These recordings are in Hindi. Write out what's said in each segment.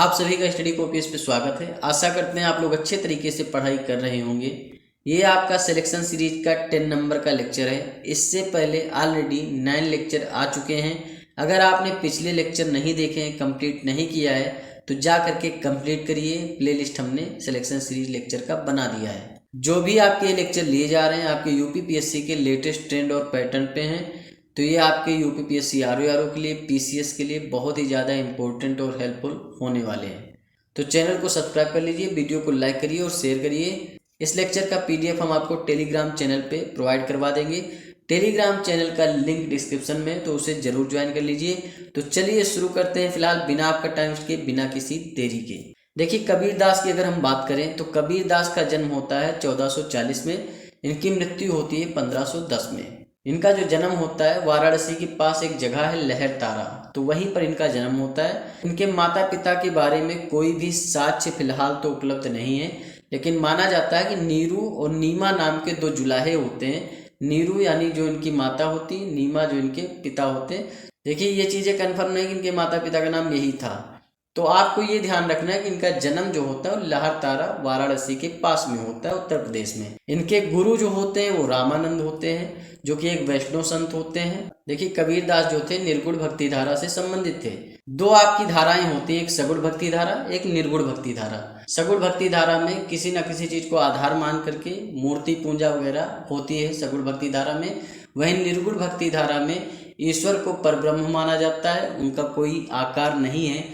आप सभी का स्टडी कॉपीज पे स्वागत है। आशा करते हैं आप लोग अच्छे तरीके से पढ़ाई कर रहे होंगे। ये आपका सिलेक्शन सीरीज का 10 नंबर का लेक्चर है। इससे पहले ऑलरेडी 9 लेक्चर आ चुके हैं। अगर आपने पिछले लेक्चर नहीं देखे हैं, कंप्लीट नहीं किया है, तो जा करके कंप्लीट करिए। प्लेलिस्ट हमने सिलेक्शन सीरीज लेक्चर का बना दिया है। जो भी आपके लेक्चर लिए जा रहे हैं आपके यूपीपीएससी के लेटेस्ट ट्रेंड और पैटर्न पे हैं, तो ये आपके यूपीपीएससी आरओ के लिए, पीसीएस के लिए बहुत ही ज़्यादा इंपॉर्टेंट और हेल्पफुल होने वाले हैं। तो चैनल को सब्सक्राइब कर लीजिए, वीडियो को लाइक करिए और शेयर करिए। इस लेक्चर का पीडीएफ हम आपको टेलीग्राम चैनल पे प्रोवाइड करवा देंगे। टेलीग्राम चैनल का लिंक डिस्क्रिप्शन में, तो उसे जरूर ज्वाइन कर लीजिए। तो चलिए शुरू करते हैं। फिलहाल बिना आपका टाइम वेस्ट किए, बिना किसी देरी के, देखिए कबीर दास की अगर हम बात करें तो कबीर दास का जन्म होता है 1440 में। इनकी मृत्यु होती है 1510 में। इनका जो जन्म होता है वाराणसी के पास एक जगह है लहर तारा, तो वहीं पर इनका जन्म होता है। इनके माता पिता के बारे में कोई भी साक्ष्य फिलहाल तो उपलब्ध नहीं है, लेकिन माना जाता है कि नीरू और नीमा नाम के दो जुलाहे होते हैं। नीरू यानी जो इनकी माता होती, नीमा जो इनके पिता होते। देखिए ये चीज़ें कन्फर्म नहीं कि इनके माता पिता का नाम यही था। तो आपको ये ध्यान रखना है कि इनका जन्म जो होता है लहर तारा वाराणसी के पास में होता है, उत्तर प्रदेश में। इनके गुरु जो होते हैं वो रामानंद होते हैं, जो कि एक वैष्णव संत होते हैं। देखिए कबीर दास जो थे निर्गुण भक्ति धारा से संबंधित थे। दो आपकी धाराएं होती हैं, एक सगुण भक्ति धारा, एक निर्गुण भक्ति धारा। सगुण भक्ति धारा में किसी न किसी चीज को आधार मान करके मूर्ति पूजा वगैरह होती है सगुण भक्ति धारा में। वहीं निर्गुण भक्ति धारा में ईश्वर को परब्रह्म माना जाता है, उनका कोई आकार नहीं है,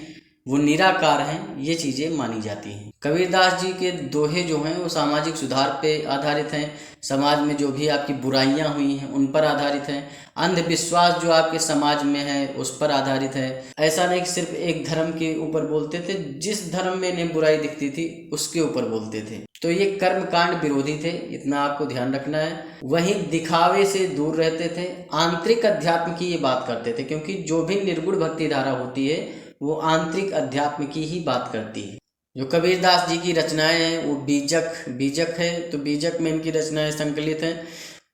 वो निराकार हैं, ये चीज़ें मानी जाती हैं। कबीरदास जी के दोहे जो हैं वो सामाजिक सुधार पे आधारित हैं। समाज में जो भी आपकी बुराइयां हुई हैं उन पर आधारित हैं। अंधविश्वास जो आपके समाज में है उस पर आधारित है। ऐसा नहीं कि सिर्फ एक धर्म के ऊपर बोलते थे, जिस धर्म में इन्हें बुराई दिखती थी उसके ऊपर बोलते थे। तो ये कर्मकांड विरोधी थे, इतना आपको ध्यान रखना है। वहीं दिखावे से दूर रहते थे, आंतरिक अध्यात्म की ये बात करते थे, क्योंकि जो भी निर्गुण भक्ति धारा होती है वो आंतरिक अध्यात्म की ही बात करती है। जो कबीरदास जी की रचनाएं हैं वो बीजक है, तो बीजक में इनकी रचनाएं संकलित हैं।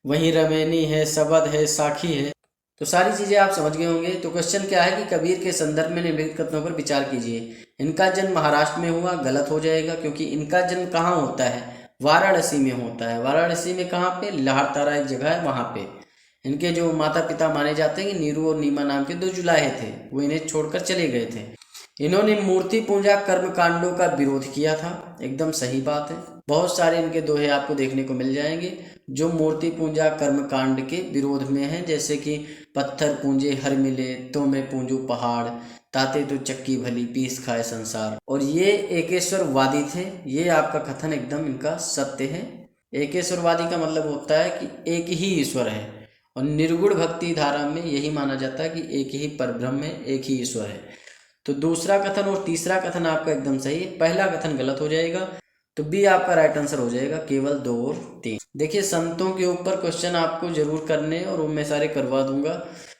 वहीं रमैनी है, सबद है, साखी है। तो सारी चीज़ें आप समझ गए होंगे। तो क्वेश्चन क्या है कि कबीर के संदर्भ में निम्नलिखित कथनों पर विचार कीजिए। इनका जन्म महाराष्ट्र में हुआ, गलत हो जाएगा, क्योंकि इनका जन्म कहाँ होता है, वाराणसी में होता है। वाराणसी में कहाँ पे, लहर तारा एक जगह है, वहाँ पे। इनके जो माता पिता माने जाते हैं कि नीरू और नीमा नाम के दो जुलाहे थे, वो इन्हें छोड़कर चले गए थे। इन्होंने मूर्ति पूजा कर्म कांडों का विरोध किया था, एकदम सही बात है। बहुत सारे इनके दोहे आपको देखने को मिल जाएंगे जो मूर्ति पूजा कर्म कांड के विरोध में हैं, जैसे कि पत्थर पूंजे हर मिले तो मैं पूंजू पहाड़, ताते तो चक्की भली पीस खाए संसार। और ये एकेश्वरवादी थे, ये आपका कथन एकदम इनका सत्य है। एकेश्वरवादी का मतलब होता है कि एक ही ईश्वर है, और निर्गुण भक्ति धारा में यही माना जाता है कि एक ही परब्रह्म है, एक ही ईश्वर है। तो दूसरा कथन और तीसरा कथन आपका एकदम सही है, पहला कथन गलत हो जाएगा। तो बी आपका राइट आंसर हो जाएगा, केवल 2 और 3। देखिए संतों के ऊपर क्वेश्चन आपको जरूर करने, और वो मैं सारे करवा दूंगा,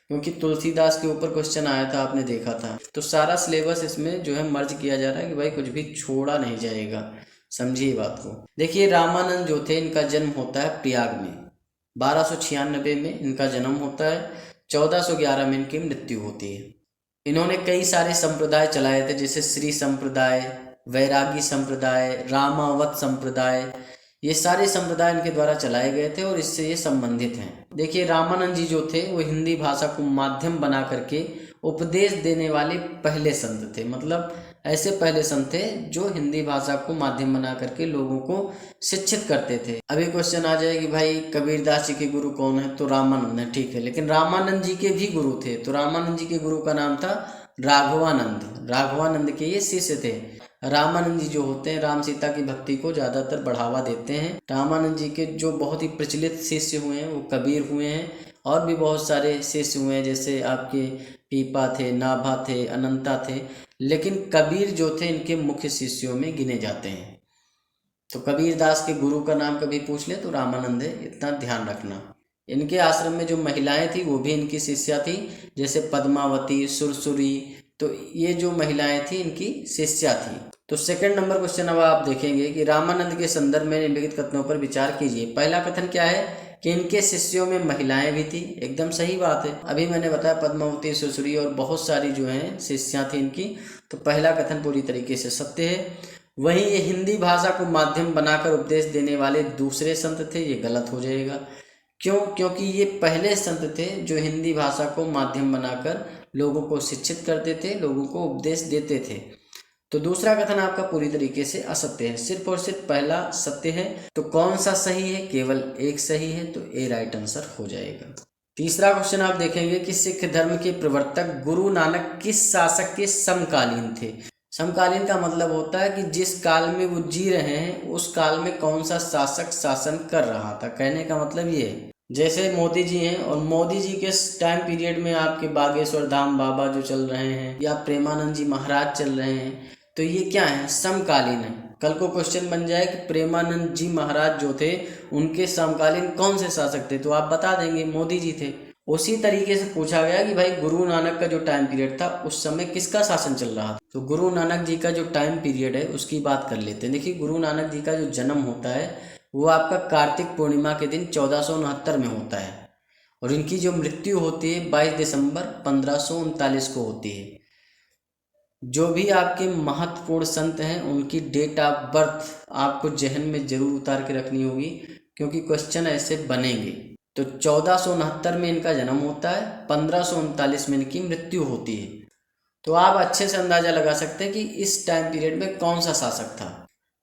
क्योंकि तुलसीदास के ऊपर क्वेश्चन आया था, आपने देखा था। तो सारा सिलेबस इसमें जो है मर्ज किया जा रहा है कि भाई कुछ भी छोड़ा नहीं जाएगा, समझिए बात को। देखिए रामानंद जो थे, इनका जन्म होता है प्रयाग में, 1296 में इनका जन्म होता है, 1411 में इनकी मृत्यु होती है। इन्होंने कई सारे संप्रदाय चलाए थे, जैसे श्री संप्रदाय, वैरागी संप्रदाय, रामावत संप्रदाय। ये सारे संप्रदाय इनके द्वारा चलाए गए थे और इससे ये संबंधित हैं। देखिए रामानंद जी जो थे वो हिंदी भाषा को माध्यम बना करके उपदेश देने वाले पहले संत थे। मतलब ऐसे पहले संत थे जो हिंदी भाषा को माध्यम बना करके लोगों को शिक्षित करते थे। अभी क्वेश्चन आ जाए कि भाई कबीरदास जी के गुरु कौन है, तो रामानंद है, ठीक है। लेकिन रामानंद जी के भी गुरु थे, तो रामानंद जी के गुरु का नाम था राघवानंद। राघवानंद के ये शिष्य थे। रामानंद जी जो होते हैं राम सीता की भक्ति को ज्यादातर बढ़ावा देते हैं। रामानंद जी के जो बहुत ही प्रचलित शिष्य हुए हैं वो कबीर हुए हैं, और भी बहुत सारे शिष्य हुए हैं, जैसे आपके पीपा थे, नाभा थे, अनंता थे। लेकिन कबीर जो थे इनके मुख्य शिष्यों में गिने जाते हैं। तो कबीर दास के गुरु का नाम कभी पूछ ले तो रामानंद है, इतना ध्यान रखना। इनके आश्रम में जो महिलाएं थी वो भी इनकी शिष्या थी, जैसे पद्मावती, सुरसुरी। तो ये जो महिलाएं थी इनकी शिष्या थी। तो सेकंड नंबर क्वेश्चन अब आप देखेंगे कि रामानंद के संदर्भ में निम्नलिखित कथनों पर विचार कीजिए। पहला कथन क्या है, कि इनके शिष्यों में महिलाएं भी थी। एकदम सही बात है। अभी मैंने बताया पद्मावती, सुश्री और बहुत सारी जो हैं शिष्यां थी इनकी। तो पहला कथन पूरी तरीके से सत्य है। वहीं ये हिंदी भाषा को माध्यम बनाकर उपदेश देने वाले दूसरे संत थे, ये गलत हो जाएगा। क्यों? क्योंकि ये पहले संत थे जो हिंदी भाषा को माध्यम बनाकर लोगों को शिक्षित करते थे, लोगों को उपदेश देते थे। तो दूसरा कथन आपका पूरी तरीके से असत्य है, सिर्फ और सिर्फ पहला सत्य है। तो कौन सा सही है? केवल एक सही है, तो ए राइट आंसर हो जाएगा। तीसरा क्वेश्चन आप देखेंगे कि सिख धर्म के प्रवर्तक गुरु नानक किस शासक के समकालीन थे। समकालीन का मतलब होता है कि जिस काल में वो जी रहे हैं उस काल में कौन सा शासक शासन कर रहा था। कहने का मतलब ये है, जैसे मोदी जी हैं और मोदी जी के टाइम पीरियड में आपके बागेश्वर धाम बाबा जो चल रहे हैं या प्रेमानंद जी महाराज चल रहे हैं, तो ये क्या है? समकालीन है। कल को क्वेश्चन बन जाए कि प्रेमानंद जी महाराज जो थे उनके समकालीन कौन से शासक थे, तो आप बता देंगे मोदी जी थे। उसी तरीके से पूछा गया कि भाई गुरु नानक का जो टाइम पीरियड था उस समय किसका शासन चल रहा था। तो गुरु नानक जी का जो टाइम पीरियड है उसकी बात कर लेते हैं। देखिए, गुरु नानक जी का जो जन्म होता है वो आपका कार्तिक पूर्णिमा के दिन 1469 में होता है और इनकी जो मृत्यु होती है 22 दिसंबर 1539 को होती है। जो भी आपके महत्वपूर्ण संत हैं उनकी डेट ऑफ बर्थ आपको जहन में जरूर उतार के रखनी होगी, क्योंकि क्वेश्चन ऐसे बनेंगे। तो 1469 में इनका जन्म होता है, 1539 में इनकी मृत्यु होती है। तो आप अच्छे से अंदाजा लगा सकते हैं कि इस टाइम पीरियड में कौन सा शासक था।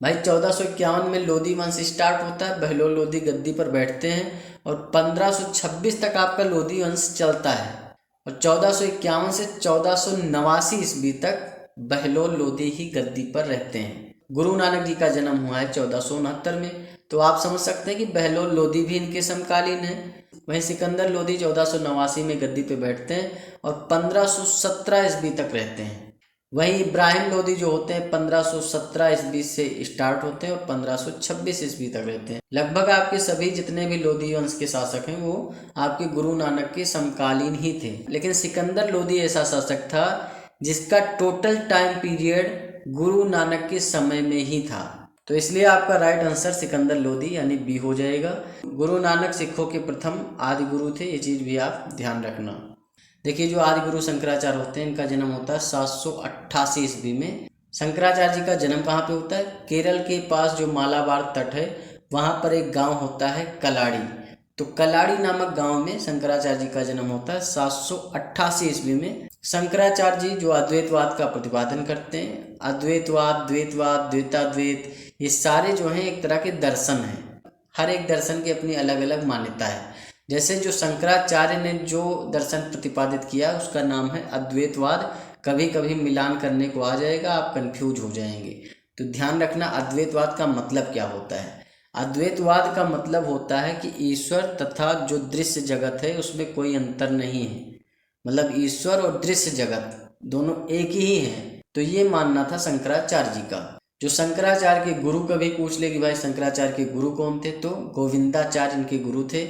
भाई 1451 में लोधी वंश स्टार्ट होता है, बहलोल लोधी गद्दी पर बैठते हैं और 1526 तक आपका लोधी वंश चलता है और 1451 से 1489 ईस्वी तक बहलोल लोधी ही गद्दी पर रहते हैं। गुरु नानक जी का जन्म हुआ है 1469 में, तो आप समझ सकते हैं कि बहलोल लोधी भी इनके समकालीन है। वहीं सिकंदर लोधी 1489 में गद्दी पे बैठते हैं और 1517 ईस्वी तक रहते हैं। वहीं इब्राहिम लोधी जो होते हैं 1517 ईस्वी से स्टार्ट होते हैं और 1526 ईस्वी तक रहते हैं। लगभग आपके सभी जितने भी लोधी वंश के शासक हैं वो आपके गुरु नानक के समकालीन ही थे। लेकिन सिकंदर लोधी ऐसा शासक था जिसका total time period Guru Nanak के समय में ही था। तो इसलिए आपका राइट आंसर सिकंदर लोधी यानी बी हो जाएगा। गुरु नानक सिखों के प्रथम आदि गुरु थे, ये चीज़ भी आप ध्यान रखना। देखिए, जो आदि गुरु शंकराचार्य होते हैं इनका जन्म होता है 788 ईस्वी में। शंकराचार्य जी का जन्म कहाँ पे होता है? केरल के पास जो मालाबार तट है वहाँ पर एक गांव होता है कलाड़ी। तो कलाड़ी नामक गांव में शंकराचार्य जी का जन्म होता है 788 ईस्वी में। शंकराचार्य जी जो अद्वैतवाद का प्रतिपादन करते हैं, अद्वैतवाद, द्वैतवाद, द्वैताद्वैत, ये सारे जो हैं एक तरह के दर्शन हैं। हर एक दर्शन की अपनी अलग अलग मान्यता है। जैसे जो शंकराचार्य ने जो दर्शन प्रतिपादित किया उसका नाम है अद्वैतवाद। कभी कभी मिलान करने को आ जाएगा, आप कंफ्यूज हो जाएंगे। तो ध्यान रखना अद्वैतवाद का मतलब क्या होता है। अद्वैतवाद का मतलब होता है कि ईश्वर तथा जो दृश्य जगत है उसमें कोई अंतर नहीं है। मतलब ईश्वर और दृश्य जगत दोनों एक ही हैं। तो ये मानना था शंकराचार्य जी का। जो शंकराचार्य के गुरु कभी पूछ ले कि भाई शंकराचार्य के गुरु कौन थे, तो गोविंदाचार्य इनके गुरु थे।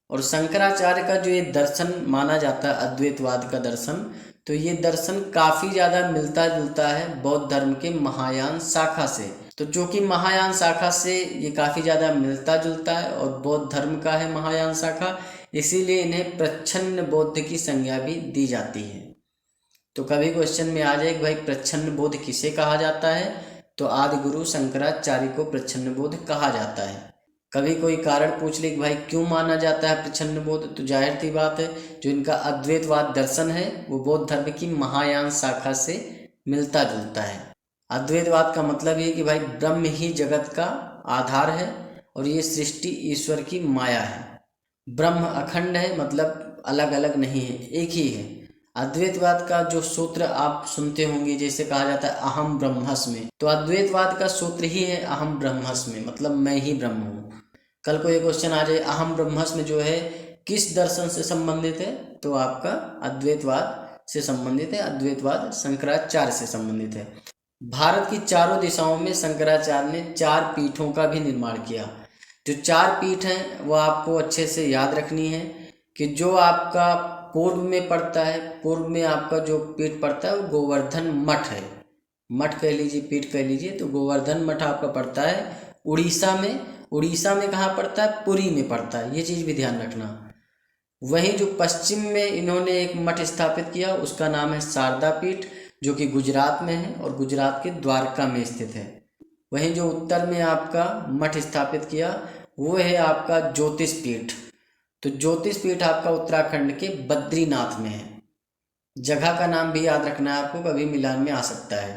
और शंकराचार्य का जो ये दर्शन माना जाता है अद्वैतवाद का दर्शन, तो ये दर्शन काफ़ी ज़्यादा मिलता जुलता है बौद्ध धर्म के महायान शाखा से। तो जो कि महायान शाखा से ये काफ़ी ज़्यादा मिलता जुलता है और बौद्ध धर्म का है महायान शाखा, इसीलिए इन्हें प्रच्छन्न बौद्ध की संज्ञा भी दी जाती है। तो कभी क्वेश्चन में आ जाए कि भाई प्रच्छन्न बौद्ध किसे कहा जाता है, तो आदि गुरु शंकराचार्य को प्रच्छन्न बौद्ध कहा जाता है। कभी कोई कारण पूछ ले कि भाई क्यों माना जाता है प्रच्छन्न बौद्ध, तो जाहिर सी बात है जो इनका अद्वैतवाद दर्शन है वो बौद्ध धर्म की महायान शाखा से मिलता जुलता है। अद्वैतवाद का मतलब ये कि भाई ब्रह्म ही जगत का आधार है और ये सृष्टि ईश्वर की माया है। ब्रह्म अखंड है, मतलब अलग अलग नहीं है, एक ही है। अद्वैतवाद का जो सूत्र आप सुनते होंगे जैसे कहा जाता है अहम ब्रह्मस्मि, तो अद्वैतवाद का सूत्र ही है अहम ब्रह्मस्मि, मतलब मैं ही ब्रह्म हूँ। कल को ये क्वेश्चन आ जाए अहम ब्रह्मस्मि जो है किस दर्शन से संबंधित है, तो आपका अद्वैतवाद से संबंधित है। अद्वैतवाद शंकराचार्य से संबंधित है। भारत की चारों दिशाओं में शंकराचार्य ने 4 पीठों का भी निर्माण किया। जो 4 पीठ हैं वो आपको अच्छे से याद रखनी है कि जो आपका पूर्व में पड़ता है, पूर्व में आपका जो पीठ पड़ता है वो गोवर्धन मठ है। मठ कह लीजिए, पीठ कह लीजिए, तो गोवर्धन मठ आपका पड़ता है उड़ीसा में। उड़ीसा में कहाँ पड़ता है? पुरी में पड़ता है, ये चीज़ भी ध्यान रखना। वहीं जो पश्चिम में इन्होंने एक मठ स्थापित किया उसका नाम है शारदा पीठ, जो कि गुजरात में है और गुजरात के द्वारका में स्थित है। वहीं जो उत्तर में आपका मठ स्थापित किया वो है आपका ज्योतिष पीठ। तो ज्योतिष पीठ आपका उत्तराखंड के बद्रीनाथ में है। जगह का नाम भी याद रखना है आपको, कभी मिलान में आ सकता है।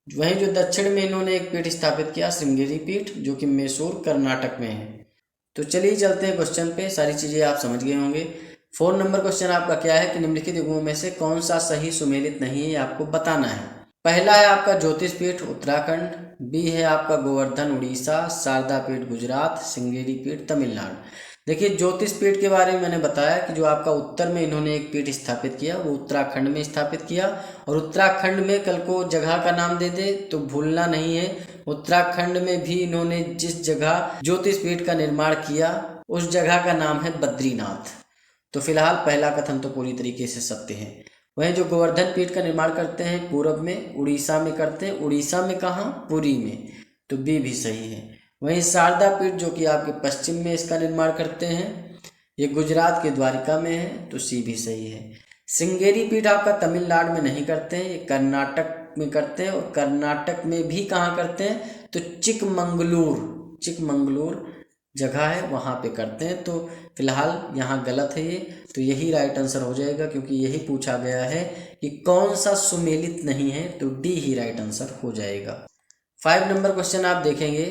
वहीं जो दक्षिण में इन्होंने एक पीठ स्थापित किया श्रृंगेरी पीठ, जो कि मैसूर कर्नाटक में है। तो चलिए चलते हैं क्वेश्चन पे, सारी चीज़ें आप समझ गए होंगे। 4 नंबर क्वेश्चन आपका क्या है कि निम्नलिखित युगों में से कौन सा सही सुमेलित नहीं है, ये आपको बताना है। पहला है आपका ज्योतिष पीठ उत्तराखंड, बी है आपका गोवर्धन उड़ीसा, शारदा पीठ गुजरात, श्रृंगेरी पीठ तमिलनाडु। देखिए ज्योतिष पीठ के बारे में मैंने बताया कि जो आपका उत्तर में इन्होंने एक पीठ स्थापित किया वो उत्तराखंड में स्थापित किया, और उत्तराखंड में कल को जगह का नाम दे दे तो भूलना नहीं है, उत्तराखंड में भी इन्होंने जिस जगह ज्योतिष पीठ का निर्माण किया उस जगह का नाम है बद्रीनाथ। तो फिलहाल पहला कथन तो पूरी तरीके से सत्य है। वहीं जो गोवर्धन पीठ का निर्माण करते हैं पूर्व में उड़ीसा में करते हैं, उड़ीसा में कहाँ? पुरी में, तो बी भी सही है। वहीं शारदा पीठ जो कि आपके पश्चिम में इसका निर्माण करते हैं ये गुजरात के द्वारका में है, तो सी भी सही है। श्रृंगेरी पीठ आपका तमिलनाडु में नहीं करते हैं, ये कर्नाटक में करते हैं, और कर्नाटक में भी कहाँ करते हैं? तो चिकमंगलूर जगह है वहाँ पे करते हैं। तो फिलहाल यहाँ गलत है ये, तो यही राइट आंसर हो जाएगा, क्योंकि यही पूछा गया है कि कौन सा सुमेलित नहीं है, तो डी ही राइट आंसर हो जाएगा। 5 नंबर क्वेश्चन आप देखेंगे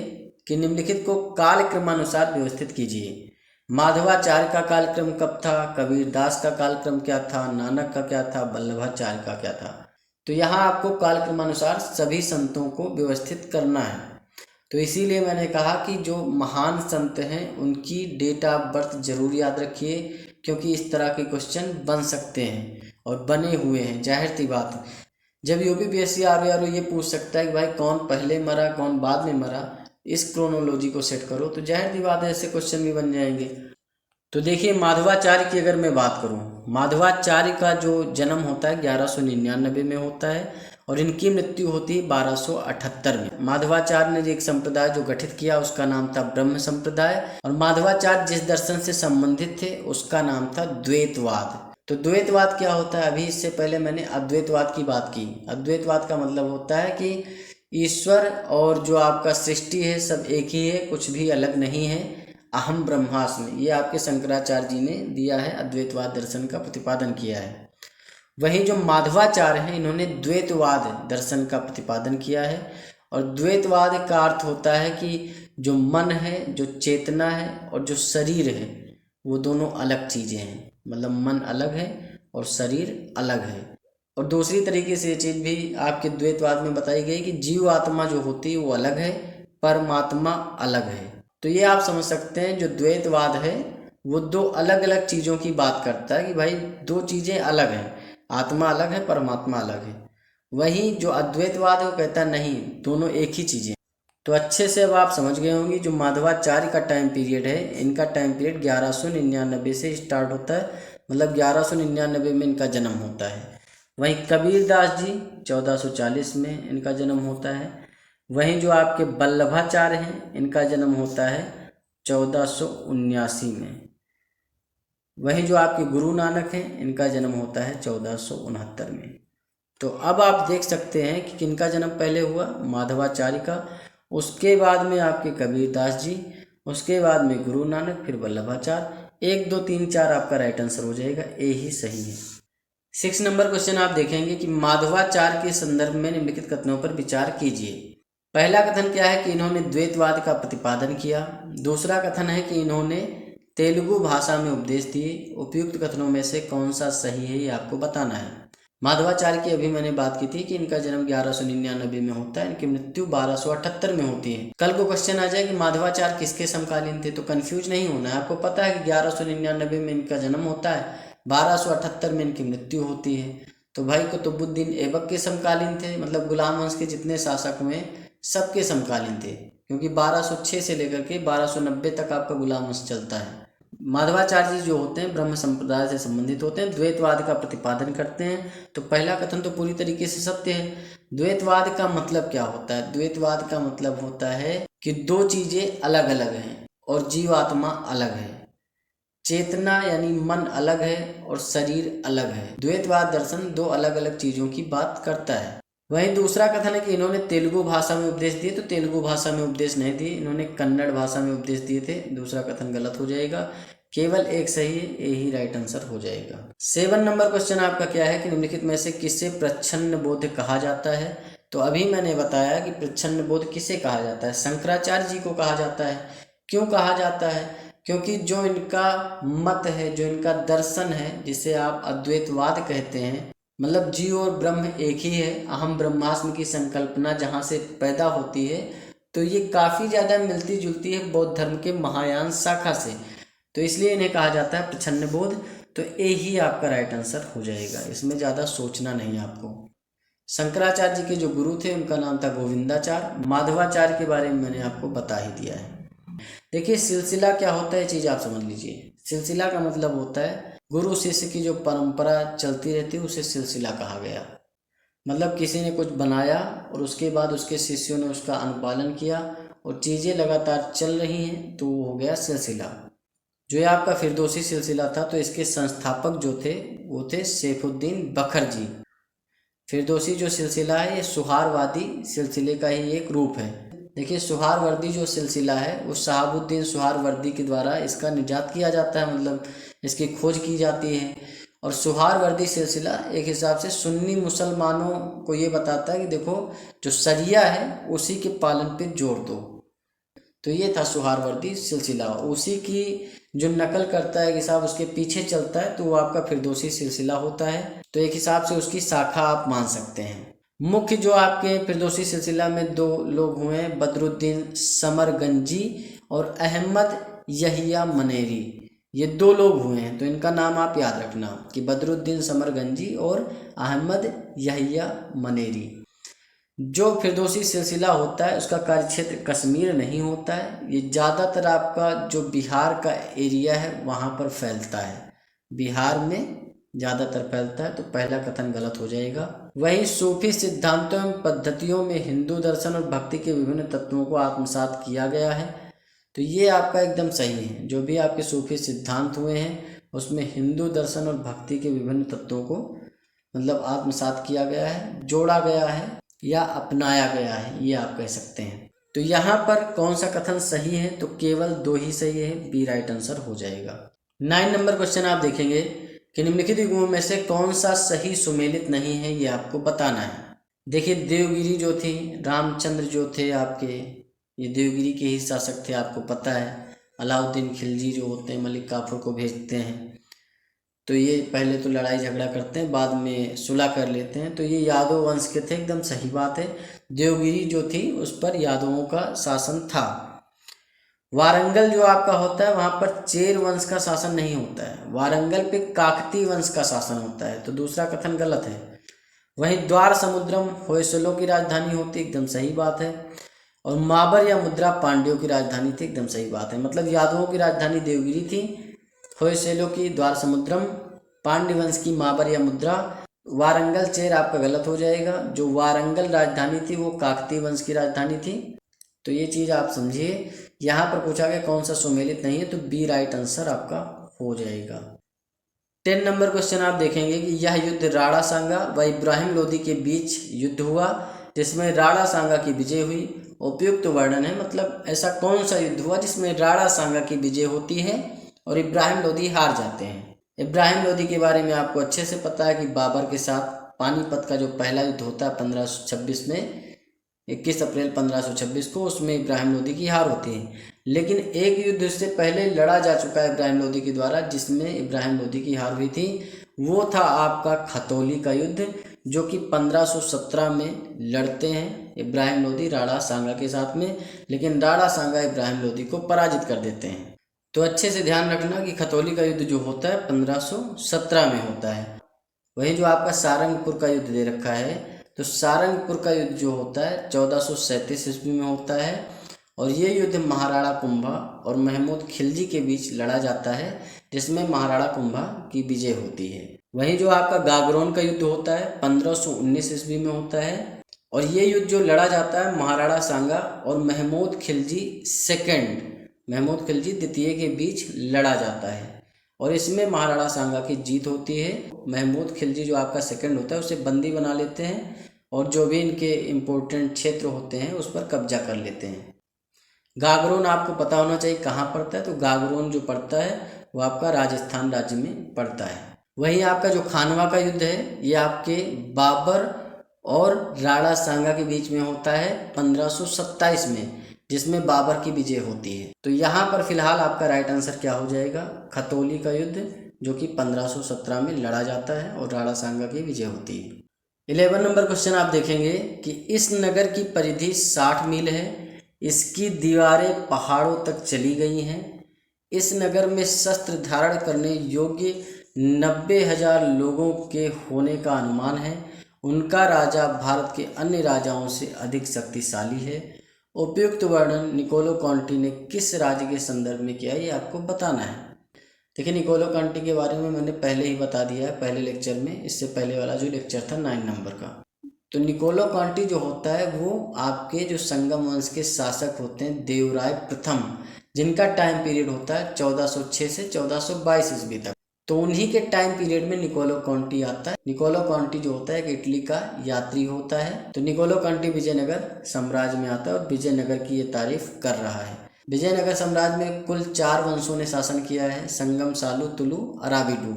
कि निम्नलिखित को कालक्रमानुसार व्यवस्थित कीजिए। माधवाचार्य का कालक्रम कब था, कबीरदास का कालक्रम क्या था, नानक का क्या था, वल्लभाचार्य का क्या था। तो यहाँ आपको कालक्रमानुसार सभी संतों को व्यवस्थित करना है। तो इसीलिए मैंने कहा कि जो महान संत हैं उनकी डेट ऑफ बर्थ जरूर याद रखिए, क्योंकि इस तरह के क्वेश्चन बन सकते हैं और बने हुए हैं। जाहिर सी बात है, जब यूपीपीएससी RARO ये पूछ सकता है कि भाई कौन पहले मरा कौन बाद में मरा, इस क्रोनोलॉजी को सेट करो, तो जाहिर सी बात है ऐसे क्वेश्चन भी बन जाएंगे। तो देखिए माधवाचार्य की अगर मैं बात करूं, माधवाचार्य का जो जन्म होता है 1199 में होता है और इनकी मृत्यु होती है 1278 में। माधवाचार्य ने एक संप्रदाय जो गठित किया उसका नाम था ब्रह्म संप्रदाय, और माधवाचार्य जिस दर्शन से संबंधित थे उसका नाम था द्वैतवाद। तो द्वैतवाद क्या होता है? अभी इससे पहले मैंने अद्वैतवाद की बात की। अद्वैतवाद का मतलब होता है कि ईश्वर और जो आपका सृष्टि है सब एक ही है, कुछ भी अलग नहीं है। अहम ब्रह्मास्मि, ये आपके शंकराचार्य जी ने दिया है, अद्वैतवाद दर्शन का प्रतिपादन किया है। वहीं जो माधवाचार्य हैं इन्होंने द्वैतवाद दर्शन का प्रतिपादन किया है, और द्वैतवाद का अर्थ होता है कि जो मन है, जो चेतना है और जो शरीर है वो दोनों अलग चीज़ें हैं। मतलब मन अलग है और शरीर अलग है। और दूसरी तरीके से ये चीज़ भी आपके द्वैतवाद में बताई गई कि जीव आत्मा जो होती है वो अलग है, परमात्मा अलग है। तो ये आप समझ सकते हैं जो द्वैतवाद है वो दो अलग अलग चीज़ों की बात करता है कि भाई दो चीज़ें अलग हैं, आत्मा अलग है परमात्मा अलग है। वहीं जो अद्वैतवाद है वो कहता है नहीं, दोनों एक ही चीज़ें। तो अच्छे से अब आप समझ गए होंगे जो माधवाचार्य का टाइम पीरियड है, इनका टाइम पीरियड 1199 से स्टार्ट होता है, मतलब 1199 में इनका जन्म होता है। वहीं कबीरदास जी 1440 में इनका जन्म होता है। वहीं जो आपके वल्लभाचार्य हैं इनका जन्म होता है 1479 में। वहीं जो आपके गुरु नानक हैं इनका जन्म होता है 1469 में। तो अब आप देख सकते हैं कि किनका जन्म पहले हुआ, माधवाचार्य का, उसके बाद में आपके कबीरदास जी, उसके बाद में गुरु नानक, फिर वल्लभाचार्य। 1 2 3 4 आपका राइट आंसर हो जाएगा, ए ही सही है। 6 नंबर क्वेश्चन आप देखेंगे कि माधवाचार्य के संदर्भ में निम्नलिखित कथनों पर विचार कीजिए। पहला कथन क्या है कि इन्होंने द्वैतवाद का प्रतिपादन किया। दूसरा कथन है कि इन्होंने तेलुगु भाषा में उपदेश दिए। उपयुक्त कथनों में से कौन सा सही है ये आपको बताना है। माधवाचार्य की अभी मैंने बात की थी कि इनका जन्म 1199 में होता है, इनकी मृत्यु 1278 में होती है। कल को क्वेश्चन आ जाए कि माधवाचार्य किसके समकालीन थे, तो कंफ्यूज नहीं होना है। आपको पता है कि 1199 में इनका जन्म होता है, 1278 में इनकी मृत्यु होती है। तो भाई कुतुबुद्दीन ऐबक के समकालीन थे, मतलब गुलाम वंश के जितने शासक हुए सबके समकालीन थे, क्योंकि 1206 से लेकर के 1290 तक आपका गुलाम वंश चलता है। माधवाचार्य जी जो होते हैं ब्रह्म संप्रदाय से संबंधित होते हैं, द्वैतवाद का प्रतिपादन करते हैं। तो पहला कथन तो पूरी तरीके से सत्य है। द्वैतवाद का मतलब क्या होता है? द्वैतवाद का मतलब होता है कि दो चीजें अलग अलग हैं और जीवात्मा अलग है। चेतना यानी मन अलग है और शरीर अलग है। द्वैतवाद दर्शन दो अलग अलग चीज़ों की बात करता है। वहीं दूसरा कथन है कि इन्होंने तेलुगु भाषा में उपदेश दिए, तो तेलुगु भाषा में उपदेश नहीं दिए, इन्होंने कन्नड़ भाषा में उपदेश दिए थे। दूसरा कथन गलत हो जाएगा, केवल एक सही है, यही राइट आंसर हो जाएगा। 7 नंबर क्वेश्चन आपका क्या है कि निम्नलिखित में से किसे प्रच्छन्न बोध कहा जाता है। तो अभी मैंने बताया कि प्रच्छन्न बोध किसे कहा जाता है, शंकराचार्य जी को कहा जाता है। क्यों कहा जाता है? क्योंकि जो इनका मत है, जो इनका दर्शन है, जिसे आप अद्वैतवाद कहते हैं, मतलब जीव और ब्रह्म एक ही है, अहम ब्रह्मास्मि की संकल्पना जहाँ से पैदा होती है, तो ये काफ़ी ज़्यादा मिलती जुलती है बौद्ध धर्म के महायान शाखा से, तो इसलिए इन्हें कहा जाता है प्रच्छन्न बोध। तो ए ही आपका राइट आंसर हो जाएगा, इसमें ज़्यादा सोचना नहीं आपको। शंकराचार्य जी के जो गुरु थे उनका नाम था गोविंदाचार्य। माधवाचार्य के बारे में मैंने आपको बता ही दिया है। देखिए सिलसिला क्या होता है, चीज़ आप समझ लीजिए। सिलसिला का मतलब होता है गुरु शिष्य की जो परंपरा चलती रहती है उसे सिलसिला कहा गया। मतलब किसी ने कुछ बनाया और उसके बाद उसके शिष्यों ने उसका अनुपालन किया और चीज़ें लगातार चल रही हैं, तो वो हो गया सिलसिला। जो ये आपका फिरदौसी सिलसिला था, तो इसके संस्थापक जो थे वो थे सैफुद्दीन बखरजी। फिरदौसी जो सिलसिला है ये सुहारवादी सिलसिले का ही एक रूप है। देखिए सुहारवर्दी जो सिलसिला है वो शहाबुद्दीन सुहारवर्दी के द्वारा इसका निजात किया जाता है, मतलब इसकी खोज की जाती है। और सुहारवर्दी सिलसिला एक हिसाब से सुन्नी मुसलमानों को ये बताता है कि देखो जो शरिया है उसी के पालन पे जोर दो। तो ये था सुहारवर्दी सिलसिला, उसी की जो नकल करता है कि साहब उसके पीछे चलता है, तो वो आपका फिरदौसी सिलसिला होता है। तो एक हिसाब से उसकी शाखा आप मान सकते हैं। मुख्य जो आपके फिरदौसी सिलसिला में दो लोग हुए हैं, बदरुद्दीन समरगंजी और अहमद यहिया मनेरी, ये दो लोग हुए हैं। तो इनका नाम आप याद रखना कि बदरुद्दीन समरगंजी और अहमद यहिया मनेरी। जो फिरदौसी सिलसिला होता है उसका कार्यक्षेत्र कश्मीर नहीं होता है, ये ज़्यादातर आपका जो बिहार का एरिया है वहाँ पर फैलता है, बिहार में ज़्यादातर फैलता है। तो पहला कथन गलत हो जाएगा। वहीं सूफी सिद्धांतों एवं पद्धतियों में हिंदू दर्शन और भक्ति के विभिन्न तत्वों को आत्मसात किया गया है। तो ये आपका एकदम सही है। जो भी आपके सूफी सिद्धांत हुए हैं उसमें हिंदू दर्शन और भक्ति के विभिन्न तत्वों को मतलब आत्मसात किया गया है, जोड़ा गया है या अपनाया गया है, ये आप कह सकते हैं। तो यहाँ पर कौन सा कथन सही है, तो केवल 2 ही सही है, बी राइट आंसर हो जाएगा। 9 नंबर क्वेश्चन आप देखेंगे कि निम्नलिखित युग्मों में से कौन सा सही सुमेलित नहीं है, ये आपको बताना है। देखिए देवगिरी जो थी, रामचंद्र जो थे आपके, ये देवगिरी के ही शासक थे, आपको पता है। अलाउद्दीन खिलजी जो होते हैं मलिक काफूर को भेजते हैं, तो ये पहले तो लड़ाई झगड़ा करते हैं, बाद में सुलह कर लेते हैं। तो ये यादव वंश के थे, एकदम सही बात है। देवगिरी जो थी उस पर यादवों का शासन था। वारंगल जो आपका होता है वहाँ पर चेर वंश का शासन नहीं होता है, वारंगल पे काकती वंश का शासन होता है। तो दूसरा कथन गलत है। वहीं द्वार समुद्रम होयसलों की राजधानी होती, एकदम सही बात है। और माबर या मुद्रा पांड्यों की राजधानी थी, एकदम सही बात है। मतलब यादवों की राजधानी देवगिरी थी, होयसलों की द्वार समुद्रम, पांड्य वंश की माबर या मुद्रा, वारंगल चेर आपका गलत हो जाएगा। जो वारंगल राजधानी थी वो काकती वंश की राजधानी थी। तो ये चीज़ आप समझिए। यहाँ पर पूछा गया कौन सा सुमेलित नहीं है, तो बी राइट आंसर आपका हो जाएगा। 10 नंबर क्वेश्चन आप देखेंगे कि यह युद्ध राणा सांगा व इब्राहिम लोदी के बीच युद्ध हुआ जिसमें राणा सांगा की विजय हुई। उपयुक्त वर्णन है, मतलब ऐसा कौन सा युद्ध हुआ जिसमें राणा सांगा की विजय होती है और इब्राहिम लोदी हार जाते हैं। इब्राहिम लोदी के बारे में आपको अच्छे से पता है कि बाबर के साथ पानीपत का जो पहला युद्ध होता है 1526 में, 21 अप्रैल 1526 को, उसमें इब्राहिम लोदी की हार होती है। लेकिन एक युद्ध इससे पहले लड़ा जा चुका है इब्राहिम लोदी के द्वारा जिसमें इब्राहिम लोदी की हार हुई थी, वो था आपका खतौली का युद्ध, जो कि 1517 में लड़ते हैं इब्राहिम लोदी राणा सांगा के साथ में, लेकिन राणा सांगा इब्राहिम लोदी को पराजित कर देते हैं। तो अच्छे से ध्यान रखना कि खतौली का युद्ध जो होता है 1517 में होता है। वहीं जो आपका सारंगपुर का युद्ध दे रखा है, तो सारंगपुर का युद्ध जो होता है 1437 ईस्वी में होता है और ये युद्ध महाराणा कुंभा और महमूद खिलजी के बीच लड़ा जाता है जिसमें महाराणा कुंभा की विजय होती है। वहीं जो आपका गागरोन का युद्ध होता है 1519 ईस्वी में होता है और ये युद्ध जो लड़ा जाता है महाराणा सांगा और महमूद खिलजी सेकंड महमूद खिलजी द्वितीय के बीच लड़ा जाता है और इसमें महाराणा सांगा की जीत होती है। महमूद खिलजी जो आपका सेकंड होता है उसे बंदी बना लेते हैं और जो भी इनके इम्पोर्टेंट क्षेत्र होते हैं उस पर कब्जा कर लेते हैं। गागरोन आपको पता होना चाहिए कहाँ पड़ता है, तो गागरोन जो पड़ता है वो आपका राजस्थान राज्य में पड़ता है। वहीं आपका जो खानवा का युद्ध है ये आपके बाबर और राणा सांगा के बीच में होता है 1527 में, जिसमें बाबर की विजय होती है। तो यहाँ पर फिलहाल आपका राइट आंसर क्या हो जाएगा, खतौली का युद्ध, जो कि 1517 में लड़ा जाता है और राणा सांगा की विजय होती है। 11 नंबर क्वेश्चन आप देखेंगे कि इस नगर की परिधि 60 मील है, इसकी दीवारें पहाड़ों तक चली गई हैं, इस नगर में शस्त्र धारण करने योग्य 90,000 लोगों के होने का अनुमान है, उनका राजा भारत के अन्य राजाओं से अधिक शक्तिशाली है। उपयुक्त वर्णन निकोलो कॉन्टी ने किस राज्य के संदर्भ में किया, ये आपको बताना है। देखिए निकोलो कॉन्टी के बारे में मैंने पहले ही बता दिया है पहले लेक्चर में, इससे पहले वाला जो लेक्चर था 9 नंबर का। तो निकोलो कॉन्टी जो होता है वो आपके जो संगम वंश के शासक होते हैं देवराय प्रथम, जिनका टाइम पीरियड होता है 1406 से 1422 ईस्वी तक, तो उन्हीं के टाइम पीरियड में निकोलो कॉन्टी आता है। निकोलो कॉन्टी जो होता है एक इटली का यात्री होता है। तो निकोलो कॉन्टी विजयनगर साम्राज्य में आता है और विजयनगर की ये तारीफ कर रहा है। विजयनगर साम्राज्य में कुल 4 वंशों ने शासन किया है, संगम, सालू, तुलु, अराबिडू।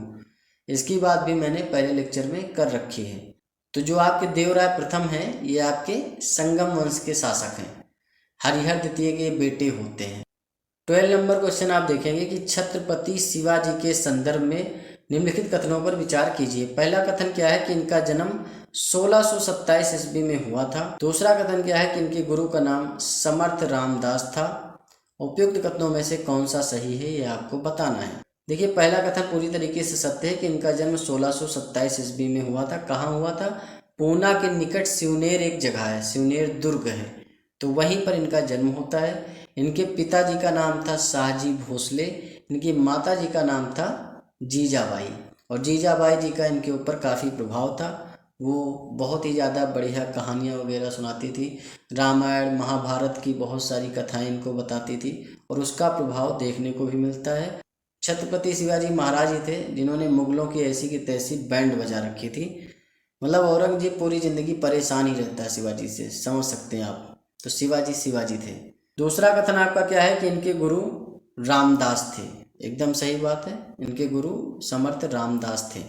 इसकी बात भी मैंने पहले लेक्चर में कर रखी है। तो जो आपके देवराय प्रथम हैं ये आपके संगम वंश के शासक हैं, हरिहर द्वितीय के बेटे होते हैं। 12 नंबर क्वेश्चन आप देखेंगे कि छत्रपति शिवाजी के संदर्भ में निम्नलिखित कथनों पर विचार कीजिए। पहला कथन क्या है कि इनका जन्म 1627 ईस्वी में हुआ था। दूसरा कथन क्या है कि इनके गुरु का नाम समर्थ रामदास था। उपयुक्त कथनों में से कौन सा सही है ये आपको बताना है। देखिए पहला कथन पूरी तरीके से सत्य है कि इनका जन्म 1627 ईस्वी में हुआ था। कहाँ हुआ था? पूना के निकट सिवनेर एक जगह है, सिवनेर दुर्ग है, तो वहीं पर इनका जन्म होता है। इनके पिताजी का नाम था शाहजी भोसले, इनकी माता जी का नाम था जीजाबाई, और जीजाबाई जी का इनके ऊपर काफ़ी प्रभाव था। वो बहुत ही ज़्यादा बढ़िया कहानियाँ वगैरह सुनाती थी, रामायण महाभारत की बहुत सारी कथाएं इनको बताती थी और उसका प्रभाव देखने को भी मिलता है। छत्रपति शिवाजी महाराज ही थे जिन्होंने मुगलों की ऐसी की तैसी बैंड बजा रखी थी। मतलब औरंगजेब पूरी ज़िंदगी परेशान ही रहता है शिवाजी से, समझ सकते हैं आप। तो शिवाजी शिवाजी थे। दूसरा कथन आपका क्या है कि इनके गुरु रामदास थे। एकदम सही बात है, इनके गुरु समर्थ रामदास थे।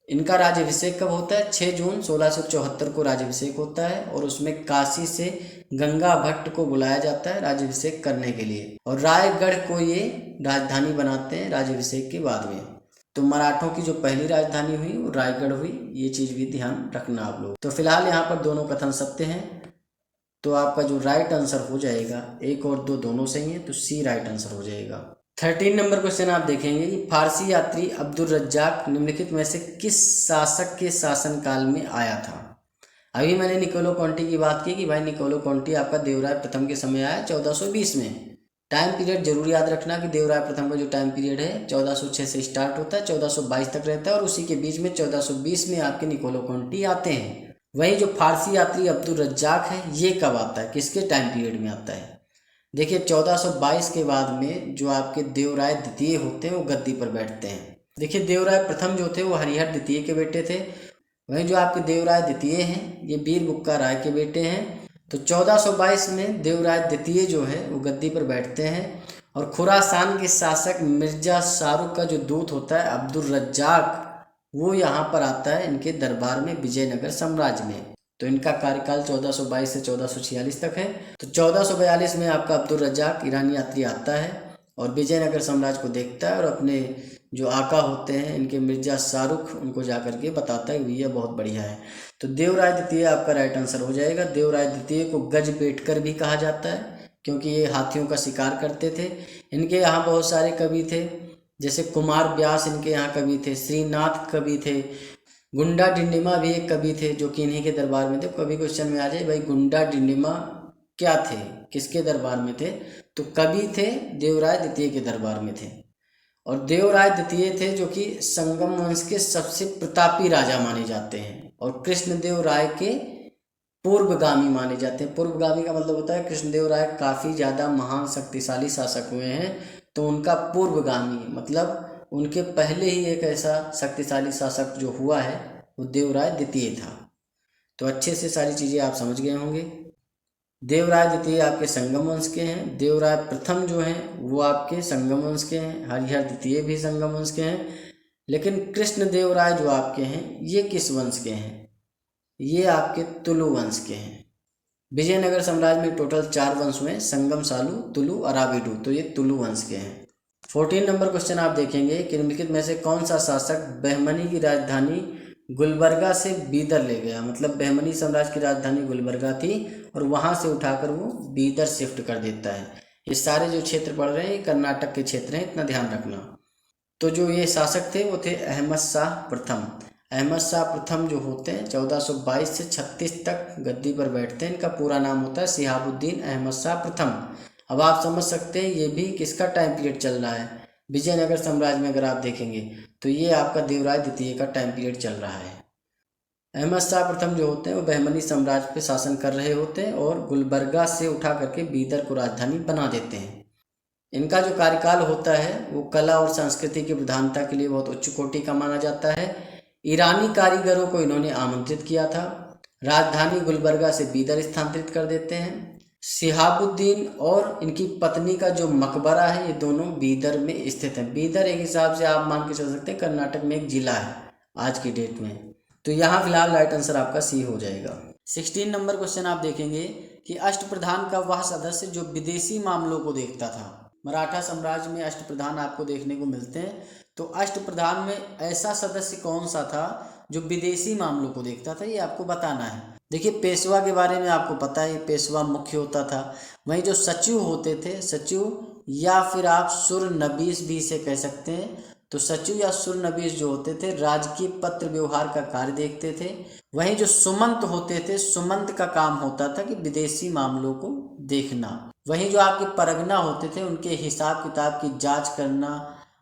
इनका राज्याभिषेक कब होता है? 6 जून 1674 को राज्याभिषेक होता है और उसमें काशी से गंगा भट्ट को बुलाया जाता है राज्याभिषेक करने के लिए, और रायगढ़ को ये राजधानी बनाते हैं राज्याभिषेक के बाद में। तो मराठों की जो पहली राजधानी हुई वो रायगढ़ हुई, ये चीज़ भी ध्यान रखना आप लोग। तो फिलहाल यहाँ पर दोनों कथन सत्य हैं, तो आपका जो राइट आंसर हो जाएगा, 1 और 2 दोनों सही हैं, तो सी राइट आंसर हो जाएगा। 13 नंबर क्वेश्चन आप देखेंगे कि फारसी यात्री अब्दुल रज्जाक निम्नलिखित में से किस शासक के शासनकाल में आया था? अभी मैंने निकोलो कॉन्टी की बात की कि भाई निकोलो कॉन्टी आपका देवराय प्रथम के समय आया 1420 में। टाइम पीरियड जरूर याद रखना कि देवराय प्रथम का जो टाइम पीरियड है 1406 से स्टार्ट होता है, 1422 तक रहता है और उसी के बीच में 1420 में आपके निकोलो कॉन्टी आते हैं। वही जो फारसी यात्री अब्दुल रज्जाक है ये कब आता है, किसके टाइम पीरियड में आता है? देखिए 1422 के बाद में जो आपके देवराय द्वितीय होते हैं वो गद्दी पर बैठते हैं। देखिए देवराय प्रथम जो थे वो हरिहर द्वितीय के बेटे थे, वहीं जो आपके देवराय द्वितीय हैं ये वीर बुक्का राय के बेटे हैं। तो 1422 में देवराय द्वितीय जो है वो गद्दी पर बैठते हैं और खुरासान के शासक मिर्जा शाहरुख का जो दूत होता है अब्दुल रज्जाक, वो यहाँ पर आता है इनके दरबार में विजयनगर साम्राज्य में। तो इनका कार्यकाल 1422 से 1446 तक है। तो 1442 में आपका अब्दुल रज्जाक ईरानी यात्री आता है और विजयनगर साम्राज्य को देखता है और अपने जो आका होते हैं इनके मिर्जा शाहरुख, उनको जाकर के बताता है भैया बहुत बढ़िया है। तो देवराय द्वितीय आपका राइट आंसर हो जाएगा। देवराय द्वितीय को गज बेटकर भी कहा जाता है क्योंकि ये हाथियों का शिकार करते थे। इनके यहाँ बहुत सारे कवि थे, जैसे कुमार व्यास इनके यहाँ कवि थे, श्रीनाथ कवि थे, गुंडा डिंडिमा भी एक कवि थे जो कि इन्हीं के दरबार में थे। कवि क्वेश्चन में आ जाए भाई गुंडा डिंडिमा क्या थे, किसके दरबार में थे? तो कवि थे देवराय द्वितीय के दरबार में थे। और देवराय द्वितीय थे जो कि संगम वंश के सबसे प्रतापी राजा माने जाते हैं और कृष्णदेव राय के पूर्वगामी माने जाते हैं। पूर्वगामी का मतलब होता है कृष्णदेव राय काफ़ी ज़्यादा महान शक्तिशाली शासक हुए हैं, तो उनका पूर्वगामी मतलब उनके पहले ही एक ऐसा शक्तिशाली शासक जो हुआ है वो देवराय द्वितीय था। तो अच्छे से सारी चीज़ें आप समझ गए होंगे। देवराय द्वितीय आपके संगम वंश के हैं, देवराय प्रथम जो हैं वो आपके संगम वंश के हैं, हरिहर द्वितीय भी संगम वंश के हैं। लेकिन कृष्णदेव राय जो आपके हैं ये किस वंश के हैं? ये आपके तुलु वंश के हैं। विजयनगर साम्राज्य में टोटल 4 वंश हुए, संगम, सालू, तुलु, अराविडू, तो ये तुलु वंश के हैं। 14 नंबर क्वेश्चन आप देखेंगे कि निम्नलिखित में से कौन सा शासक बहमनी की राजधानी गुलबर्गा से बीदर ले गया? मतलब बहमनी साम्राज्य की राजधानी गुलबर्गा थी और वहाँ से उठाकर वो बीदर शिफ्ट कर देता है। ये सारे जो क्षेत्र पड़ रहे हैं ये कर्नाटक के क्षेत्र हैं, इतना ध्यान रखना। तो जो ये शासक थे वो थे अहमद शाह प्रथम। अहमद शाह प्रथम जो होते हैं 1422 से 36 तक गद्दी पर बैठते हैं। इनका पूरा नाम होता है शिहाबुद्दीन अहमद शाह प्रथम। अब आप समझ सकते हैं ये भी किसका टाइम पीरियड चल रहा है? विजयनगर साम्राज्य में अगर आप देखेंगे तो ये आपका देवराय द्वितीय का टाइम पीरियड चल रहा है। अहमद शाह प्रथम जो होते हैं वो बहमनी साम्राज्य पे शासन कर रहे होते हैं और गुलबर्गा से उठा करके बीदर को राजधानी बना देते हैं। इनका जो कार्यकाल होता है वो कला और संस्कृति की प्रधानता के लिए बहुत उच्च कोटि का माना जाता है। ईरानी कारीगरों को इन्होंने आमंत्रित किया था। राजधानी गुलबर्गा से बीदर स्थानांतरित कर देते हैं। शिहाबुद्दीन और इनकी पत्नी का जो मकबरा है ये दोनों बीदर में स्थित है। बीदर एक हिसाब से आप मान के चल सकते हैं कर्नाटक में एक जिला है आज की डेट में। तो यहाँ फिलहाल राइट आंसर आपका सी हो जाएगा। 16 नंबर क्वेश्चन आप देखेंगे कि अष्टप्रधान का वह सदस्य जो विदेशी मामलों को देखता था। मराठा साम्राज्य में अष्टप्रधान आपको देखने को मिलते हैं, तो अष्टप्रधान में ऐसा सदस्य कौन सा था जो विदेशी मामलों को देखता था, ये आपको बताना है। देखिए पेशवा के बारे में आपको पता है, पेशवा मुख्य होता था। वहीं जो सचिव होते थे, सचिव या फिर आप सुरनबीस भी इसे कह सकते हैं, तो सचिव या सुरनबीस जो होते थे राजकीय पत्र व्यवहार का कार्य देखते थे। वहीं जो सुमंत होते थे, सुमंत का काम होता था कि विदेशी मामलों को देखना। वहीं जो आपके परगना होते थे उनके हिसाब किताब की जांच करना,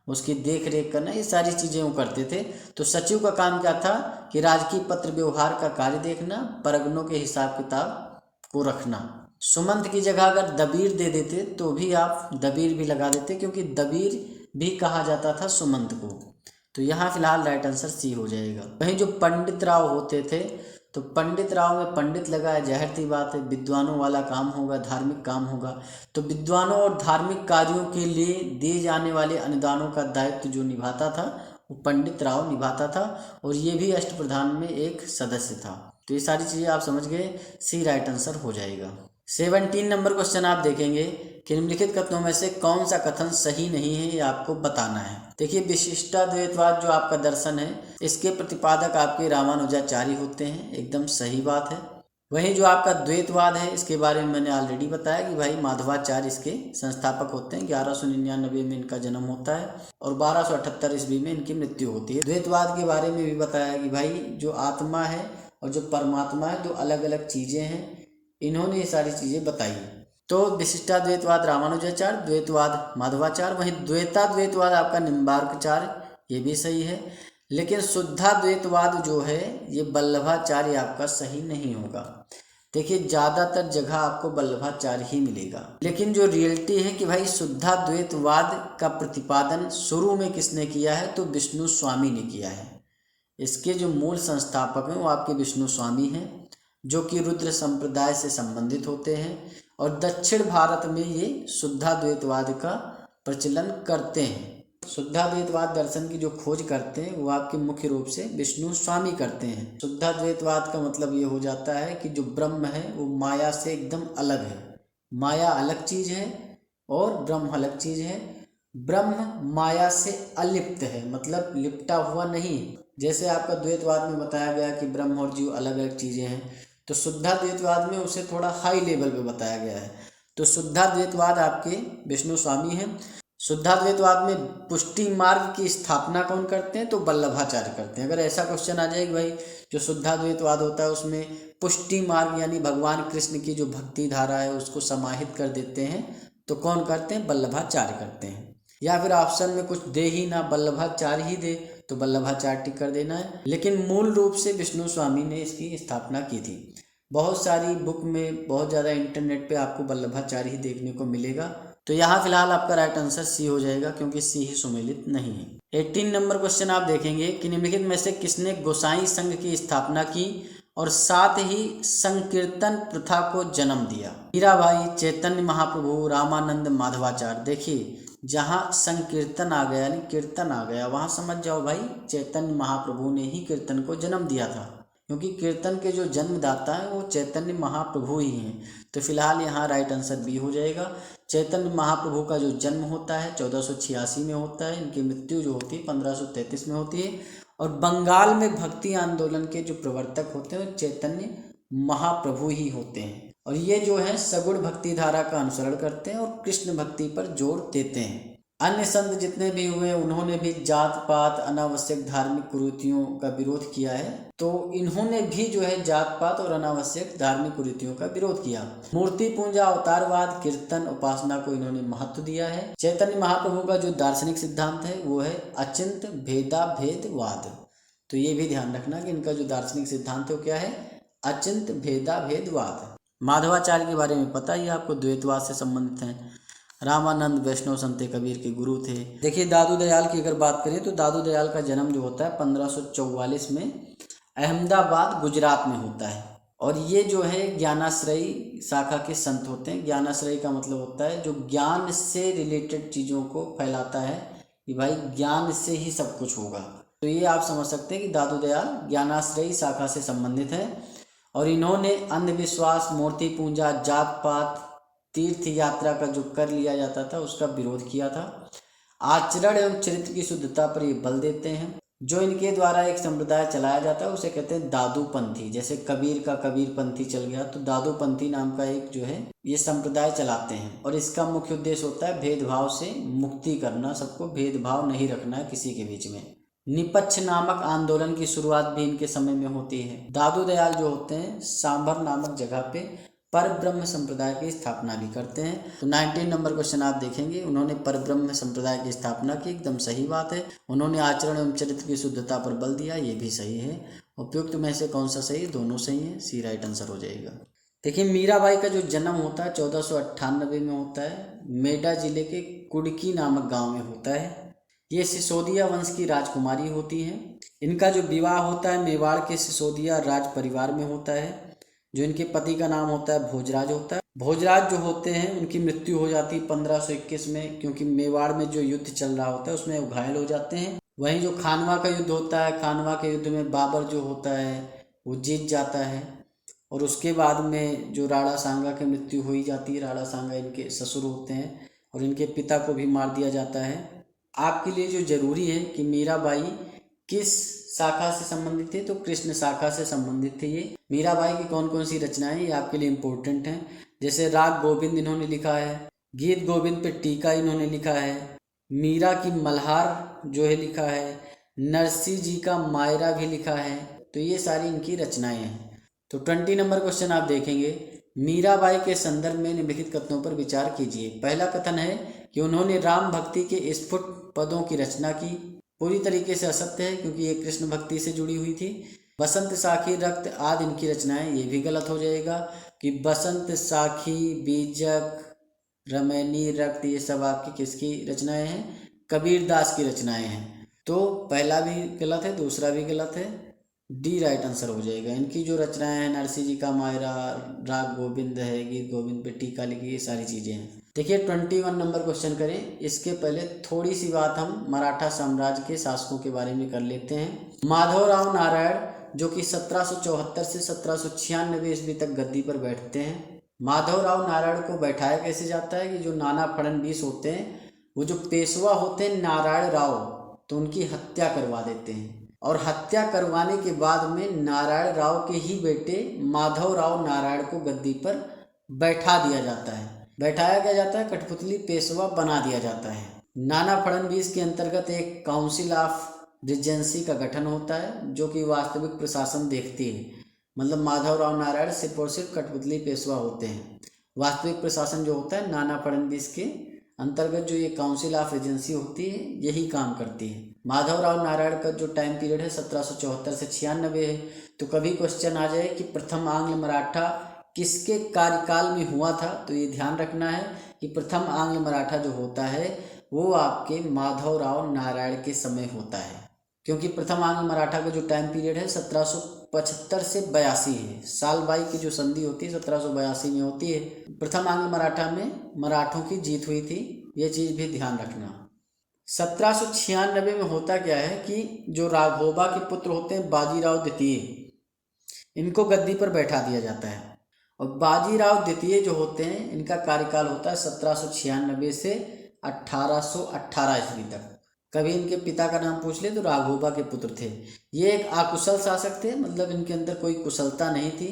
उसकी देख रेख करना, ये सारी चीज़ें वो करते थे। तो सचिव का काम क्या था कि राजकीय पत्र व्यवहार का कार्य देखना, परगनों के हिसाब किताब को रखना। सुमंत की जगह अगर दबीर दे देते तो भी आप दबीर भी लगा देते, क्योंकि दबीर भी कहा जाता था सुमंत को। तो यहाँ फिलहाल राइट आंसर सी हो जाएगा। वहीं जो पंडित राव होते थे, तो पंडित राव में पंडित लगा है, जाहिर सी बात है विद्वानों वाला काम होगा, धार्मिक काम होगा। तो विद्वानों और धार्मिक कार्यों के लिए दिए जाने वाले अनुदानों का दायित्व जो निभाता था वो पंडित राव निभाता था, और ये भी अष्टप्रधान में एक सदस्य था। तो ये सारी चीज़ें आप समझ गए, सी राइट आंसर हो जाएगा। 17 नंबर क्वेश्चन आप देखेंगे कि निम्नलिखित कथनों में से कौन सा कथन सही नहीं है, ये आपको बताना है। देखिए विशिष्टाद्वैतवाद जो आपका दर्शन है इसके प्रतिपादक आपके रामानुजाचार्य होते हैं, एकदम सही बात है। वहीं जो आपका द्वैतवाद है इसके बारे में मैंने ऑलरेडी बताया कि भाई माधवाचार्य इसके संस्थापक होते हैं। 1199 में इनका जन्म होता है और 1278 ईस्वी में इनकी मृत्यु होती है। द्वैतवाद के बारे में भी बताया कि भाई जो आत्मा है और जो परमात्मा है दो अलग अलग चीज़ें हैं, इन्होंने ये सारी चीज़ें बताई। तो विशिष्टाद्वैतवाद रामानुजाचार्य, द्वैतवाद माधवाचार्य। वहीं द्वैताद्वैतवाद आपका निम्बार्काचार्य, ये भी सही है। लेकिन शुद्धाद्वैतवाद जो है ये वल्लभाचार्य आपका सही नहीं होगा। देखिए ज़्यादातर जगह आपको वल्लभाचार्य ही मिलेगा, लेकिन जो रियलिटी है कि भाई शुद्धाद्वैतवाद का प्रतिपादन शुरू में किसने किया है, तो विष्णु स्वामी ने किया है। इसके जो मूल संस्थापक हैं वो आपके विष्णु स्वामी हैं, जो कि रुद्र संप्रदाय से संबंधित होते हैं और दक्षिण भारत में ये शुद्धाद्वैतवाद का प्रचलन करते हैं। शुद्धाद्वैतवाद दर्शन की जो खोज करते हैं वो आपके मुख्य रूप से विष्णु स्वामी करते हैं। शुद्धाद्वैतवाद का मतलब ये हो जाता है कि जो ब्रह्म है वो माया से एकदम अलग है। माया अलग चीज़ है और ब्रह्म अलग चीज़ है। ब्रह्म माया से अलिप्त है, मतलब लिपटा हुआ नहीं। जैसे आपका द्वैतवाद में बताया गया कि ब्रह्म और जीव अलग अलग चीज़ें हैं, तो शुद्धाद्वैतवाद में उसे थोड़ा हाई लेवल पे बताया गया है। तो शुद्धाद्वैतवाद आपके विष्णु स्वामी हैं। शुद्धाद्वैतवाद में पुष्टि मार्ग की स्थापना कौन करते हैं, तो वल्लभाचार्य करते हैं। अगर ऐसा क्वेश्चन आ जाए कि भाई जो शुद्धाद्वैतवाद होता है उसमें पुष्टि मार्ग यानी भगवान कृष्ण की जो भक्ति धारा है उसको समाहित कर देते हैं, तो कौन करते हैं, वल्लभाचार्य करते हैं। या फिर ऑप्शन में कुछ दे ही ना, वल्लभाचार्य ही दे, तो वल्लभाचार्य टिक कर देना है। लेकिन मूल रूप से विष्णु स्वामी ने इसकी स्थापना की थी। बहुत सारी बुक में, बहुत ज़्यादा इंटरनेट पे आपको वल्लभाचार्य ही देखने को मिलेगा। तो यहाँ फिलहाल आपका राइट आंसर सी हो जाएगा, क्योंकि सी ही सुमेलित नहीं है। 18 नंबर क्वेश्चन आप देखेंगे कि निम्नलिखित में से किसने गोसाई संघ की स्थापना की और साथ ही संकीर्तन प्रथा को जन्म दिया? मीराबाई, चैतन्य महाप्रभु, रामानंद, माधवाचार्य। देखिए जहाँ संकीर्तन आ गया यानी कीर्तन आ गया, वहाँ समझ जाओ भाई चैतन्य महाप्रभु ने ही कीर्तन को जन्म दिया था, क्योंकि कीर्तन के जो जन्मदाता हैं वो चैतन्य महाप्रभु ही हैं। तो फिलहाल यहाँ राइट आंसर बी हो जाएगा। चैतन्य महाप्रभु का जो जन्म होता है 1486 में होता है, इनकी मृत्यु जो होती है 1533 में होती है। और बंगाल में भक्ति आंदोलन के जो प्रवर्तक होते हैं वो चैतन्य महाप्रभु ही होते हैं। और ये जो है सगुण भक्ति धारा का अनुसरण करते हैं और कृष्ण भक्ति पर जोर देते हैं। अन्य संत जितने भी हुए उन्होंने भी जात पात, अनावश्यक धार्मिक कुरीतियों का विरोध किया है। तो इन्होंने भी जो है जात पात और अनावश्यक धार्मिक कुरीतियों का विरोध किया। मूर्ति पूजा, अवतारवाद, कीर्तन, उपासना को इन्होंने महत्व दिया है। चैतन्य महाप्रभु का जो दार्शनिक सिद्धांत है वो है अचिंत भेदाभेदवाद। तो ये भी ध्यान रखना कि इनका जो दार्शनिक सिद्धांत है वो क्या है? अचिंत भेदाभेदवाद। माधवाचार्य के बारे में पता ही आपको, द्वैतवाद से संबंधित हैं। रामानंद वैष्णव संत कबीर के गुरु थे। देखिए दादू दयाल की अगर बात करें तो दादू दयाल का जन्म जो होता है 1544 में अहमदाबाद गुजरात में होता है। और ये जो है ज्ञानाश्रयी शाखा के संत होते हैं। ज्ञानाश्रयी का मतलब होता है जो ज्ञान से रिलेटेड चीज़ों को फैलाता है कि भाई ज्ञान से ही सब कुछ होगा। तो ये आप समझ सकते हैं कि दादू दयाल ज्ञानाश्रयी शाखा से संबंधित है। और इन्होंने अंधविश्वास, मूर्ति पूजा, जात पात, तीर्थ यात्रा का जो कर लिया जाता था उसका विरोध किया था। आचरण एवं चरित्र की शुद्धता पर ये बल देते हैं। जो इनके द्वारा एक संप्रदाय चलाया जाता है उसे कहते हैं दादू पंथी। जैसे कबीर का कबीर पंथी चल गया तो दादू पंथी नाम का एक जो है ये संप्रदाय चलाते हैं। और इसका मुख्य उद्देश्य होता है भेदभाव से मुक्ति करना, सबको भेदभाव नहीं रखना है किसी के बीच में। निपक्ष नामक आंदोलन की शुरुआत भी इनके समय में होती है। दादू दयाल जो होते हैं सांभर नामक जगह पे परब्रह्म संप्रदाय की स्थापना भी करते हैं। तो 19 नंबर क्वेश्चन आप देखेंगे, उन्होंने परब्रह्म संप्रदाय की स्थापना की, एकदम सही बात है। उन्होंने आचरण एवं चरित्र की शुद्धता पर बल दिया, ये भी सही है। उपयुक्त में से कौन सा सही है? दोनों सही है, सी राइट आंसर हो जाएगा। देखिए मीराबाई का जो जन्म होता है 1498 में होता है। मेडा जिले के कुड़की नामक गाँव में होता है। ये सिसोदिया वंश की राजकुमारी होती हैं। इनका जो विवाह होता है मेवाड़ के सिसोदिया राज परिवार में होता है। जो इनके पति का नाम होता है भोजराज होता है। भोजराज जो होते हैं उनकी मृत्यु हो जाती है 1521 में, क्योंकि मेवाड़ में जो युद्ध चल रहा होता है उसमें वो घायल हो जाते हैं। वहीं जो खानवा का युद्ध होता है, खानवा के युद्ध में बाबर जो होता है वो जीत जाता है। और उसके बाद में जो राणा सांगा की मृत्यु हो ही जाती है। राणा सांगा इनके ससुर होते हैं और इनके पिता को भी मार दिया जाता है। आपके लिए जो जरूरी है कि मीराबाई किस शाखा से संबंधित थे, तो कृष्ण शाखा से संबंधित थे। ये मीराबाई की कौन कौन सी रचनाएं ये आपके लिए इम्पोर्टेंट हैं। जैसे राग गोविंद इन्होंने लिखा है, गीत गोविंद पे टीका इन्होंने लिखा है, मीरा की मल्हार जो है लिखा है, नरसी जी का मायरा भी लिखा है। तो ये सारी इनकी रचनाएं हैं। तो 20 नंबर क्वेश्चन आप देखेंगे, मीराबाई के संदर्भ में निम्नलिखित कथनों पर विचार कीजिए। पहला कथन है कि उन्होंने राम भक्ति के स्फुट पदों की रचना की। पूरी तरीके से असत्य है, क्योंकि ये कृष्ण भक्ति से जुड़ी हुई थी। बसंत साखी, रक्त आदि इनकी रचनाएं, ये भी गलत हो जाएगा कि बसंत साखी, बीजक, रमैनी, रक्त ये सब आपकी किसकी रचनाएं हैं? कबीर दास की रचनाएं हैं। तो पहला भी गलत है, दूसरा भी गलत है, डी राइट आंसर हो जाएगा। इनकी जो रचनाएं हैं नरसिंह जी का मायरा, राग गोविंद है, गीत गोविंद पे टीका लिखी, ये सारी चीज़ें हैं। देखिए 21 नंबर क्वेश्चन करें। इसके पहले थोड़ी सी बात हम मराठा साम्राज्य के शासकों के बारे में कर लेते हैं। माधवराव नारायण जो कि 1774 से 1796 ईस्वी तक गद्दी पर बैठते हैं। माधवराव नारायण को बैठाया कैसे जाता है कि जो नाना फडणवीस होते हैं वो जो पेशवा होते हैं नारायण राव, तो उनकी हत्या करवा देते हैं। और हत्या करवाने के बाद में नारायण राव के ही बेटे माधवराव नारायण को गद्दी पर बैठा दिया जाता है। बैठाया क्या जाता है? कठपुतली पेशवा बना दिया जाता है। नाना फडणवीस के अंतर्गत एक काउंसिल ऑफ रिजेंसी का गठन होता है जो कि वास्तविक प्रशासन देखती है। मतलब माधवराव नारायण सिर्फ और सिर्फ कठपुतली पेशवा होते हैं। वास्तविक प्रशासन जो होता है नाना फडणवीस के अंतर्गत जो ये काउंसिल ऑफ एजेंसी होती है यही काम करती है। माधवराव नारायण का जो टाइम पीरियड है 1774 से 96 है। तो कभी क्वेश्चन आ जाए कि प्रथम आंग्ल मराठा किसके कार्यकाल में हुआ था, तो ये ध्यान रखना है कि प्रथम आंग्ल मराठा जो होता है वो आपके माधवराव नारायण के समय होता है, क्योंकि प्रथम आंग्ल मराठा का जो टाइम पीरियड है 1775 से 82 है। साल बाई की जो संधि होती है 1782 में होती है। प्रथम आंग्ल मराठा में मराठों की जीत हुई थी, ये चीज़ भी ध्यान रखना। 1796 में होता क्या है कि जो राघोबा के पुत्र होते हैं बाजीराव द्वितीय, इनको गद्दी पर बैठा दिया जाता है। और बाजीराव द्वितीय जो होते हैं इनका कार्यकाल होता है 1796 से 1818 ईस्वी तक। कभी इनके पिता का नाम पूछ ले तो राघोबा के पुत्र थे। ये एक अकुशल शासक थे, मतलब इनके अंदर कोई कुशलता नहीं थी।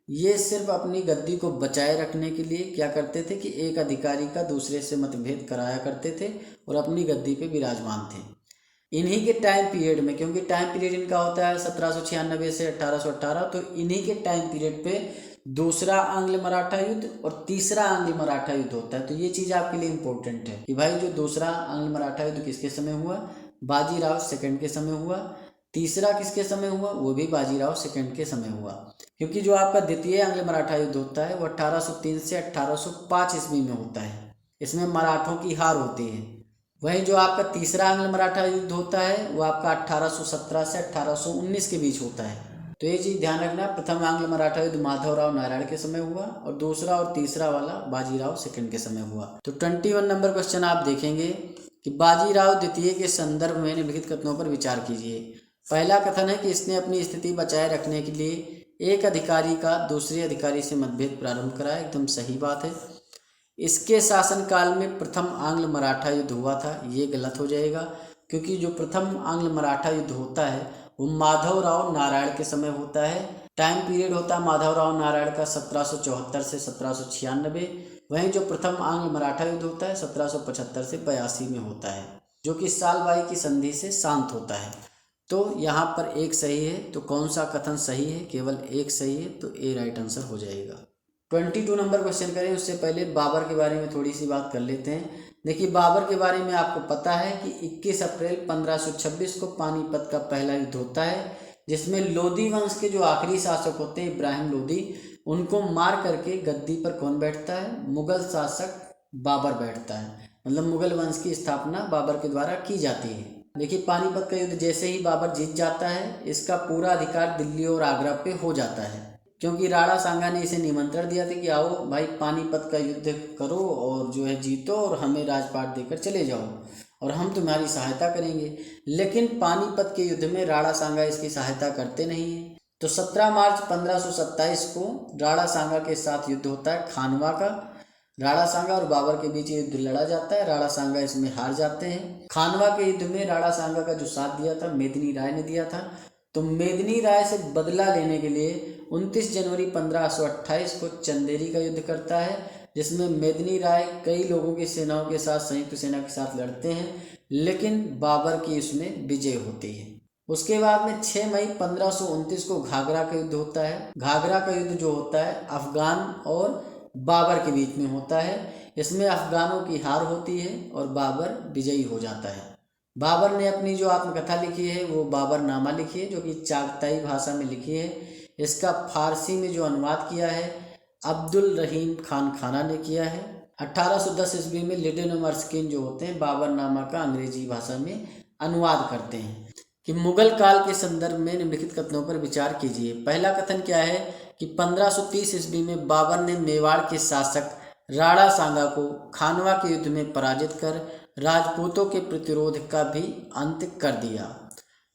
ये सिर्फ अपनी गद्दी को बचाए रखने के लिए क्या करते थे कि एक अधिकारी का दूसरे से मतभेद कराया करते थे और अपनी गद्दी पे विराजमान थे। इन्हीं के टाइम पीरियड में, क्योंकि टाइम पीरियड इनका होता है 1796 से 1818, तो इन्हीं के टाइम पीरियड पे दूसरा आंग्ल मराठा युद्ध और तीसरा आंग्ल मराठा युद्ध होता है। तो ये चीज़ आपके लिए इम्पोर्टेंट है कि भाई जो दूसरा आंग्ल मराठा युद्ध किसके समय हुआ, बाजीराव सेकंड के समय हुआ। तीसरा किसके समय हुआ, वो भी बाजीराव सेकंड के समय हुआ। क्योंकि जो आपका द्वितीय आंग्ल मराठा युद्ध होता है वो 1803 से 1805 ईस्वी में होता है। इसमें मराठों की हार होती है। वहीं जो आपका तीसरा आंग्ल मराठा युद्ध होता है वो आपका 1817 से 1819 के बीच होता है। तो ये चीज़ ध्यान रखना, प्रथम आंग्ल मराठा युद्ध माधवराव नारायण के समय हुआ और दूसरा और तीसरा वाला बाजीराव सेकंड के समय हुआ। तो 21 नंबर क्वेश्चन आप देखेंगे कि बाजीराव द्वितीय के संदर्भ में निम्नलिखित कथनों पर विचार कीजिए। पहला कथन है कि इसने अपनी स्थिति बचाए रखने के लिए एक अधिकारी का दूसरे अधिकारी से मतभेद प्रारंभ कराया। एकदम सही बात है। इसके शासनकाल में प्रथम आंग्ल मराठा युद्ध हुआ था, ये गलत हो जाएगा, क्योंकि जो प्रथम आंग्ल मराठा युद्ध होता है वो माधवराव नारायण के समय होता है। टाइम पीरियड होता है माधवराव नारायण का 1774 से 1796। वहीं जो प्रथम आंग्ल मराठा युद्ध होता है 1775 से 82 में होता है, जो कि साल बाई की संधि से शांत होता है। तो यहाँ पर एक सही है। तो कौन सा कथन सही है, केवल एक सही है, तो ए राइट आंसर हो जाएगा। 22 नंबर क्वेश्चन करें उससे पहले बाबर के बारे में थोड़ी सी बात कर लेते हैं। देखिए बाबर के बारे में आपको पता है कि 21 अप्रैल 1526 को पानीपत का पहला युद्ध होता है, जिसमें लोदी वंश के जो आखिरी शासक होते हैं इब्राहिम लोदी, उनको मार करके गद्दी पर कौन बैठता है, मुगल शासक बाबर बैठता है। मतलब मुगल वंश की स्थापना बाबर के द्वारा की जाती है। देखिए पानीपत का युद्ध जैसे ही बाबर जीत जाता है, इसका पूरा अधिकार दिल्ली और आगरा पे हो जाता है, क्योंकि राणा सांगा ने इसे निमंत्रण दिया था कि आओ भाई पानीपत का युद्ध करो और जो है जीतो और हमें राजपाट देकर चले जाओ और हम तुम्हारी सहायता करेंगे। लेकिन पानीपत के युद्ध में राणा सांगा इसकी सहायता करते नहीं है। तो 17 मार्च 1527 को राणा सांगा के साथ युद्ध होता है खानवा का। राणा सांगा और बाबर के बीच युद्ध लड़ा जाता है। राणा सांगा इसमें हार जाते हैं। खानवा के युद्ध में राणा सांगा का जो साथ दिया था मेदिनी राय ने दिया था। तो मेदिनी राय से बदला लेने के लिए 29 जनवरी 1528 को चंदेरी का युद्ध करता है, जिसमें मेदिनी राय कई लोगों की सेनाओं के साथ संयुक्त सेना के साथ लड़ते हैं, लेकिन बाबर की इसमें विजय होती है। उसके बाद में 6 मई 1529 को घाघरा का युद्ध होता है। घाघरा का युद्ध जो होता है अफगान और बाबर के बीच में होता है। इसमें अफगानों की हार होती है और बाबर विजयी हो जाता है। बाबर ने अपनी जो आत्मकथा लिखी है वो बाबरनामा लिखी है, जो कि चागताई भाषा में लिखी है। इसका फारसी में जो अनुवाद किया है अब्दुल रहीम खान खाना ने किया है। 1810 ईस्वी में लिडेन और मर्स्किन जो होते हैं बाबरनामा का अंग्रेजी भाषा में अनुवाद करते हैं। कि मुगल काल के संदर्भ में निम्नलिखित कथनों पर विचार कीजिए। पहला कथन क्या है कि 1530 ईस्वी में बाबर ने मेवाड़ के शासक राणा सांगा को खानवा के युद्ध में पराजित कर राजपूतों के प्रतिरोध का भी अंत कर दिया।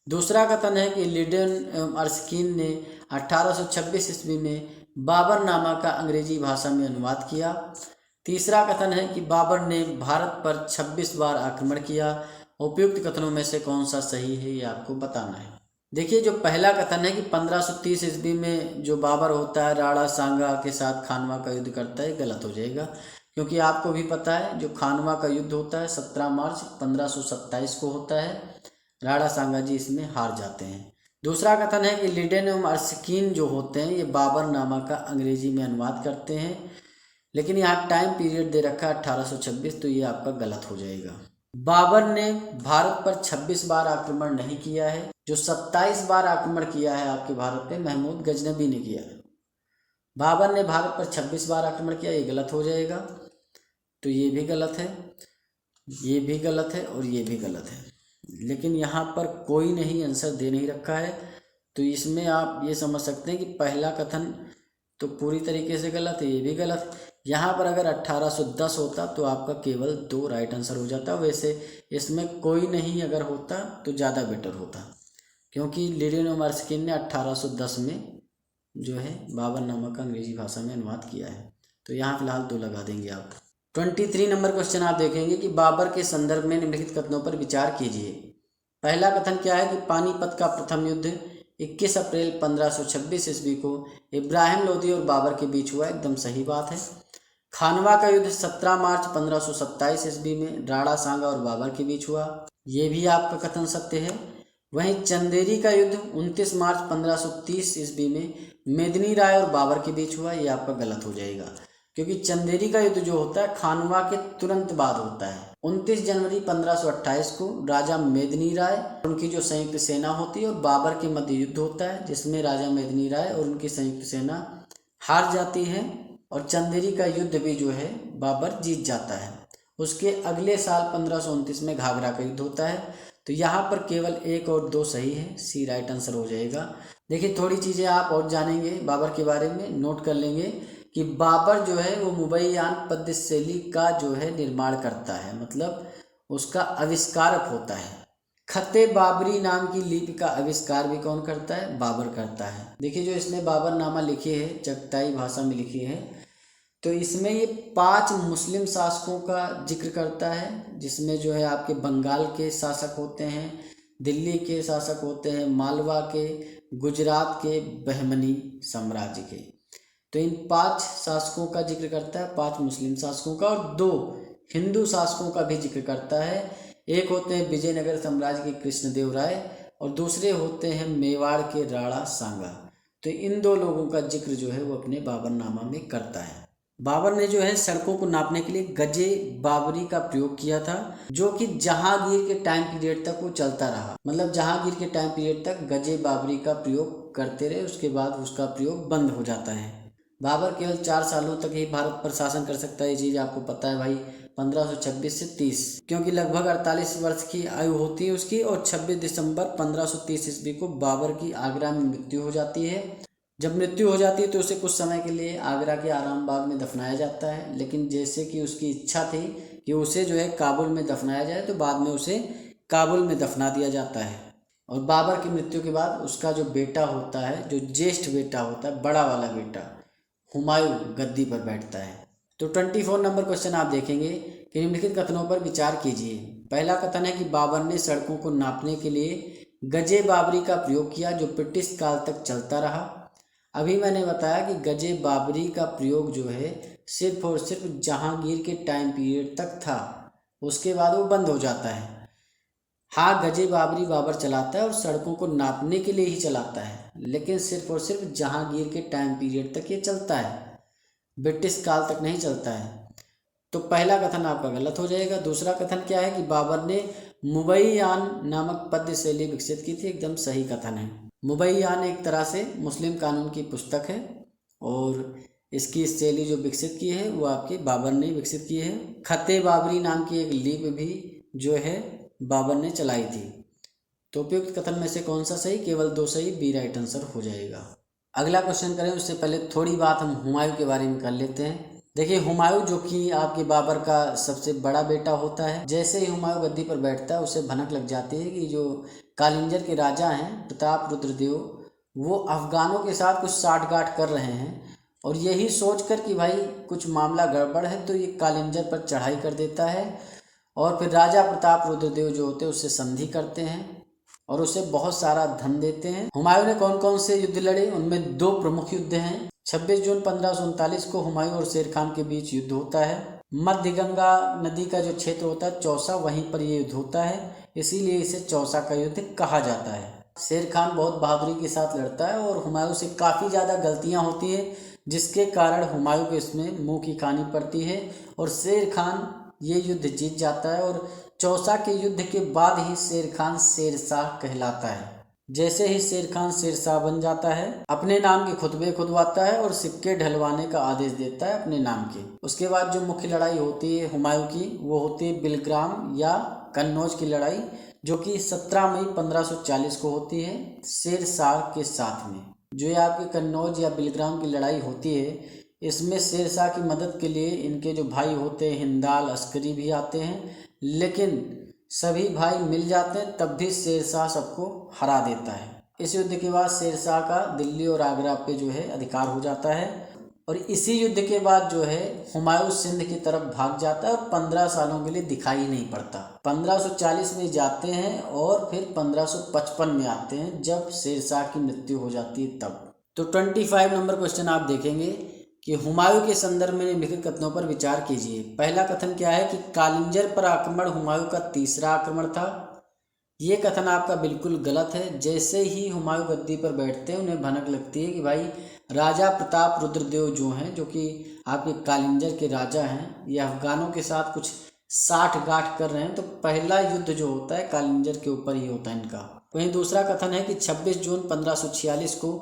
दूसरा कथन है कि लिडेन अर्स्किन ने 1826 ईस्वी में बाबरनामा का अंग्रेजी भाषा में अनुवाद किया। तीसरा कथन है कि बाबर ने भारत पर 26 बार आक्रमण किया। उपयुक्त कथनों में से कौन सा सही है ये आपको बताना है। देखिए जो पहला कथन है कि 1530 ईस्वी में जो बाबर होता है राणा सांगा के साथ खानवा का युद्ध करता है, गलत हो जाएगा, क्योंकि आपको भी पता है जो खानवा का युद्ध होता है 17 मार्च 1527 को होता है। राणा सांगा जी इसमें हार जाते हैं। दूसरा कथन है कि लिडेन एवं अर्स्किन जो होते हैं ये बाबरनामा का अंग्रेजी में अनुवाद करते हैं। लेकिन यहाँ टाइम पीरियड दे रखा है 1826, तो ये आपका गलत हो जाएगा। बाबर ने भारत पर 26 बार आक्रमण नहीं किया है। जो 27 बार आक्रमण किया है आपके भारत पे महमूद गजनबी ने किया है। बाबर ने भारत पर 26 बार आक्रमण किया, ये गलत हो जाएगा। तो ये भी गलत है, ये भी गलत है और ये भी गलत है। लेकिन यहाँ पर कोई नहीं आंसर दे नहीं रखा है, तो इसमें आप ये समझ सकते हैं कि पहला कथन तो पूरी तरीके से गलत है, ये भी गलत। यहाँ पर अगर 1810 होता तो आपका केवल 2 राइट आंसर हो जाता। वैसे इसमें कोई नहीं अगर होता तो ज़्यादा बेटर होता, क्योंकि लिडियन एर्स्किन ने 1810 में जो है बाबरनामा का अंग्रेजी भाषा में अनुवाद किया है। तो यहाँ फिलहाल 2 लगा देंगे आप। 23 नंबर क्वेश्चन आप देखेंगे कि बाबर के संदर्भ में निम्नलिखित कथनों पर विचार कीजिए। पहला कथन क्या है कि पानीपत का प्रथम युद्ध 21 अप्रैल 1526 ईस्वी को इब्राहिम लोदी और बाबर के बीच हुआ, एकदम सही बात है। खानवा का युद्ध 17 मार्च 1527 ईस्वी में राणा सांगा और बाबर के बीच हुआ, ये भी आपका कथन सत्य है। वहीं चंदेरी का युद्ध 29 मार्च 1530 ईस्वी में मेदिनी राय और बाबर के बीच हुआ, ये आपका गलत हो जाएगा, क्योंकि चंदेरी का युद्ध जो होता है खानवा के तुरंत बाद होता है। 29 जनवरी 1528 को राजा मेदिनी राय उनकी जो संयुक्त सेना होती है और बाबर के मध्य युद्ध होता है, जिसमें राजा मेदिनी राय और उनकी संयुक्त सेना हार जाती है और चंदेरी का युद्ध भी जो है बाबर जीत जाता है। उसके अगले साल 1529 में घाघरा का युद्ध होता है। तो यहाँ पर केवल 1 और 2 सही है, सी राइट आंसर हो जाएगा। देखिए थोड़ी चीज़ें आप और जानेंगे बाबर के बारे में, नोट कर लेंगे कि बाबर जो है वो मुबैयान पद्य शैली का जो है निर्माण करता है, मतलब उसका आविष्कारक होता है। खते बाबरी नाम की लिपि का आविष्कार भी कौन करता है? बाबर करता है। देखिए जो इसने बाबरनामा लिखी है चगताई भाषा में लिखी है, तो इसमें ये 5 मुस्लिम शासकों का जिक्र करता है, जिसमें जो है आपके बंगाल के शासक होते हैं, दिल्ली के शासक होते हैं, मालवा के, गुजरात के, बहमनी साम्राज्य के। तो इन 5 शासकों का जिक्र करता है, 5 मुस्लिम शासकों का, और 2 हिंदू शासकों का भी जिक्र करता है। एक होते हैं विजयनगर साम्राज्य के कृष्णदेव राय और दूसरे होते हैं मेवाड़ के राणा सांगा। तो इन 2 लोगों का जिक्र जो है वो अपने बाबरनामा में करता है। बाबर ने जो है सड़कों को नापने के लिए गजे बाबरी का प्रयोग किया था, जो कि जहांगीर के टाइम पीरियड तक वो चलता रहा। मतलब जहांगीर के टाइम पीरियड तक गजे बाबरी का प्रयोग करते रहे, उसके बाद उसका प्रयोग बंद हो जाता है। बाबर केवल 4 सालों तक ही भारत पर शासन कर सकता है, ये चीज़ आपको पता है भाई, 1526 से 30, क्योंकि लगभग 48 वर्ष की आयु होती है उसकी। और 26 दिसंबर 1530 ईस्वी को बाबर की आगरा में मृत्यु हो जाती है। जब मृत्यु हो जाती है तो उसे कुछ समय के लिए आगरा के आराम बाग में दफनाया जाता है, लेकिन जैसे कि उसकी इच्छा थी कि उसे जो है काबुल में दफनाया जाए, तो बाद में उसे काबुल में दफना दिया जाता है। और बाबर की मृत्यु के बाद उसका जो बेटा होता है, जो ज्येष्ठ बेटा होता है, बड़ा वाला बेटा हुमायूं, गद्दी पर बैठता है। तो 24 नंबर क्वेश्चन आप देखेंगे कि निम्नलिखित कथनों पर विचार कीजिए। पहला कथन है कि बाबर ने सड़कों को नापने के लिए गजे बाबरी का प्रयोग किया, जो ब्रिटिश काल तक चलता रहा। अभी मैंने बताया कि गजे बाबरी का प्रयोग जो है सिर्फ और सिर्फ जहांगीर के टाइम पीरियड तक था, उसके बाद वो बंद हो जाता है। हाँ, गजे बाबरी बाबर चलाता है और सड़कों को नापने के लिए ही चलाता है, लेकिन सिर्फ और सिर्फ जहांगीर के टाइम पीरियड तक ये चलता है, ब्रिटिश काल तक नहीं चलता है। तो पहला कथन आपका गलत हो जाएगा। दूसरा कथन क्या है कि बाबर ने मुबैयान नामक पद्य शैली विकसित की थी, एकदम सही कथन है। मुबैयान एक तरह से मुस्लिम कानून की पुस्तक है और इसकी शैली जो विकसित की है वो आपके बाबर ने विकसित की है। खते बाबरी नाम की एक लिपि भी जो है बाबर ने चलाई थी। तो उपयुक्त कथन में से कौन सा सही? केवल 2 सही, बी राइट आंसर हो जाएगा। अगला क्वेश्चन करें उससे पहले थोड़ी बात हम हुमायूं के बारे में कर लेते हैं। देखिए हुमायूं जो कि आपके बाबर का सबसे बड़ा बेटा होता है, जैसे ही हुमायूं गद्दी पर बैठता है उसे भनक लग जाती है कि जो कालिंजर के राजा हैं प्रताप रुद्रदेव, वो अफगानों के साथ कुछ साठगांठ कर रहे हैं, और यही सोचकर कि भाई कुछ मामला गड़बड़ है तो ये कालिंजर पर चढ़ाई कर देता है। और फिर राजा प्रताप रुद्रदेव जो होते हैं उससे संधि करते हैं और उसे बहुत सारा धन देते हैं। हुमायूं ने कौन कौन से युद्ध लड़े? उनमें 2 प्रमुख युद्ध हैं। 26 जून 1539 को हुमायूं और शेर खान के बीच युद्ध होता है। मध्य गंगा नदी का जो क्षेत्र होता है चौसा, वहीं पर ये युद्ध होता है, इसीलिए इसे चौसा का युद्ध कहा जाता है। शेर खान बहुत बहादुरी के साथ लड़ता है और हुमायूं से काफ़ी ज़्यादा गलतियां होती हैं, जिसके कारण हुमायूं को इसमें मुंह की खानी पड़ती है और शेर खान ये युद्ध जीत जाता है। और चौसा के युद्ध के बाद ही शेर खान शेरशाह कहलाता है। जैसे ही शेर खान शेरशाह बन जाता है, अपने नाम के खुतबे खुदवाता है और सिक्के ढलवाने का आदेश देता है अपने नाम के। उसके बाद जो मुख्य लड़ाई होती है हुमायूं की, वो होती है बिलग्राम या कन्नौज की लड़ाई, जो कि 17 मई 1540 को होती है शेरशाह के साथ में। जो ये आपकी कन्नौज या बिलग्राम की लड़ाई होती है, इसमें शेरशाह की मदद के लिए इनके जो भाई होते हैं हिंदाल अस्करी भी आते हैं, लेकिन सभी भाई मिल जाते हैं तब भी शेरशाह सबको हरा देता है। इस युद्ध के बाद शेरशाह का दिल्ली और आगरा पे जो है अधिकार हो जाता है और इसी युद्ध के बाद जो है हुमायूं सिंध की तरफ भाग जाता है और 15 सालों के लिए दिखाई नहीं पड़ता। 1540 में जाते हैं और फिर 1555 में आते हैं जब शेरशाह की मृत्यु हो जाती है तब। तो 25 नंबर क्वेश्चन आप देखेंगे कि हुमायूं के संदर्भ में निम्नलिखित कथनों पर विचार कीजिए। पहला कथन क्या है कि कालिंजर पर आक्रमण हुमायूं का तीसरा आक्रमण था। ये कथन आपका बिल्कुल गलत है। जैसे ही हुमायूं गद्दी पर बैठते हैं उन्हें भनक लगती है कि भाई राजा प्रताप रुद्रदेव जो हैं, जो कि आपके कालिंजर के राजा हैं, ये अफगानों के साथ कुछ साठ गांठ कर रहे हैं, तो पहला युद्ध जो होता है कालिंजर के ऊपर ही होता है इनका। वहीं दूसरा कथन है कि 26 जून 1546 को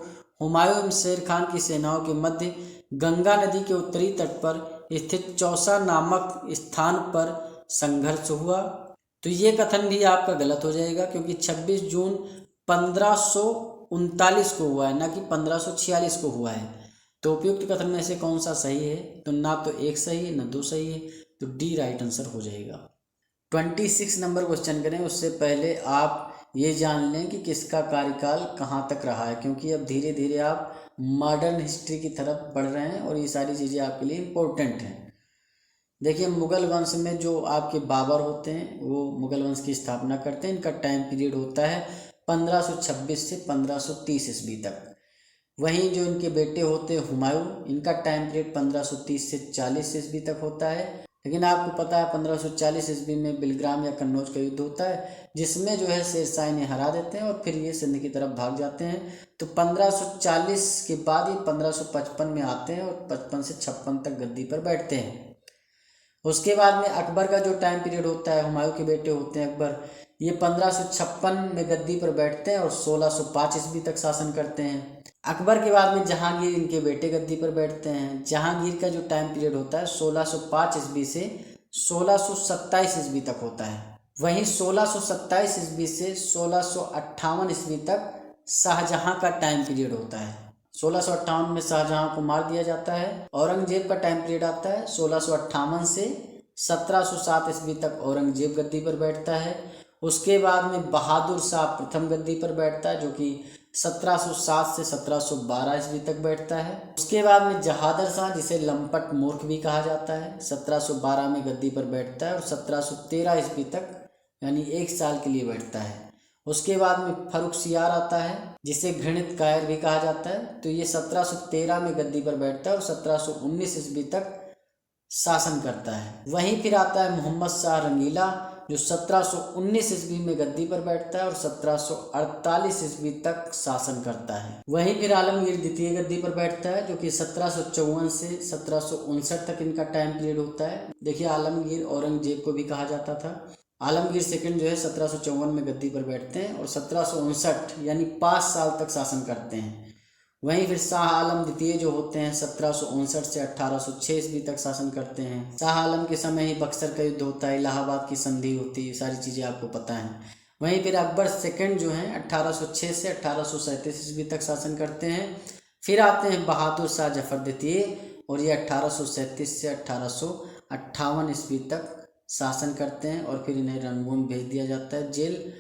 हुमायूं एवं शेर खान की सेनाओं के मध्य गंगा नदी के उत्तरी तट पर स्थित चौसा नामक स्थान पर संघर्ष हुआ। तो ये कथन भी आपका गलत हो जाएगा, क्योंकि 26 जून 1539 को हुआ है, ना कि 1546 को हुआ है। तो उपयुक्त कथन में से कौन सा सही है? तो ना तो एक सही है ना दो सही है, तो डी राइट आंसर हो जाएगा। 26 नंबर क्वेश्चन करें उससे पहले आप ये जान लें कि किसका कार्यकाल कहाँ तक रहा है, क्योंकि अब धीरे धीरे आप मॉडर्न हिस्ट्री की तरफ बढ़ रहे हैं और ये सारी चीज़ें आपके लिए इम्पोर्टेंट हैं। देखिए, मुगल वंश में जो आपके बाबर होते हैं वो मुगल वंश की स्थापना करते हैं। इनका टाइम पीरियड होता है 1526 से 1530 ईस्वी तक। वहीं जो इनके बेटे होते हैं हुमायूं, इनका टाइम पीरियड 1530 से 40 ईस्वी तक होता है। लेकिन आपको पता है 1540 ईस्वी में बिलग्राम या कन्नौज का युद्ध होता है, जिसमें जो है शेरशाह इन्हें हरा देते हैं और फिर ये सिंध की तरफ भाग जाते हैं। तो 1540 के बाद ये 1555 में आते हैं और 55 से 56 तक गद्दी पर बैठते हैं। उसके बाद में अकबर का जो टाइम पीरियड होता है, हुमायूं के बेटे होते हैं अकबर, ये 1556 में गद्दी पर बैठते हैं और 1605 ईस्वी तक शासन करते हैं। अकबर के बाद में जहांगीर, इनके बेटे गद्दी पर बैठते हैं। जहांगीर का जो टाइम पीरियड होता है 1605 ईस्वी से 1627 ईस्वी तक होता है। वहीं 1627 ईस्वी से 1658 ईस्वी तक शाहजहां का टाइम पीरियड होता है। 1658 में शाहजहां को मार दिया जाता है। औरंगजेब का टाइम पीरियड आता है 1658 से 1707 ईस्वी तक औरंगजेब गद्दी पर बैठता है। उसके बाद में बहादुर शाह प्रथम गद्दी पर बैठता है, जो कि 1707 से 1712 ईस्वी तक बैठता है। उसके बाद में जहादर शाह, जिसे लंपट मूर्ख भी कहा जाता है, 1712 में गद्दी पर बैठता है और 1713 ईस्वी तक यानी 1 साल के लिए बैठता है। उसके बाद में फर्रुखसियार आता है, जिसे घृणित कायर भी कहा जाता है। तो ये 1713 में गद्दी पर बैठता है और 1719 ईस्वी तक शासन करता है। वहीं फिर आता है मोहम्मद शाह रंगीला, जो 1719 ईस्वी में गद्दी पर बैठता है और 1748 ईस्वी तक शासन करता है। वहीं फिर आलमगीर द्वितीय गद्दी पर बैठता है, जो कि 1754 से 1759 तक इनका टाइम पीरियड होता है। देखिए, आलमगीर औरंगजेब को भी कहा जाता था। आलमगीर सेकंड जो है 1754 में गद्दी पर बैठते हैं और 1759 यानी 5 साल तक शासन करते हैं। वहीं फिर शाह आलम द्वितीय जो होते हैं 1759 से 1806 ईस्वी तक शासन करते हैं। शाह आलम के समय ही बक्सर का युद्ध होता है, इलाहाबाद की संधि होती है, सारी चीज़ें आपको पता हैं। वहीं फिर अकबर सेकंड जो हैं 1806 से 1837 ईस्वी तक शासन करते हैं। फिर आते हैं बहादुर शाह जफर द्वितीय और ये 1837 से 1858 ईस्वी तक शासन करते हैं और फिर इन्हें रंगून भेज दिया जाता है जेल।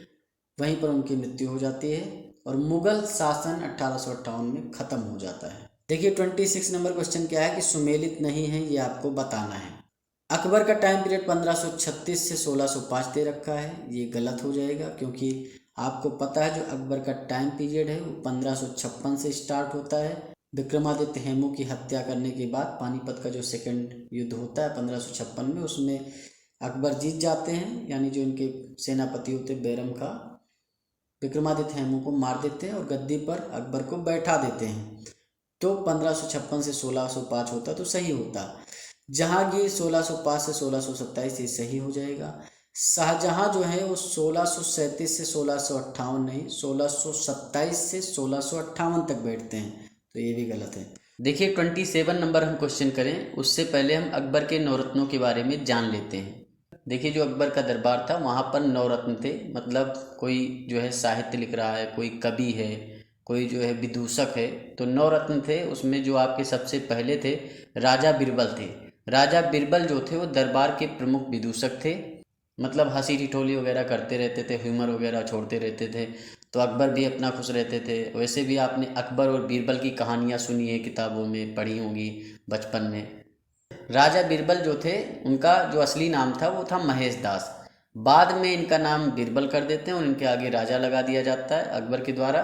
वहीं पर उनकी मृत्यु हो जाती है और मुगल शासन 1858 में ख़त्म हो जाता है। देखिए, 26 नंबर क्वेश्चन क्या है कि सुमेलित नहीं है, ये आपको बताना है। अकबर का टाइम पीरियड 1536 से 1605 दे रखा है, ये गलत हो जाएगा, क्योंकि आपको पता है जो अकबर का टाइम पीरियड है वो 1556 से स्टार्ट होता है। विक्रमादित्य हेमू की हत्या करने के बाद पानीपत का जो सेकेंड युद्ध होता है 1556 में, उसमें अकबर जीत जाते हैं, यानी जो इनके सेनापति होते बैरम का विक्रमादित्य हेमू को मार देते हैं और गद्दी पर अकबर को बैठा देते हैं। तो 1556 से 1605 होता तो सही होता। जहांगीर 1605 से 1627 ये सही हो जाएगा। शाहजहां जो है वो 1637 से 1658 नहीं, 1627 से 1658 तक बैठते हैं, तो ये भी गलत है। देखिए 27 नंबर हम क्वेश्चन करें उससे पहले हम अकबर के नवरत्नों के बारे में जान लेते हैं। देखिए जो अकबर का दरबार था वहाँ पर नवरत्न थे, मतलब कोई जो है साहित्य लिख रहा है, कोई कवि है, कोई जो है विदूषक है, तो नवरत्न थे। उसमें जो आपके सबसे पहले थे राजा बीरबल थे। राजा बीरबल जो थे वो दरबार के प्रमुख विदूषक थे, मतलब हंसी ठिठोली वगैरह करते रहते थे, ह्यूमर वगैरह छोड़ते रहते थे, तो अकबर भी अपना खुश रहते थे। वैसे भी आपने अकबर और बीरबल की कहानियाँ सुनी है, किताबों में पढ़ी होंगी बचपन में। राजा बीरबल जो थे उनका जो असली नाम था वो था महेश दास। बाद में इनका नाम बीरबल कर देते हैं और इनके आगे राजा लगा दिया जाता है अकबर के द्वारा।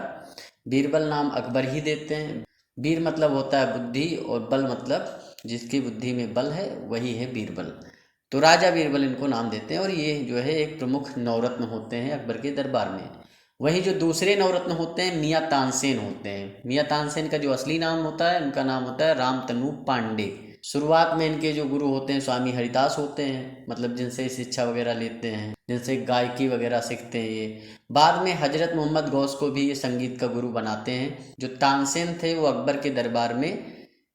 बीरबल नाम अकबर ही देते हैं। बीर मतलब होता है बुद्धि और बल मतलब जिसकी बुद्धि में बल है वही है बीरबल। तो राजा बीरबल इनको नाम देते हैं और ये जो है एक प्रमुख नवरत्न होते हैं अकबर के दरबार में। वहीं जो दूसरे नवरत्न होते हैं मियाँ तानसेन होते हैं। मियाँ तानसेन का जो असली नाम होता है उनका नाम होता है रामतनु पांडे। शुरुआत में इनके जो गुरु होते हैं स्वामी हरिदास होते हैं, मतलब जिनसे शिक्षा वगैरह लेते हैं, जिनसे गायकी वगैरह सीखते हैं ये। बाद में हजरत मोहम्मद गौस को भी ये संगीत का गुरु बनाते हैं। जो तानसेन थे वो अकबर के दरबार में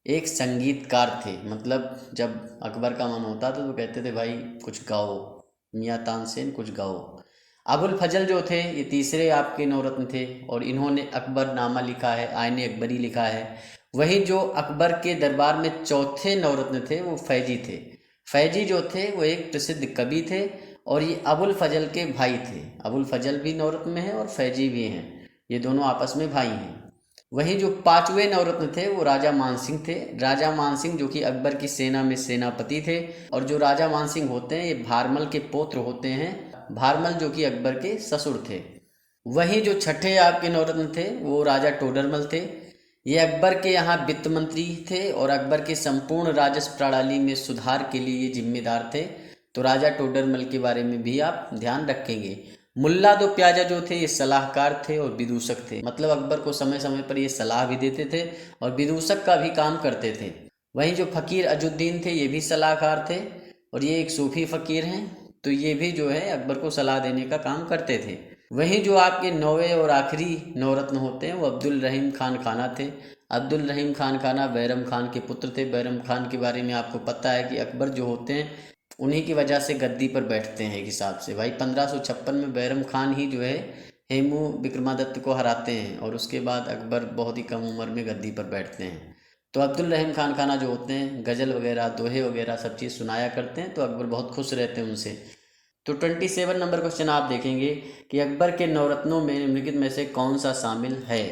एक संगीतकार थे, मतलब जब अकबर का मन होता था तो कहते थे भाई कुछ गाओ, मियाँ तानसेन कुछ गाओ। अबुल फजल जो थे ये तीसरे आपके नवरत्न थे और इन्होंने अकबर नामा लिखा है, आईने अकबरी लिखा है। वही जो अकबर के दरबार में चौथे नवरत्न थे वो फैजी थे। फैजी जो थे वो एक प्रसिद्ध कवि थे और ये अबुल फजल के भाई थे। अबुल फजल भी नवरत्न में है और फैजी भी हैं, ये दोनों आपस में भाई हैं। वहीं जो पांचवें नवरत्न थे वो राजा मानसिंह थे। राजा मानसिंह जो कि अकबर की सेना में सेनापति थे और जो राजा मानसिंह होते हैं ये भारमल के पौत्र होते हैं। भारमल जो कि अकबर के ससुर थे। वहीं जो छठे आपके नवरत्न थे वो राजा टोडरमल थे। ये अकबर के यहाँ वित्त मंत्री थे और अकबर के संपूर्ण राजस्व प्रणाली में सुधार के लिए ये जिम्मेदार थे। तो राजा टोडरमल के बारे में भी आप ध्यान रखेंगे। मुल्ला दो प्याजा जो थे ये सलाहकार थे और विदूषक थे, मतलब अकबर को समय समय पर ये सलाह भी देते थे और विदूषक का भी काम करते थे। वहीं जो फ़कीर अजुद्दीन थे ये भी सलाहकार थे और ये एक सूफी फ़कीर हैं, तो ये भी जो है अकबर को सलाह देने का काम करते थे। वहीं जो आपके नौवें और आखिरी नवरत्न होते हैं वो अब्दुल रहीम खान खाना थे। अब्दुल रहीम खान खाना बैरम खान के पुत्र थे। बैरम खान के बारे में आपको पता है कि अकबर जो होते हैं उन्हीं की वजह से गद्दी पर बैठते हैं एक हिसाब से। भाई 1556 में बैरम खान ही जो है हेमू विक्रमादित्य को हराते हैं और उसके बाद अकबर बहुत ही कम उम्र में गद्दी पर बैठते हैं। तो अब्दुल रहीम खान खाना जो होते हैं गज़ल वगैरह दोहे वगैरह सब चीज़ सुनाया करते हैं, तो अकबर बहुत खुश रहते हैं उनसे। तो 27 नंबर क्वेश्चन आप देखेंगे कि अकबर के नवरत्नों में निम्नलिखित में से कौन सा शामिल है।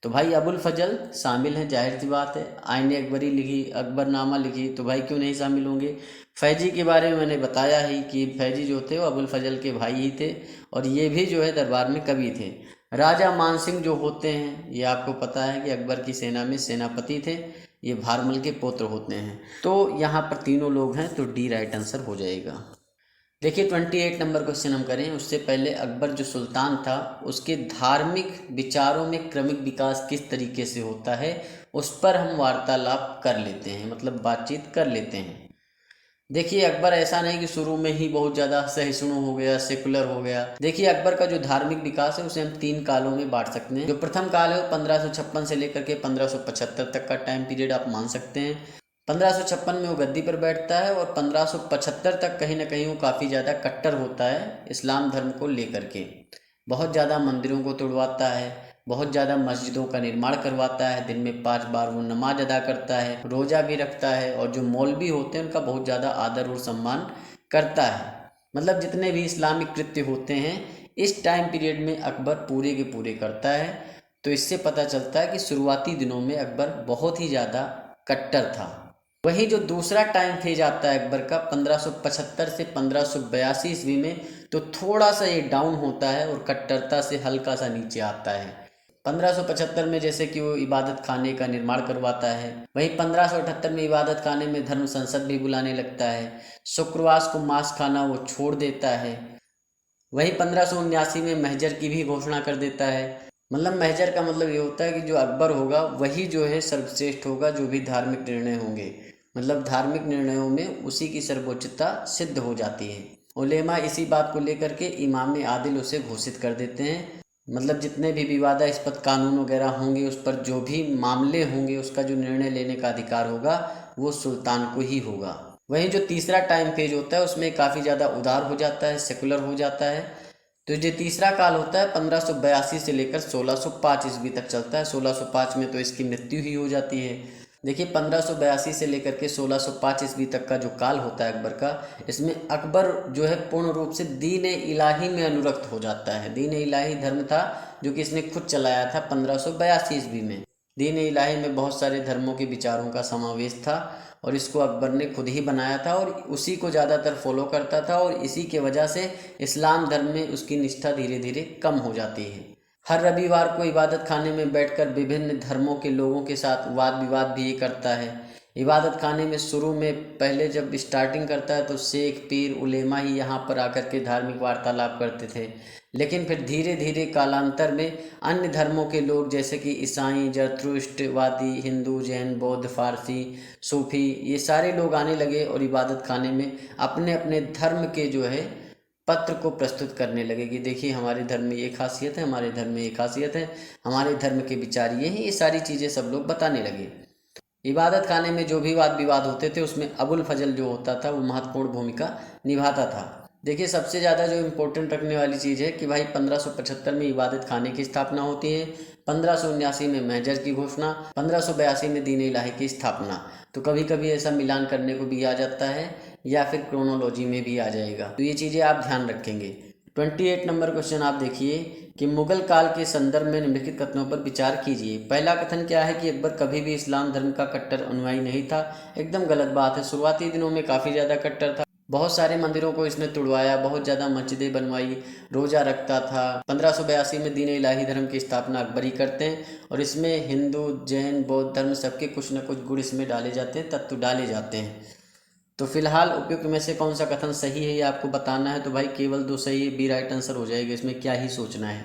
तो भाई अबुल फजल शामिल हैं, जाहिर सी बात है। आईने अकबरी लिखी, अकबरनामा लिखी, तो भाई क्यों नहीं शामिल होंगे। फैजी के बारे में मैंने बताया ही कि फैजी जो थे वो अबुल फजल के भाई ही थे और ये भी जो है दरबार में कवि थे। राजा मानसिंह जो होते हैं ये आपको पता है कि अकबर की सेना में सेनापति थे, ये भारमल के पुत्र होते हैं। तो यहाँ पर तीनों लोग हैं, तो डी राइट आंसर हो जाएगा। देखिए 28 नंबर क्वेश्चन हम करें उससे पहले अकबर जो सुल्तान था उसके धार्मिक विचारों में क्रमिक विकास किस तरीके से होता है उस पर हम वार्तालाप कर लेते हैं, मतलब बातचीत कर लेते हैं। देखिए अकबर ऐसा नहीं कि शुरू में ही बहुत ज़्यादा सहिष्णु हो गया, सेकुलर हो गया। देखिए अकबर का जो धार्मिक विकास है उसे हम 3 कालों में बांट सकते हैं। जो प्रथम काल है वो 1556 से लेकर के 1575 तक का टाइम पीरियड आप मान सकते हैं। 1556 में वो गद्दी पर बैठता है और 1575 तक कहीं ना कहीं वो काफ़ी ज़्यादा कट्टर होता है इस्लाम धर्म को लेकर के। बहुत ज़्यादा मंदिरों को तोड़वाता है, बहुत ज़्यादा मस्जिदों का निर्माण करवाता है, दिन में 5 बार वो नमाज अदा करता है, रोज़ा भी रखता है और जो मौलवी होते हैं उनका बहुत ज़्यादा आदर और सम्मान करता है। मतलब जितने भी इस्लामिक कृत्य होते हैं इस टाइम पीरियड में अकबर पूरे के पूरे करता है। तो इससे पता चलता है कि शुरुआती दिनों में अकबर बहुत ही ज़्यादा कट्टर था। वहीं जो दूसरा टाइम फेज आता है अकबर का 1575 से 1582 ईस्वी में, तो थोड़ा सा ये डाउन होता है और कट्टरता से हल्का सा नीचे आता है। 1575 में जैसे कि वो इबादत खाने का निर्माण करवाता है। वहीं 1578 में इबादत खाने में धर्म संसद भी बुलाने लगता है। शुक्रवार को मांस खाना वो छोड़ देता है। वहीं 1579 में महजर की भी घोषणा कर देता है। मतलब महजर का मतलब ये होता है कि जो अकबर होगा वही जो है सर्वश्रेष्ठ होगा, जो भी धार्मिक निर्णय होंगे, मतलब धार्मिक निर्णयों में उसी की सर्वोच्चता सिद्ध हो जाती है। उलेमा इसी बात को लेकर के इमाम आदिल उसे घोषित कर देते हैं। मतलब जितने भी विवादास्पद कानून वगैरह होंगे, उस पर जो भी मामले होंगे, उसका जो निर्णय लेने का अधिकार होगा वो सुल्तान को ही होगा। वहीं जो तीसरा टाइम फेज होता है उसमें काफ़ी ज़्यादा उदार हो जाता है, सेकुलर हो जाता है। तो जो तीसरा काल होता है 1582 से लेकर 1605 ईस्वी तक चलता है। 1605 में तो इसकी मृत्यु ही हो जाती है। देखिए 1582 से लेकर के 1605 ईस्वी तक का जो काल होता है अकबर का, इसमें अकबर जो है पूर्ण रूप से दीन इलाही में अनुरक्त हो जाता है। दीन इलाही धर्म था जो कि इसने खुद चलाया था 1582 ईस्वी में। दीन इलाही में बहुत सारे धर्मों के विचारों का समावेश था और इसको अकबर ने खुद ही बनाया था और उसी को ज़्यादातर फॉलो करता था, और इसी के वजह से इस्लाम धर्म में उसकी निष्ठा धीरे धीरे कम हो जाती है। हर रविवार को इबादत खाने में बैठकर विभिन्न धर्मों के लोगों के साथ वाद विवाद भी ये करता है। इबादत खाने में शुरू में पहले जब स्टार्टिंग करता है तो शेख, पीर, उलेमा ही यहाँ पर आकर के धार्मिक वार्तालाप करते थे, लेकिन फिर धीरे धीरे कालांतर में अन्य धर्मों के लोग जैसे कि ईसाई, जरतुष्टवादी, हिंदू, जैन, बौद्ध, फारसी, सूफी, ये सारे लोग आने लगे और इबादत खाने में अपने अपने धर्म के जो है पत्र को प्रस्तुत करने लगे कि देखिए हमारे धर्म में ये खासियत है, हमारे धर्म में ये खासियत है, हमारे धर्म के विचार ये हैं, ये सारी चीज़ें सब लोग बताने लगे। इबादत खाने में जो भी वाद विवाद होते थे उसमें अबुल फजल जो होता था वो महत्वपूर्ण भूमिका निभाता था। देखिए सबसे ज़्यादा जो इम्पोर्टेंट रखने वाली चीज़ है कि भाई 1575 में इबादत खाने की स्थापना होती है, 1579 में महजर की घोषणा, 1582 में दीन इलाही की स्थापना। तो कभी कभी ऐसा मिलान करने को भी आ जाता है या फिर क्रोनोलॉजी में भी आ जाएगा, तो ये चीज़ें आप ध्यान रखेंगे। 28 नंबर क्वेश्चन आप देखिए कि मुगल काल के संदर्भ में निम्नलिखित कथनों पर विचार कीजिए। पहला कथन क्या है कि अकबर कभी भी इस्लाम धर्म का कट्टर अनुयायी नहीं था। एकदम गलत बात है। शुरुआती दिनों में काफ़ी ज़्यादा कट्टर था, बहुत सारे मंदिरों को इसने तुड़वाया, बहुत ज़्यादा मस्जिदें बनवाई, रोज़ा रखता था। 1582 में दीन इलाही धर्म की स्थापना अकबर ही करते हैं और इसमें हिंदू, जैन, बौद्ध धर्म सबके कुछ न कुछ गुण इसमें डाले जाते हैं, तत्व डाले जाते हैं। तो फिलहाल उपयुक्त में से कौन सा कथन सही है ये आपको बताना है। तो भाई केवल 2 सही है, बी राइट आंसर हो जाएगा, इसमें क्या ही सोचना है।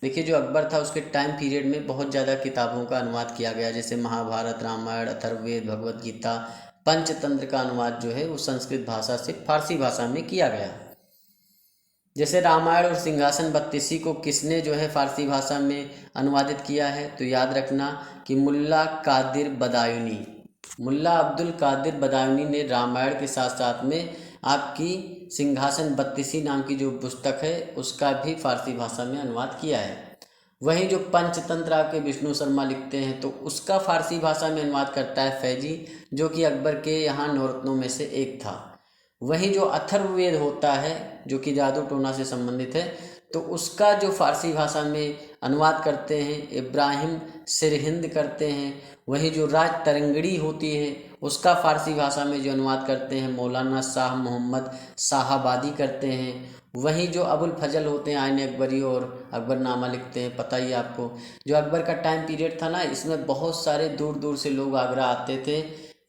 देखिए जो अकबर था उसके टाइम पीरियड में बहुत ज़्यादा किताबों का अनुवाद किया गया, जैसे महाभारत, रामायण, अथर्ववेद, भगवत गीता, पंचतंत्र का अनुवाद जो है वो संस्कृत भाषा से फारसी भाषा में किया गया। जैसे रामायण और सिंहासन बत्तीसी को किसने जो है फारसी भाषा में अनुवादित किया है, तो याद रखना कि मुल्ला कादिर बदायूनी, मुल्ला अब्दुल कादिर बदायूनी ने रामायण के साथ साथ में आपकी सिंहासन बत्तीसी नाम की जो पुस्तक है उसका भी फारसी भाषा में अनुवाद किया है। वहीं जो पंचतंत्र आपके विष्णु शर्मा लिखते हैं तो उसका फारसी भाषा में अनुवाद करता है फैजी, जो कि अकबर के यहाँ नौरत्नों में से एक था। वहीं जो अथर्ववेद होता है जो कि जादू टोना से संबंधित है, तो उसका जो फारसी भाषा में अनुवाद करते हैं इब्राहिम सिरहिंद करते हैं। वहीं जो राज तरंगड़ी होती है उसका फारसी भाषा में जो अनुवाद करते हैं मौलाना शाह मोहम्मद शाहाबादी करते हैं। वहीं जो अबुल फजल होते हैं आईन अकबरी और अकबरनामा लिखते हैं। पता ही आपको जो अकबर का टाइम पीरियड था ना, इसमें बहुत सारे दूर दूर से लोग आगरा आते थे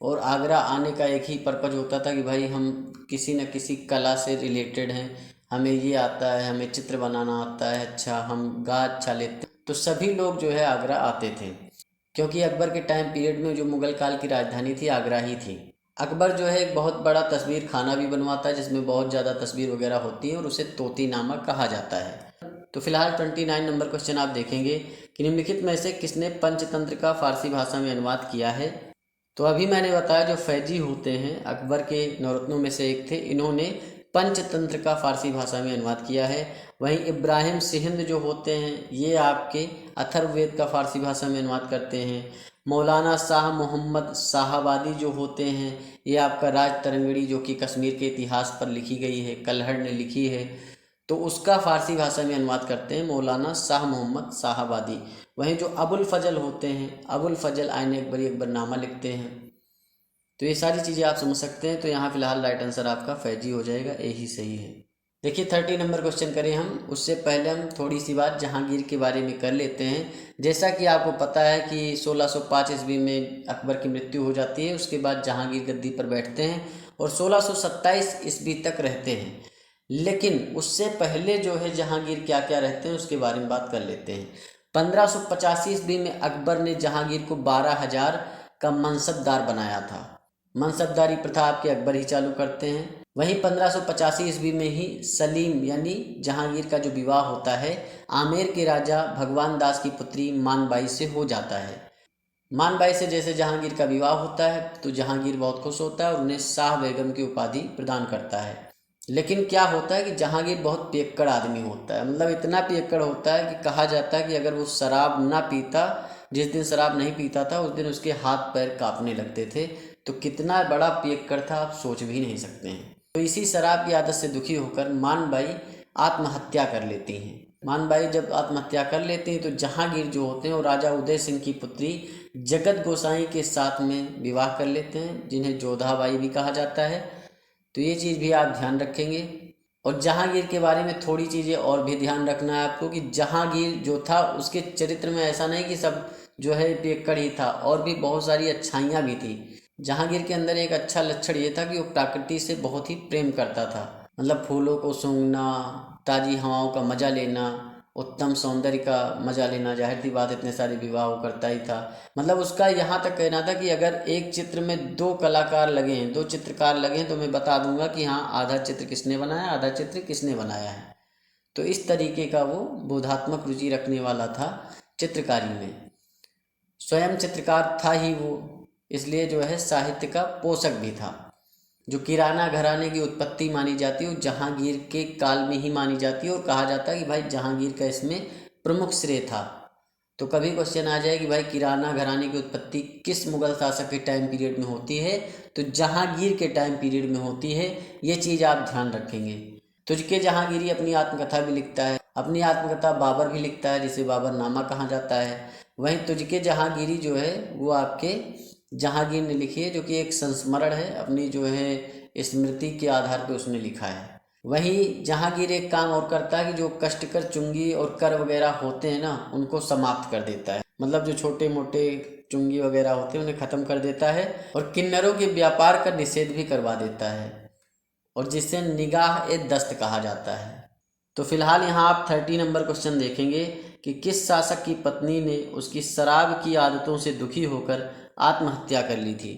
और आगरा आने का एक ही पर्पज होता था कि भाई हम किसी न किसी कला से रिलेटेड हैं, हमें ये आता है, हमें चित्र बनाना आता है, अच्छा हम गा अच्छा लेते, तो सभी लोग जो है आगरा आते थे, क्योंकि अकबर के टाइम पीरियड में जो मुगल काल की राजधानी थी आगरा ही थी। अकबर जो है एक बहुत बड़ा तस्वीर खाना भी बनवाता है जिसमें बहुत ज़्यादा तस्वीर वगैरह होती है और उसे तोतीनामा कहा जाता है। तो फिलहाल 29 नंबर क्वेश्चन आप देखेंगे कि निम्नलिखित में से किसने पंचतंत्र का फारसी भाषा में अनुवाद किया है। तो अभी मैंने बताया जो फैजी होते हैं अकबर के नौरत्नों में से एक थे, इन्होंने पंचतंत्र का फारसी भाषा में अनुवाद किया है। वहीं इब्राहिम सिरहिंद जो होते हैं ये आपके अथर्ववेद का फारसी भाषा में अनुवाद करते हैं। मौलाना शाह मोहम्मद शाहाबादी जो होते हैं ये आपका राज तरंगड़ी जो कि कश्मीर के इतिहास पर लिखी गई है, कल्हड़ ने लिखी है, तो उसका फारसी भाषा में अनुवाद करते हैं मौलाना शाह मोहम्मद शाहाबादी। वहीं जो अबुल फजल होते हैं, अबुल फजल आईन अकबरी अकबरनामा लिखते हैं। तो ये सारी चीज़ें आप समझ सकते हैं। तो यहाँ फिलहाल राइट आंसर आपका फैजी हो जाएगा, ए ही सही है। देखिए 30 नंबर क्वेश्चन करें हम, उससे पहले हम थोड़ी सी बात जहांगीर के बारे में कर लेते हैं। जैसा कि आपको पता है कि 1605 ईस्वी में अकबर की मृत्यु हो जाती है, उसके बाद जहांगीर गद्दी पर बैठते हैं और 1627 ईस्वी तक रहते हैं। लेकिन उससे पहले जो है जहांगीर क्या क्या रहते हैं उसके बारे में बात कर लेते हैं। 1585 ईस्वी में अकबर ने जहांगीर को 12,000 का मनसबदार बनाया था। मनसबदारी प्रथा आपके अकबर ही चालू करते हैं। वहीं 1585 ईस्वी में ही सलीम यानी जहांगीर का जो विवाह होता है आमेर के राजा भगवान दास की पुत्री मानबाई से हो जाता है। मानबाई से जैसे जहांगीर का विवाह होता है तो जहांगीर बहुत खुश होता है और उन्हें शाह बेगम की उपाधि प्रदान करता है। लेकिन क्या होता है कि जहांगीर बहुत पियक्कड़ आदमी होता है, मतलब इतना पियक्कड़ होता है कि कहा जाता है कि अगर वो शराब ना पीता, जिस दिन शराब नहीं पीता था उस दिन उसके हाथ पैर कांपने लगते थे। तो कितना बड़ा पियक्कड़ था आप सोच भी नहीं सकते हैं। तो इसी शराब की आदत से दुखी होकर मानबाई आत्महत्या कर लेती हैं। मानबाई जब आत्महत्या कर लेती हैं तो जहांगीर जो होते हैं वो राजा उदय सिंह की पुत्री जगत गोसाई के साथ में विवाह कर लेते हैं, जिन्हें जोधाबाई भी कहा जाता है। तो ये चीज़ भी आप ध्यान रखेंगे। और जहांगीर के बारे में थोड़ी चीज़ें और भी ध्यान रखना है आपको कि जहांगीर जो था उसके चरित्र में ऐसा नहीं कि सब जो है पियक्कड़ ही था, और भी बहुत सारी अच्छाइयाँ भी थी। जहांगीर के अंदर एक अच्छा लक्षण ये था कि वो प्रकृति से बहुत ही प्रेम करता था, मतलब फूलों को सूंघना, ताज़ी हवाओं का मज़ा लेना, उत्तम सौंदर्य का मज़ा लेना। जाहिर सी बात इतने सारे विवाह वो करता ही था। मतलब उसका यहाँ तक कहना था कि अगर एक चित्र में 2 कलाकार लगे हैं, 2 चित्रकार लगे हैं तो मैं बता दूंगा कि हाँ आधा चित्र किसने बनाया, आधा चित्र किसने बनाया है। तो इस तरीके का वो बोधात्मक रुचि रखने वाला था चित्रकारी में। स्वयं चित्रकार था ही वो, इसलिए जो है साहित्य का पोषक भी था। जो किराना घराने की उत्पत्ति मानी जाती है वो जहांगीर के काल में ही मानी जाती है, और कहा जाता है कि भाई जहांगीर का इसमें प्रमुख श्रेय था। तो कभी क्वेश्चन आ जाए कि भाई किराना घराने की उत्पत्ति किस मुगल शासक के टाइम पीरियड में होती है, तो जहांगीर के टाइम पीरियड में होती है। ये चीज़ आप ध्यान रखेंगे। तुझके जहांगीरी अपनी आत्मकथा भी लिखता है, अपनी आत्मकथा बाबर भी लिखता है जिसे बाबरनामा कहा जाता है। वहीं तुझके जहांगीरी जो है वो आपके जहांगीर ने लिखी है, जो कि एक संस्मरण है, अपनी जो है स्मृति के आधार पर उसने लिखा है। वहीं जहांगीर एक काम और करता है कि जो कष्टकर चुंगी और कर वगैरह होते हैं ना उनको समाप्त कर देता है, मतलब जो छोटे मोटे चुंगी वगैरह होते हैं उन्हें ख़त्म कर देता है, और किन्नरों के व्यापार का निषेध भी करवा देता है, और जिससे निगाह ए दस्त कहा जाता है। तो फिलहाल यहाँ आप 30 नंबर क्वेश्चन देखेंगे कि किस शासक की पत्नी ने उसकी शराब की आदतों से दुखी होकर आत्महत्या कर ली थी।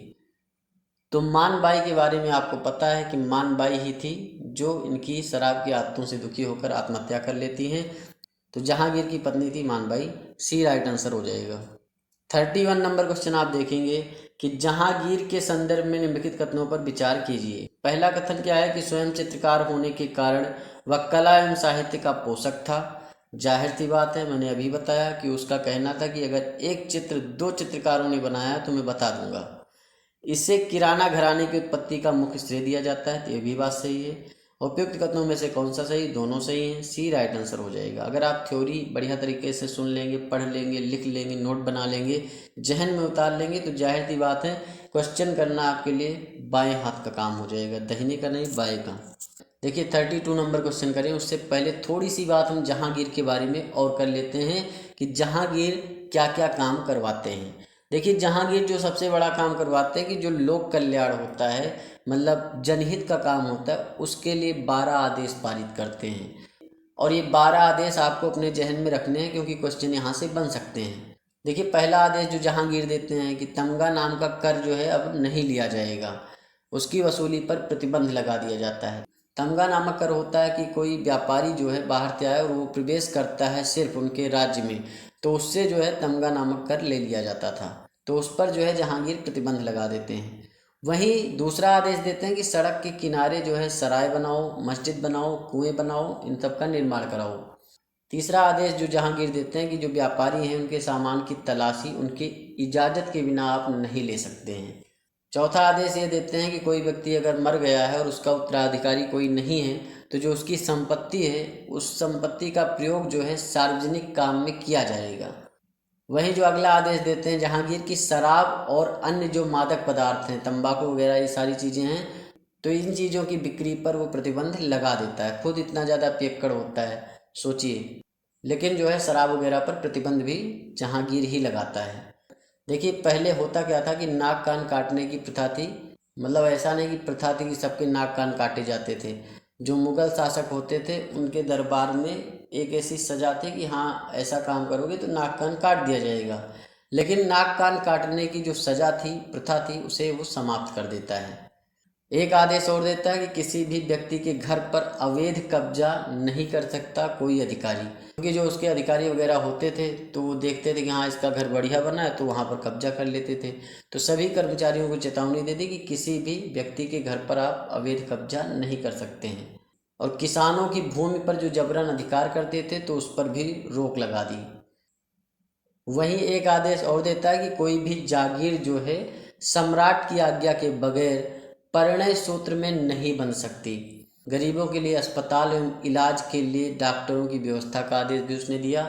तो मानबाई के बारे में आपको पता है कि मानबाई ही थी जो इनकी शराब की आदतों से दुखी होकर आत्महत्या कर लेती हैं। तो जहांगीर की पत्नी थी मानबाई, सी राइट आंसर हो जाएगा। 31 नंबर क्वेश्चन आप देखेंगे कि जहांगीर के संदर्भ में निम्नलिखित कथनों पर विचार कीजिए। पहला कथन क्या है कि स्वयं चित्रकार होने के कारण वह कला एवं साहित्य का पोषक था। जाहिर सी बात है, मैंने अभी बताया कि उसका कहना था कि अगर एक चित्र 2 चित्रकारों ने बनाया तो मैं बता दूंगा। इससे किराना घराने की उत्पत्ति का मुख्य श्रेय दिया जाता है, तो ये भी बात सही है। उपयुक्त कथनों में से कौन सा सही? दोनों सही हैं, सी राइट आंसर हो जाएगा। अगर आप थ्योरी बढ़िया तरीके से सुन लेंगे, पढ़ लेंगे, लिख लेंगे, नोट बना लेंगे, जहन में उतार लेंगे, तो जाहिर सी बात है क्वेश्चन करना आपके लिए बाएं हाथ का काम हो जाएगा, दाहिने का नहीं, बाएं का। देखिए 32 नंबर क्वेश्चन करें उससे पहले थोड़ी सी बात हम जहांगीर के बारे में और कर लेते हैं कि जहांगीर क्या क्या काम करवाते हैं। देखिए जहांगीर जो सबसे बड़ा काम करवाते हैं कि जो लोक कल्याण होता है, मतलब जनहित का काम होता है, उसके लिए 12 आदेश पारित करते हैं। और ये 12 आदेश आपको अपने जहन में रखने हैं क्योंकि क्वेश्चन यहाँ से बन सकते हैं। देखिए पहला आदेश जो जहांगीर देते हैं कि तमगा नाम का कर जो है अब नहीं लिया जाएगा, उसकी वसूली पर प्रतिबंध लगा दिया जाता है। तमगा नामक कर होता है कि कोई व्यापारी जो है बाहर से आया और वो प्रवेश करता है सिर्फ उनके राज्य में, तो उससे जो है तमगा नामक कर ले लिया जाता था। तो उस पर जो है जहांगीर प्रतिबंध लगा देते हैं। वहीं दूसरा आदेश देते हैं कि सड़क के किनारे जो है सराय बनाओ, मस्जिद बनाओ, कुएं बनाओ, इन सब का निर्माण कराओ। तीसरा आदेश जो जहांगीर देते हैं कि जो व्यापारी हैं उनके सामान की तलाशी उनकी इजाज़त के बिना आप नहीं ले सकते हैं। चौथा आदेश ये देते हैं कि कोई व्यक्ति अगर मर गया है और उसका उत्तराधिकारी कोई नहीं है तो जो उसकी संपत्ति है उस संपत्ति का प्रयोग जो है सार्वजनिक काम में किया जाएगा। वहीं जो अगला आदेश देते हैं जहांगीर की शराब और अन्य जो मादक पदार्थ हैं, तंबाकू वगैरह ये सारी चीज़ें हैं, तो इन चीज़ों की बिक्री पर वो प्रतिबंध लगा देता है। खुद इतना ज़्यादा पियक्कड़ होता है, सोचिए, लेकिन जो है शराब वगैरह पर प्रतिबंध भी जहांगीर ही लगाता है। देखिए पहले होता क्या था कि नाक कान काटने की प्रथा थी, मतलब ऐसा नहीं कि प्रथा थी कि सबके नाक कान काटे जाते थे, जो मुग़ल शासक होते थे उनके दरबार में एक ऐसी सज़ा थी कि हाँ ऐसा काम करोगे तो नाक कान काट दिया जाएगा, लेकिन नाक कान काटने की जो सज़ा थी, प्रथा थी, उसे वो समाप्त कर देता है। एक आदेश और देता है कि किसी भी व्यक्ति के घर पर अवैध कब्जा नहीं कर सकता कोई अधिकारी, क्योंकि जो उसके अधिकारी वगैरह होते थे तो वो देखते थे कि हाँ इसका घर बढ़िया बना है तो वहाँ पर कब्जा कर लेते थे। तो सभी कर्मचारियों को चेतावनी दे दी कि किसी भी व्यक्ति के घर पर आप अवैध कब्जा नहीं कर सकते हैं, और किसानों की भूमि पर जो जबरन अधिकार करते थे तो उस पर भी रोक लगा दी। वहीं एक आदेश और देता है कि कोई भी जागीर जो है सम्राट की आज्ञा के बगैर परिणय सूत्र में नहीं बन सकती। गरीबों के लिए अस्पताल एवं इलाज के लिए डॉक्टरों की व्यवस्था का आदेश भी उसने दिया।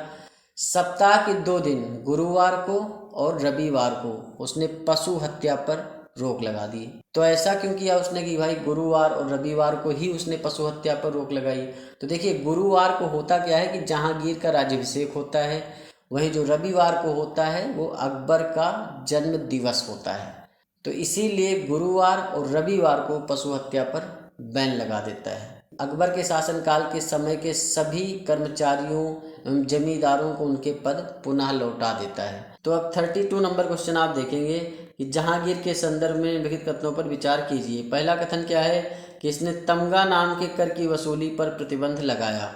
सप्ताह के 2 दिन गुरुवार को और रविवार को उसने पशु हत्या पर रोक लगा दी। तो ऐसा क्यों किया उसने कि भाई गुरुवार और रविवार को ही उसने पशु हत्या पर रोक लगाई? तो देखिए गुरुवार को होता क्या है कि जहांगीर का राज्याभिषेक होता है, वहीं जो रविवार को होता है वो अकबर का जन्म दिवस होता है। तो इसीलिए गुरुवार और रविवार को पशु हत्या पर बैन लगा देता है। अकबर के शासनकाल के समय के सभी कर्मचारियों एवं जमींदारों को उनके पद पुनः लौटा देता है। तो अब 32 नंबर क्वेश्चन आप देखेंगे कि जहांगीर के संदर्भ में निम्नलिखित कथनों पर विचार कीजिए। पहला कथन क्या है कि इसने तमगा नाम के कर की वसूली पर प्रतिबंध लगाया।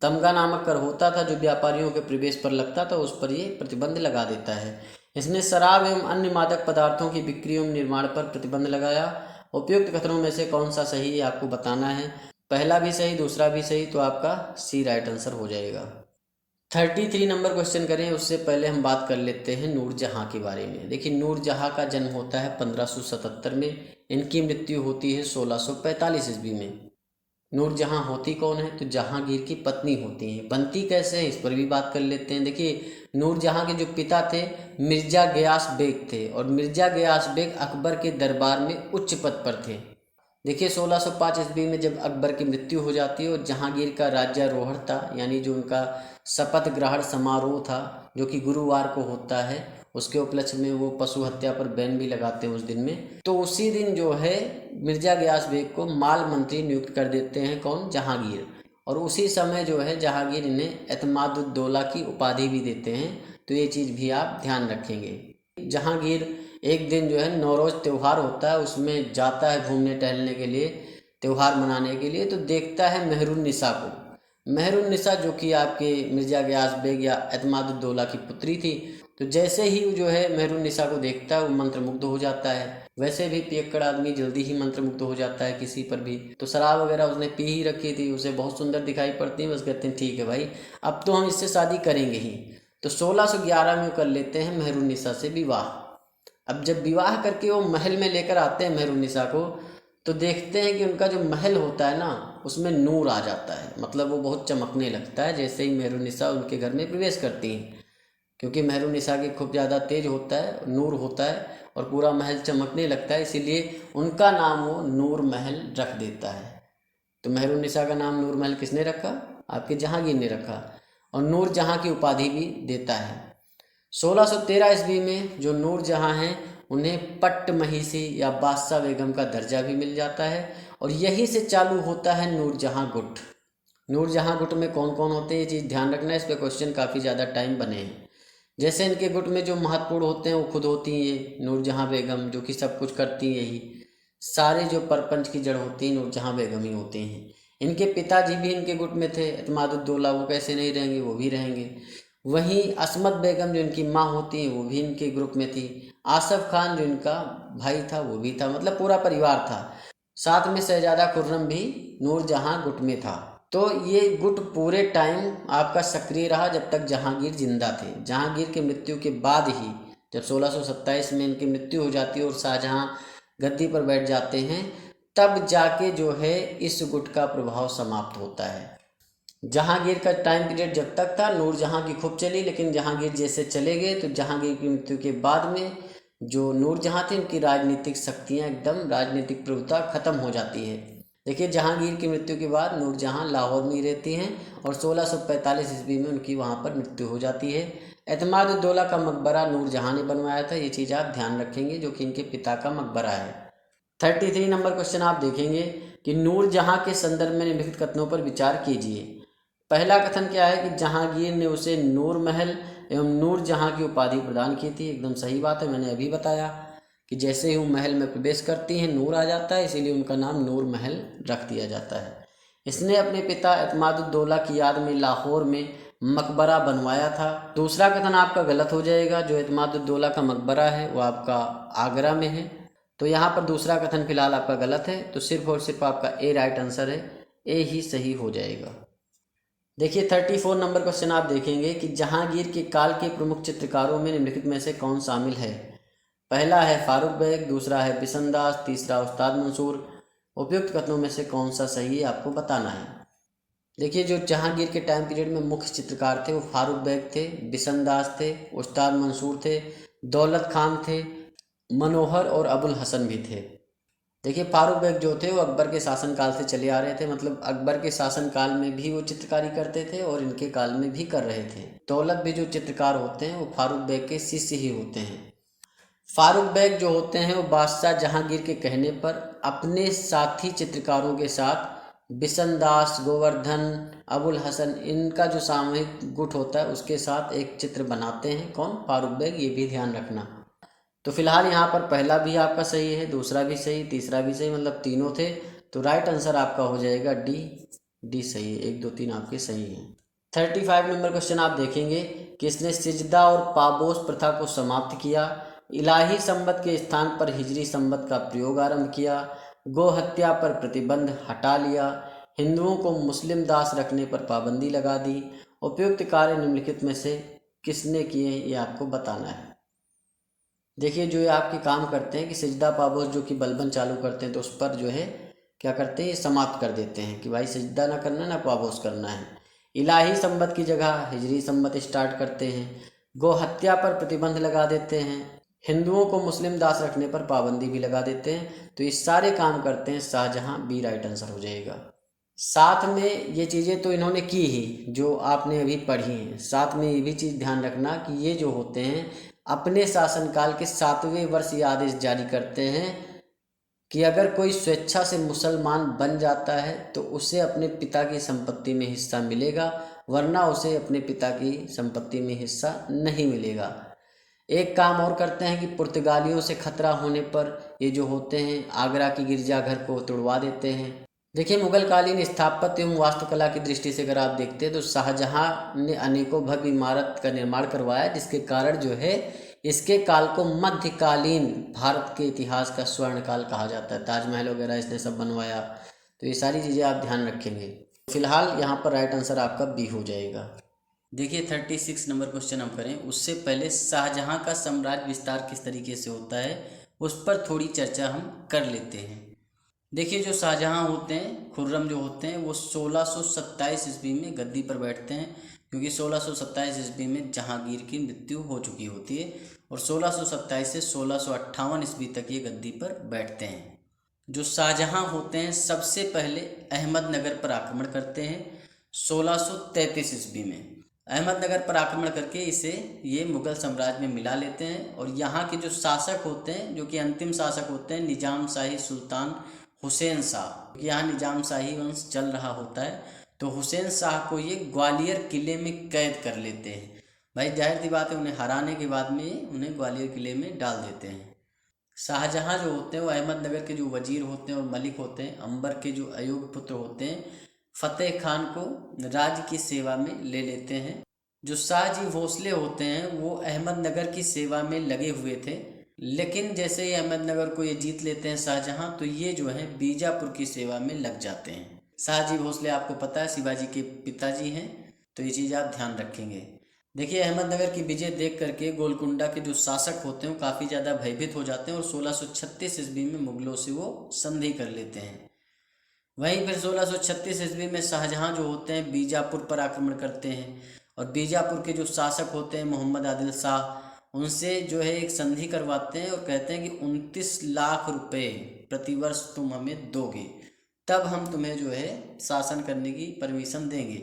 तमगा नामक कर होता था जो व्यापारियों के प्रवेश पर लगता था, उस पर ये प्रतिबंध लगा देता है। इसने शराब एवं अन्य मादक पदार्थों की बिक्री एवं निर्माण पर प्रतिबंध लगाया। उपयुक्त कथनों में से कौन सा सही है आपको बताना है। पहला भी सही, दूसरा भी सही, तो आपका सी राइट आंसर हो जाएगा। 33 नंबर क्वेश्चन करें उससे पहले हम बात कर लेते हैं नूरजहां के बारे में। देखिए नूरजहां का जन्म होता है 1577 में, इनकी मृत्यु होती है 1645 ईस्वी में। नूरजहां होती कौन है? तो जहांगीर की पत्नी होती हैं। बनती कैसे है इस पर भी बात कर लेते हैं। देखिए नूरजहां के जो पिता थे मिर्जा गयास बेग थे, और मिर्जा गयास बेग अकबर के दरबार में उच्च पद पर थे। देखिए 1605 ईस्वी में जब अकबर की मृत्यु हो जाती है और जहांगीर का राज्यारोहण था, यानी जो उनका शपथ ग्रहण समारोह था जो कि गुरुवार को होता है, उसके उपलक्ष्य में वो पशु हत्या पर बैन भी लगाते हैं उस दिन में। तो उसी दिन जो है मिर्जा गयास बेग को माल मंत्री नियुक्त कर देते हैं कौन? जहांगीर। और उसी समय जो है जहांगीर इन्हें एतमादुद्दौला की उपाधि भी देते हैं। तो ये चीज़ भी आप ध्यान रखेंगे। जहांगीर एक दिन जो है नौरोज़ त्यौहार होता है उसमें जाता है घूमने टहलने के लिए, त्यौहार मनाने के लिए। तो देखता है मेहरुन्निसा को। मेहरुन्निसा जो कि आपके मिर्जा गयास बेग या एतमादुद्दौला की पुत्री थी। तो जैसे ही वो जो है मेहरुन्निसा को देखता है वो मंत्रमुग्ध हो जाता है। वैसे भी पियक्कड़ आदमी जल्दी ही मंत्रमुग्ध हो जाता है किसी पर भी। तो शराब वगैरह उसने पी ही रखी थी, उसे बहुत सुंदर दिखाई पड़ती है, बस कहते हैं ठीक है भाई अब तो हम इससे शादी करेंगे ही। तो 1611 में कर लेते हैं मेहरुन्निसा से विवाह। अब जब विवाह करके वो महल में लेकर आते हैं मेहरुन्निसा को, तो देखते हैं कि उनका जो महल होता है ना उसमें नूर आ जाता है, मतलब वो बहुत चमकने लगता है जैसे ही मेहरुन्निसा उनके घर में प्रवेश करती हैं। क्योंकि मेहरुन्निसा की खूब ज़्यादा तेज होता है, नूर होता है और पूरा महल चमकने लगता है, इसीलिए उनका नाम वो नूर महल रख देता है। तो मेहरुन्निसा का नाम नूर महल किसने रखा? आपके जहांगीर ने रखा, और नूर जहां की उपाधि भी देता है। 1613 ईस्वी में जो नूरजहां हैं उन्हें पट्ट महिसी या बादशाह बेगम का दर्जा भी मिल जाता है, और यहीं से चालू होता है नूरजहां गुट। नूरजहां गुट में कौन कौन होते हैं ये चीज़ ध्यान रखना है, इस पर क्वेश्चन काफ़ी ज़्यादा टाइम बने हैं। जैसे इनके गुट में जो महत्वपूर्ण होते हैं वो खुद होती हैं नूरजहां बेगम, जो कि सब कुछ करती हैं यही। सारे जो परपंच की जड़ होती है नूरजहां बेगम ही होते हैं। इनके पिताजी भी इनके गुट में थे एतमादुद्दौला, वो कैसे नहीं रहेंगे, वो भी रहेंगे। वहीं असमत बेगम जो इनकी माँ होती हैं वो भी इनके ग्रुप में थी। आसफ खान जो इनका भाई था वो भी था, मतलब पूरा परिवार था। साथ में शहजादा खुर्रम भी नूरजहां गुट में था। तो ये गुट पूरे टाइम आपका सक्रिय रहा जब तक जहांगीर जिंदा थे। जहांगीर की मृत्यु के बाद ही जब 1627 में इनकी मृत्यु हो जाती है और शाहजहां गद्दी पर बैठ जाते हैं, तब जाके जो है इस गुट का प्रभाव समाप्त होता है। जहांगीर का टाइम पीरियड जब तक था नूरजहां की खूब चली, लेकिन जहांगीर जैसे चले गए तो जहांगीर की मृत्यु के बाद में जो नूरजहां थे उनकी राजनीतिक शक्तियां एकदम, राजनीतिक प्रभुता खत्म हो जाती है। देखिए जहांगीर की मृत्यु के बाद नूरजहां लाहौर में ही रहती हैं और 1645 ईस्वी में उनकी वहां पर मृत्यु हो जाती है। एतमादुद्दौला का मकबरा नूरजहां ने बनवाया था, ये चीज़ आप ध्यान रखेंगे, जो कि इनके पिता का मकबरा है। 33 नंबर क्वेश्चन आप देखेंगे कि नूरजहां के संदर्भ में निम्नलिखित कथनों पर विचार कीजिए। पहला कथन क्या है कि जहांगीर ने उसे नूर महल एवं नूरजहां की उपाधि प्रदान की थी। एकदम सही बात है, मैंने अभी बताया कि जैसे ही वो महल में प्रवेश करती हैं नूर आ जाता है, इसीलिए उनका नाम नूर महल रख दिया जाता है। इसने अपने पिता एतमादुद्दौला की याद में लाहौर में मकबरा बनवाया था। दूसरा कथन आपका गलत हो जाएगा, जो एतमादुद्दौला का मकबरा है वो आपका आगरा में है। तो यहाँ पर दूसरा कथन फिलहाल आपका गलत है, तो सिर्फ और सिर्फ आपका ए राइट आंसर है, ए ही सही हो जाएगा। देखिए 34 नंबर क्वेश्चन आप देखेंगे कि जहांगीर के काल के प्रमुख चित्रकारों में निम्नलिखित में से कौन शामिल है। पहला है फारूक बेग, दूसरा है बिशनदास, तीसरा उस्ताद मंसूर। उपयुक्त कथनों में से कौन सा सही है आपको बताना है। देखिए जो जहांगीर के टाइम पीरियड में मुख्य चित्रकार थे वो फारूक बेग थे, बिशनदास थे, उस्ताद मंसूर थे, दौलत खान थे, मनोहर और अबुल हसन भी थे। देखिए फारूक बेग जो थे वो अकबर के शासनकाल से चले आ रहे थे, मतलब अकबर के शासनकाल में भी वो चित्रकारी करते थे और इनके काल में भी कर रहे थे। दौलत भी जो चित्रकार होते हैं वो फारूक बेग के शिष्य ही होते हैं। फारूक बेग जो होते हैं वो बादशाह जहांगीर के कहने पर अपने साथी चित्रकारों के साथ बिशनदास, गोवर्धन, अबुल हसन, इनका जो सामूहिक गुट होता है उसके साथ एक चित्र बनाते हैं। कौन? फारूक बेग। ये भी ध्यान रखना। तो फिलहाल यहाँ पर पहला भी आपका सही है, दूसरा भी सही, तीसरा भी सही, मतलब तीनों थे। तो राइट आंसर आपका हो जाएगा डी सही है। 1, 2, 3 आपके सही हैं। 35 नंबर क्वेश्चन आप देखेंगे, किसने सिजदा और पाबोस प्रथा को समाप्त किया, इलाही संबत के स्थान पर हिजरी संबत का प्रयोग आरंभ किया, गो हत्या पर प्रतिबंध हटा लिया, हिंदुओं को मुस्लिम दास रखने पर पाबंदी लगा दी। उपयुक्त कार्य निम्नलिखित में से किसने किए हैं ये आपको बताना है। देखिए जो ये आपके काम करते हैं कि सिजदा पाबोस जो कि बलबन चालू करते हैं तो उस पर जो है क्या करते हैं, ये समाप्त कर देते हैं कि भाई सिजदा ना करना ना पाबोस करना है। इलाही संबत की जगह हिजरी संबत स्टार्ट करते हैं। गो हत्या पर प्रतिबंध लगा देते हैं। हिंदुओं को मुस्लिम दास रखने पर पाबंदी भी लगा देते हैं। तो ये सारे काम करते हैं शाहजहां। बी राइट आंसर हो जाएगा। साथ में ये चीज़ें तो इन्होंने की ही जो आपने अभी पढ़ी हैं, साथ में ये भी चीज़ ध्यान रखना कि ये जो होते हैं अपने शासनकाल के 7वें वर्ष ये आदेश जारी करते हैं कि अगर कोई स्वेच्छा से मुसलमान बन जाता है तो उसे अपने पिता की संपत्ति में हिस्सा मिलेगा, वरना उसे अपने पिता की संपत्ति में हिस्सा नहीं मिलेगा। एक काम और करते हैं कि पुर्तगालियों से खतरा होने पर ये जो होते हैं आगरा की गिरजाघर को तोड़वा देते हैं। देखिए मुगलकालीन स्थापत्य एवं वास्तुकला की दृष्टि से अगर आप देखते हैं तो शाहजहां ने अनेकों भव्य इमारत का निर्माण करवाया, जिसके कारण जो है इसके काल को मध्यकालीन भारत के इतिहास का स्वर्ण काल कहा जाता है। ताजमहल वगैरह इसने सब बनवाया। तो ये सारी चीज़ें आप ध्यान रखेंगे। फिलहाल यहाँ पर राइट आंसर आपका बी हो जाएगा। देखिए 36 नंबर क्वेश्चन हम करें उससे पहले शाहजहां का साम्राज्य विस्तार किस तरीके से होता है उस पर थोड़ी चर्चा हम कर लेते हैं। देखिए जो शाहजहां होते हैं, खुर्रम जो होते हैं, वो 1627 ईस्वी में गद्दी पर बैठते हैं, क्योंकि 1627 ईस्वी में जहांगीर की मृत्यु हो चुकी होती है और 1627 से 1658 ईस्वी तक ये गद्दी पर बैठते हैं। जो शाहजहां होते हैं सबसे पहले अहमदनगर पर आक्रमण करते हैं 1633 ईस्वी में। अहमदनगर पर आक्रमण करके इसे ये मुगल साम्राज्य में मिला लेते हैं और यहाँ के जो शासक होते हैं, जो कि अंतिम शासक होते हैं, निजाम शाही सुल्तान हुसैन शाह, यहाँ निजाम शाही वंश चल रहा होता है, तो हुसैन शाह को ये ग्वालियर किले में कैद कर लेते हैं। भाई जाहिर सी बात है उन्हें हराने के बाद में उन्हें ग्वालियर किले में डाल देते हैं। शाहजहां जो होते हैं वो अहमदनगर के जो वजीर होते हैं और मलिक होते हैं, अंबर के जो अयोग्य पुत्र होते हैं, फतेह खान को राज्य की सेवा में ले लेते हैं। जो शाहजी भोसले होते हैं वो अहमदनगर की सेवा में लगे हुए थे, लेकिन जैसे ही अहमदनगर को ये जीत लेते हैं शाहजहां, तो ये जो है बीजापुर की सेवा में लग जाते हैं। शाहजी भोसले आपको पता है शिवाजी के पिताजी हैं, तो ये चीज़ आप ध्यान रखेंगे। देखिए अहमदनगर की विजय देख करके गोलकुंडा के जो शासक होते हैं वो काफ़ी ज़्यादा भयभीत हो जाते हैं और 1636 ईस्वी में मुगलों से वो संधि कर लेते हैं। वहीं फिर 1636 ईस्वी में शाहजहां जो होते हैं बीजापुर पर आक्रमण करते हैं और बीजापुर के जो शासक होते हैं मोहम्मद आदिल शाह, उनसे जो है एक संधि करवाते हैं और कहते हैं कि 29 लाख रुपए प्रतिवर्ष तुम हमें दोगे, तब हम तुम्हें जो है शासन करने की परमिशन देंगे।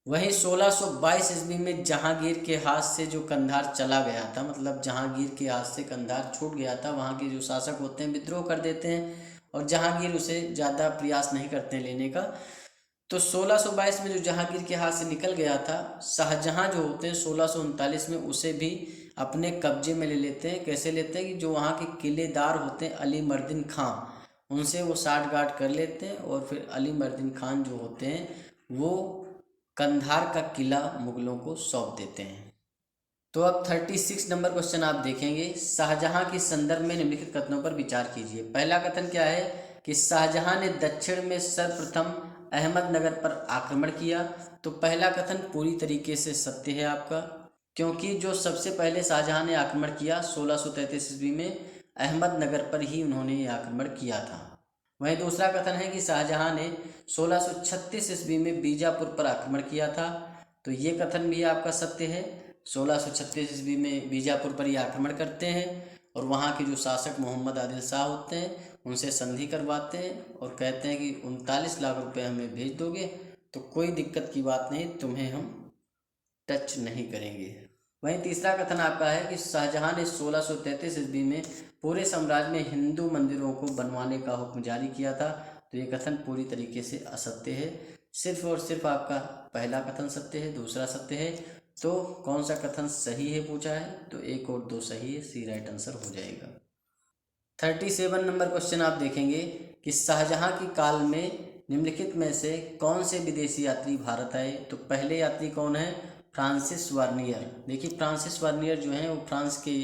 वहीं 1622 ईस्वी में जहांगीर के हाथ से जो कंधार चला गया था, मतलब जहांगीर के हाथ से कंधार छूट गया था, वहाँ के जो शासक होते हैं विद्रोह कर देते हैं और जहांगीर उसे ज़्यादा प्रयास नहीं करते लेने का। तो 1622 में जो जहांगीर के हाथ से निकल गया था, शाहजहां जो होते हैं 1639 में उसे भी अपने कब्जे में ले लेते हैं। कैसे लेते हैं कि जो वहाँ के किलेदार होते हैं अली मर्दिन खां, उनसे वो साठगांठ कर लेते हैं और फिर अली मर्दिन खान जो होते हैं वो कंधार का किला मुगलों को सौंप देते हैं। तो अब 36 नंबर क्वेश्चन आप देखेंगे, शाहजहां के संदर्भ में निम्नलिखित कथनों पर विचार कीजिए। पहला कथन क्या है कि शाहजहां ने दक्षिण में सर्वप्रथम अहमदनगर पर आक्रमण किया। तो पहला कथन पूरी तरीके से सत्य है आपका, क्योंकि जो सबसे पहले शाहजहां ने आक्रमण किया 1633 ईस्वी में अहमदनगर पर ही उन्होंने ये आक्रमण किया था। वहीं दूसरा कथन है कि शाहजहां ने 1636 ईस्वी में बीजापुर पर आक्रमण किया था। तो ये कथन भी आपका सत्य है। 1636 ईस्वी में बीजापुर पर ही आक्रमण करते हैं और वहाँ के जो शासक मोहम्मद आदिल शाह होते हैं उनसे संधि करवाते हैं और कहते हैं कि 39 लाख रुपए हमें भेज दोगे तो कोई दिक्कत की बात नहीं, तुम्हें हम टच नहीं करेंगे। वहीं तीसरा कथन आपका है कि शाहजहां ने 1633 ईस्वी में पूरे साम्राज्य में हिंदू मंदिरों को बनवाने का हुक्म जारी किया था। तो ये कथन पूरी तरीके से असत्य है। सिर्फ और सिर्फ आपका पहला कथन सत्य है, दूसरा सत्य है। तो कौन सा कथन सही है पूछा है, तो एक और दो सही है, सी राइट आंसर हो जाएगा। 37 नंबर क्वेश्चन आप देखेंगे कि शाहजहां के काल में निम्नलिखित में से कौन से विदेशी यात्री भारत आए। तो पहले यात्री कौन है, फ्रांसिस वार्नियर। देखिए फ्रांसिस वार्नियर जो हैं वो फ्रांस के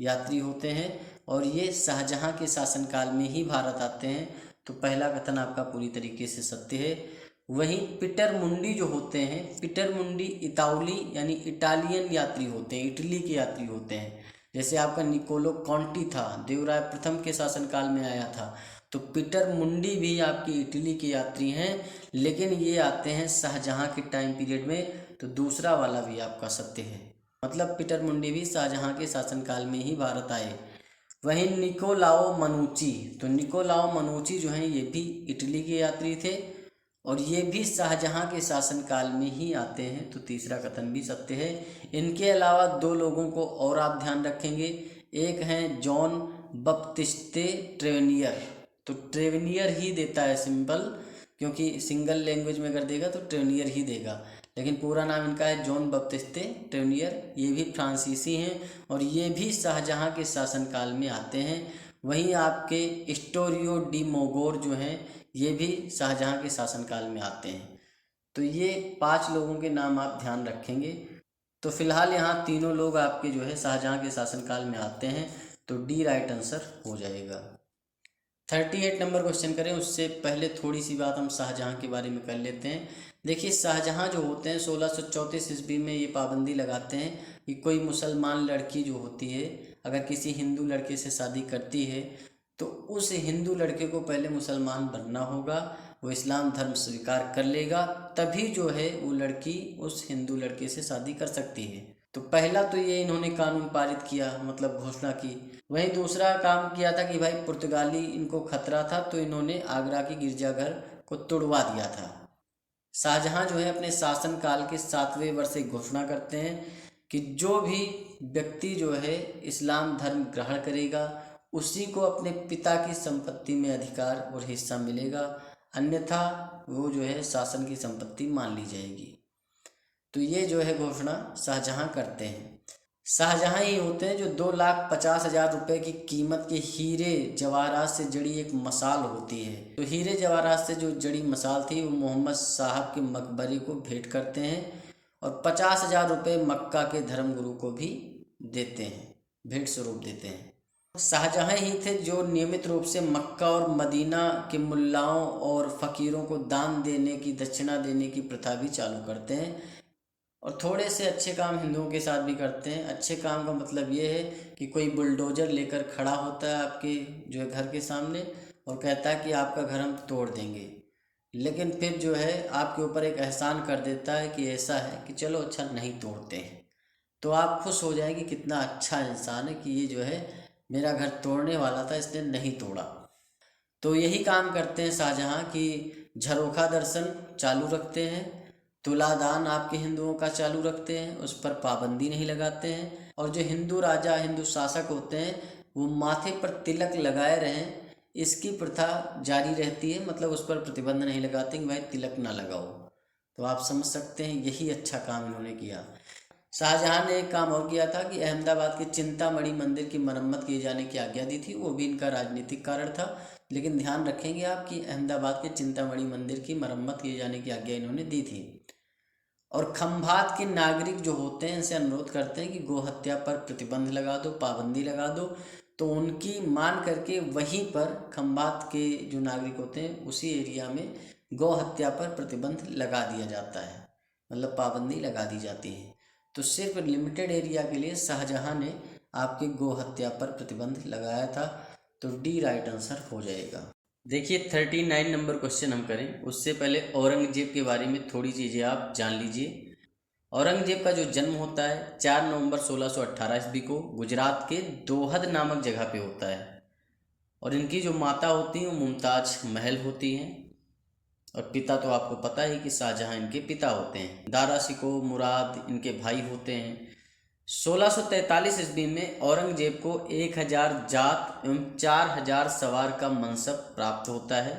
यात्री होते हैं और ये शाहजहां के शासनकाल में ही भारत आते हैं। तो पहला कथन आपका पूरी तरीके से सत्य है। वहीं पीटर मुंडी जो होते हैं, पीटर मुंडी इतावली यानी इटालियन यात्री होते हैं, इटली के यात्री होते हैं। जैसे आपका निकोलो कॉन्टी था, देवराय प्रथम के शासनकाल में आया था, तो पीटर मुंडी भी आपकी इटली के यात्री हैं, लेकिन ये आते हैं शाहजहां के टाइम पीरियड में। तो दूसरा वाला भी आपका सत्य है, मतलब पीटर मुंडी भी शाहजहां के शासनकाल में ही भारत आए। वहीं निकोलाओ मनुची, तो निकोलाओ मनुची जो हैं ये भी इटली के यात्री थे और ये भी शाहजहां के शासनकाल में ही आते हैं। तो तीसरा कथन भी सत्य है। इनके अलावा दो लोगों को और आप ध्यान रखेंगे, एक हैं जॉन बप्तिस्ते ट्रेवेनियर। तो ट्रेवेनियर ही देता है सिंबल, क्योंकि सिंगल लैंग्वेज में अगर देगा तो ट्रेवेनियर ही देगा, लेकिन पूरा नाम इनका है जॉन बप्तिस्ते ट्रेवेनियर। ये भी फ्रांसीसी हैं और ये भी शाहजहां के शासनकाल में आते हैं। वहीं आपके स्टोरियो डी मोगोर जो हैं ये भी शाहजहां के शासनकाल में आते हैं। तो ये 5 लोगों के नाम आप ध्यान रखेंगे। तो फिलहाल यहाँ तीनों लोग आपके जो है शाहजहां के शासनकाल में आते हैं, तो डी राइट आंसर हो जाएगा। 38 नंबर क्वेश्चन करें उससे पहले थोड़ी सी बात हम शाहजहां के बारे में कर लेते हैं। देखिए शाहजहां जो होते हैं 1634 ईस्वी में ये पाबंदी लगाते हैं कि कोई मुसलमान लड़की जो होती है अगर किसी हिंदू लड़के से शादी करती है तो उस हिंदू लड़के को पहले मुसलमान बनना होगा, वो इस्लाम धर्म स्वीकार कर लेगा, तभी जो है वो लड़की उस हिंदू लड़के से शादी कर सकती है। तो पहला तो ये इन्होंने कानून पारित किया, मतलब घोषणा की। वहीं दूसरा काम किया था कि भाई पुर्तगाली इनको खतरा था, तो इन्होंने आगरा की गिरजाघर को तोड़वा दिया था। शाहजहां जो है अपने शासनकाल के 7वें वर्ष से घोषणा करते हैं कि जो भी व्यक्ति जो है इस्लाम धर्म ग्रहण करेगा उसी को अपने पिता की संपत्ति में अधिकार और हिस्सा मिलेगा, अन्यथा वो जो है शासन की संपत्ति मान ली जाएगी। तो ये जो है घोषणा शाहजहां करते हैं। शाहजहां ही होते हैं जो 2,50,000 रुपये की कीमत के हीरे जवाहरात से जड़ी एक मसाल होती है। तो हीरे जवाहरात से जो जड़ी मसाल थी वो मोहम्मद साहब के मकबरे को भेंट करते हैं और 50,000 रुपये मक्का के धर्मगुरु को भी देते हैं, भेंट स्वरूप देते हैं। शाहजहां ही थे जो नियमित रूप से मक्का और मदीना के मुल्लाओं और फ़कीरों को दान देने की, दक्षिणा देने की प्रथा भी चालू करते हैं और थोड़े से अच्छे काम हिंदुओं के साथ भी करते हैं। अच्छे काम का मतलब ये है कि कोई बुलडोजर लेकर खड़ा होता है आपके जो है घर के सामने और कहता है कि आपका घर हम तोड़ देंगे, लेकिन फिर जो है आपके ऊपर एक एहसान कर देता है कि ऐसा है कि चलो अच्छा नहीं तोड़ते हैं। तो आप खुश हो जाएंगे कितना अच्छा इंसान है कि ये जो है मेरा घर तोड़ने वाला था, इसने नहीं तोड़ा। तो यही काम करते हैं शाहजहां कि झरोखा दर्शन चालू रखते हैं, तुलादान आपके हिंदुओं का चालू रखते हैं, उस पर पाबंदी नहीं लगाते हैं, और जो हिंदू राजा हिंदू शासक होते हैं वो माथे पर तिलक लगाए रहें इसकी प्रथा जारी रहती है, मतलब उस पर प्रतिबंध नहीं लगाते कि भाई तिलक ना लगाओ। तो आप समझ सकते हैं यही अच्छा काम इन्होंने किया। शाहजहां ने एक काम और किया था कि अहमदाबाद के चिंतामणि मंदिर की मरम्मत किए जाने की आज्ञा दी थी, वो भी इनका राजनीतिक कारण था। लेकिन ध्यान रखेंगे आप कि अहमदाबाद के चिंतामणि मंदिर की मरम्मत किए जाने की आज्ञा इन्होंने दी थी। और खंभात के नागरिक जो होते हैं इनसे अनुरोध करते हैं कि गौ हत्या पर प्रतिबंध लगा दो, पाबंदी लगा दो। तो उनकी मान करके वहीं पर खंभात के जो नागरिक होते हैं उसी एरिया में गौ हत्या पर प्रतिबंध लगा दिया जाता है, मतलब पाबंदी लगा दी जाती है। तो सिर्फ लिमिटेड एरिया के लिए शाहजहां ने आपकी गौ हत्या पर प्रतिबंध लगाया था। तो डी राइट आंसर हो जाएगा। देखिए 39 नंबर क्वेश्चन हम करें उससे पहले औरंगजेब के बारे में थोड़ी चीज़ें आप जान लीजिए। औरंगजेब का जो जन्म होता है 4 नवंबर 1618 ईस्वी को गुजरात के दोहद नामक जगह पे होता है। और इनकी जो माता होती हैं वो मुमताज महल होती हैं। और पिता तो आपको पता ही कि शाहजहां इनके पिता होते हैं। दारा शिकोह मुराद इनके भाई होते हैं। 1643 ईस्वी में औरंगजेब को 1000 जात एवं 4000 सवार का मनसब प्राप्त होता है।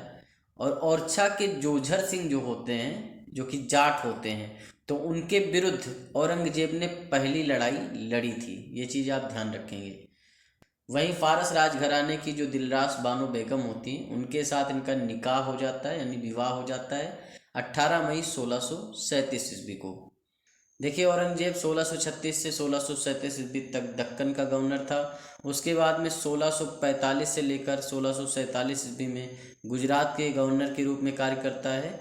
और ओरछा के जोझर सिंह जो होते हैं, जो कि जाट होते हैं, तो उनके विरुद्ध औरंगजेब ने पहली लड़ाई लड़ी थी। ये चीज़ आप ध्यान रखेंगे। वहीं फारस राजघराने की जो दिलरास बानो बेगम होती हैं उनके साथ इनका निकाह हो जाता है, यानी विवाह हो जाता है 18 मई 1637 ईस्वी को। देखिए औरंगजेब 1636 से 1637 ईस्वी तक दक्कन का गवर्नर था। उसके बाद में 1645 से लेकर 1647 ईस्वी में गुजरात के गवर्नर के रूप में कार्य करता है।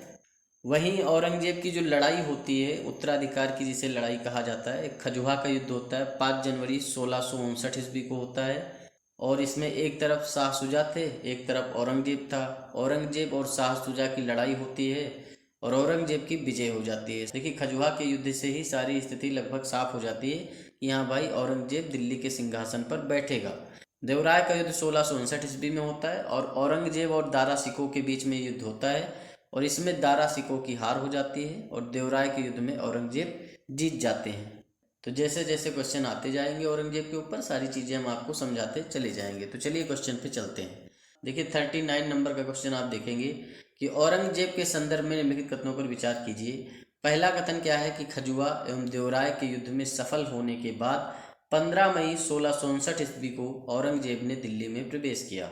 वहीं औरंगजेब की जो लड़ाई होती है उत्तराधिकार की, जिसे लड़ाई कहा जाता है, एक खजुहा का युद्ध होता है 5 जनवरी 1659 ईस्वी को होता है। और इसमें एक तरफ शाह शुजा थे, एक तरफ औरंगजेब था। औरंगजेब और शाह शुजा की लड़ाई होती है और औरंगजेब की विजय हो जाती है। देखिए खजुहा के युद्ध से ही सारी स्थिति लगभग साफ हो जाती है कि हाँ भाई औरंगजेब दिल्ली के सिंहासन पर बैठेगा। देवराय का युद्ध 1659 ईस्वी में होता है और औरंगजेब और दारा शिकोह के बीच में युद्ध होता है और इसमें दारा शिकोह की हार हो जाती है और देवराय के युद्ध में औरंगजेब जीत जाते हैं। तो जैसे जैसे क्वेश्चन आते जाएंगे औरंगजेब के ऊपर सारी चीज़ें हम आपको समझाते चले जाएंगे। तो चलिए क्वेश्चन पे चलते हैं। देखिए 39 नंबर का क्वेश्चन आप देखेंगे कि औरंगजेब के संदर्भ में निम्नलिखित कथनों पर विचार कीजिए। पहला कथन क्या है कि खजुआ एवं देवराय के युद्ध में सफल होने के बाद 15 मई 1659 ईस्वी को औरंगजेब ने दिल्ली में प्रवेश किया।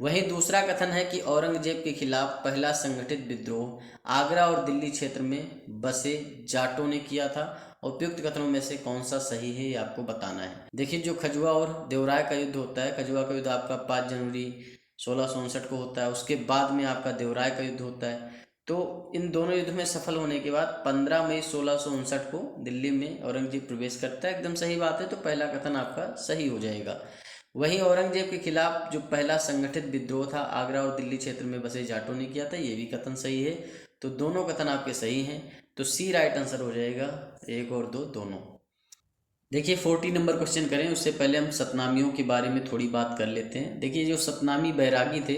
वहीं दूसरा कथन है कि औरंगजेब के खिलाफ पहला संगठित विद्रोह आगरा और दिल्ली क्षेत्र में बसे जाटों ने किया था। उपयुक्त कथनों में से कौन सा सही है ये आपको बताना है। देखिए जो खजुआ और देवराय का युद्ध होता है, खजुआ का युद्ध आपका 5 जनवरी 1659 को होता है, उसके बाद में आपका देवराय का युद्ध होता है। तो इन दोनों युद्ध में सफल होने के बाद 15 मई 1659 को दिल्ली में औरंगजेब प्रवेश करता है। एकदम सही बात है, तो पहला कथन आपका सही हो जाएगा। वहीं औरंगजेब के खिलाफ जो पहला संगठित विद्रोह था आगरा और दिल्ली क्षेत्र में बसे जाटों ने किया था, ये भी कथन सही है। तो दोनों कथन आपके सही हैं, तो सी राइट आंसर हो जाएगा। 1 और 2 दोनों। देखिए 40 नंबर क्वेश्चन करें उससे पहले हम सतनामियों के बारे में थोड़ी बात कर लेते हैं। देखिए जो सतनामी बैरागी थे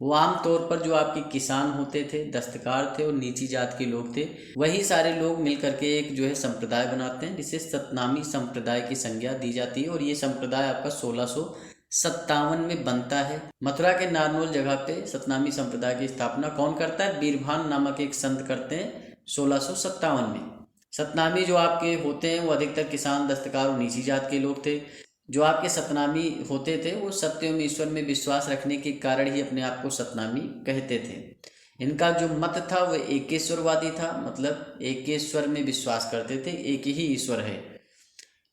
वो आमतौर पर जो आपके किसान होते थे, दस्तकार थे और नीची जात के लोग थे, वही सारे लोग मिल करके एक जो है संप्रदाय बनाते हैं जिसे सतनामी संप्रदाय की संज्ञा दी जाती है। और ये संप्रदाय आपका 1657 में बनता है। मथुरा के नारनौल जगह पे सतनामी संप्रदाय की स्थापना कौन करता है? बीरभान नामक एक संत करते हैं 1657 में। सतनामी जो आपके होते हैं वो अधिकतर किसान, दस्तकार और नीची जात के लोग थे। जो आपके सतनामी होते थे वो सत्य एवं ईश्वर में विश्वास रखने के कारण ही अपने आप को सतनामी कहते थे। इनका जो मत था वह एकेश्वरवादी था, मतलब एकेश्वर में विश्वास करते थे, एक ही ईश्वर है।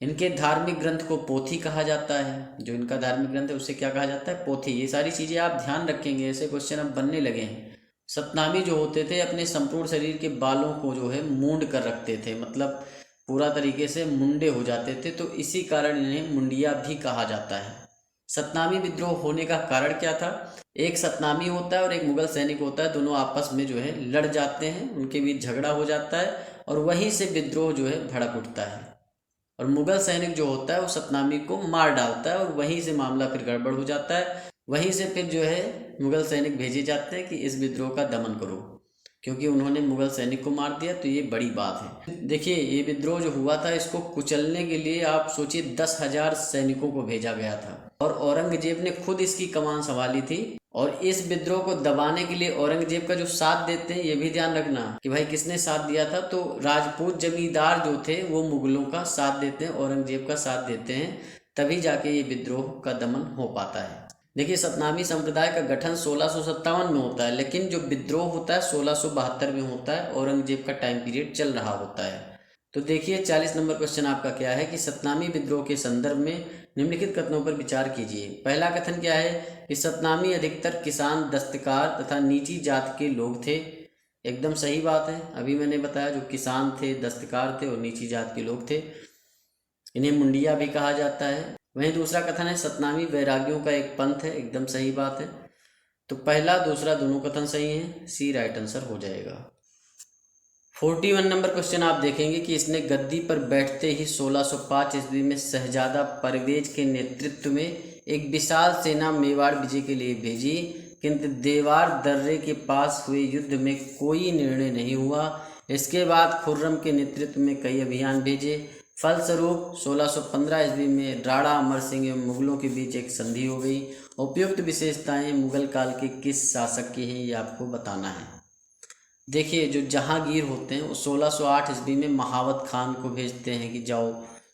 इनके धार्मिक ग्रंथ को पोथी कहा जाता है। जो इनका धार्मिक ग्रंथ है उसे क्या कहा जाता है? पोथी। ये सारी चीज़ें आप ध्यान रखेंगे, ऐसे क्वेश्चन अब बनने लगे हैं। सतनामी जो होते थे अपने संपूर्ण शरीर के बालों को जो है मूंड कर रखते थे, मतलब पूरा तरीके से मुंडे हो जाते थे, तो इसी कारण इन्हें मुंडिया भी कहा जाता है। सतनामी विद्रोह होने का कारण क्या था? एक सतनामी होता है और एक मुगल सैनिक होता है, दोनों आपस में जो है लड़ जाते हैं, उनके बीच झगड़ा हो जाता है और वहीं से विद्रोह जो है भड़क उठता है। और मुगल सैनिक जो होता है वो सतनामी को मार डालता है और वहीं से मामला फिर गड़बड़ हो जाता है। वहीं से फिर जो है मुगल सैनिक भेजे जाते हैं कि इस विद्रोह का दमन करो। क्योंकि उन्होंने मुगल सैनिक को मार दिया, तो ये बड़ी बात है। देखिए ये विद्रोह जो हुआ था इसको कुचलने के लिए आप सोचिए 10,000 सैनिकों को भेजा गया था और औरंगजेब ने खुद इसकी कमान संभाली थी। और इस विद्रोह को दबाने के लिए औरंगजेब का जो साथ देते हैं ये भी ध्यान रखना कि भाई किसने साथ दिया था, तो राजपूत जमींदार जो थे वो मुगलों का साथ देते हैं, औरंगजेब का साथ देते हैं, तभी जाके ये विद्रोह का दमन हो पाता है। देखिए सतनामी संप्रदाय का गठन 1657 में होता है, लेकिन जो विद्रोह होता है 1672 में होता है, औरंगजेब का टाइम पीरियड चल रहा होता है। तो देखिए 40 नंबर क्वेश्चन आपका क्या है कि सतनामी विद्रोह के संदर्भ में निम्नलिखित कथनों पर विचार कीजिए। पहला कथन क्या है कि सतनामी अधिकतर किसान, दस्तकार तथा नीची जात के लोग थे। एकदम सही बात है, अभी मैंने बताया जो किसान थे, दस्तकार थे और नीची जात के लोग थे, इन्हें मुंडिया भी कहा जाता है। वहीं दूसरा कथन है सतनामी वैरागियों का एक पंथ है। एकदम सही बात है। तो पहला दूसरा दोनों कथन सही हैं, सी राइट आंसर हो जाएगा। 41 नंबर क्वेश्चन आप देखेंगे कि इसने गद्दी पर बैठते ही 1605 ईस्वी में शहजादा परवेज के नेतृत्व में एक विशाल सेना मेवाड़ विजय के लिए भेजी, किंतु देवार दर्रे के पास हुए युद्ध में कोई निर्णय नहीं हुआ। इसके बाद खुर्रम के नेतृत्व में कई अभियान भेजे। फलस्वरूप 1615 ईस्वी में राणा अमर सिंह एवं मुगलों के बीच एक संधि हो गई। उपयुक्त विशेषताएं मुगल काल के किस शासक की हैं ये आपको बताना है। देखिए जो जहांगीर होते हैं वो 1608 ईस्वी में महावत खान को भेजते हैं कि जाओ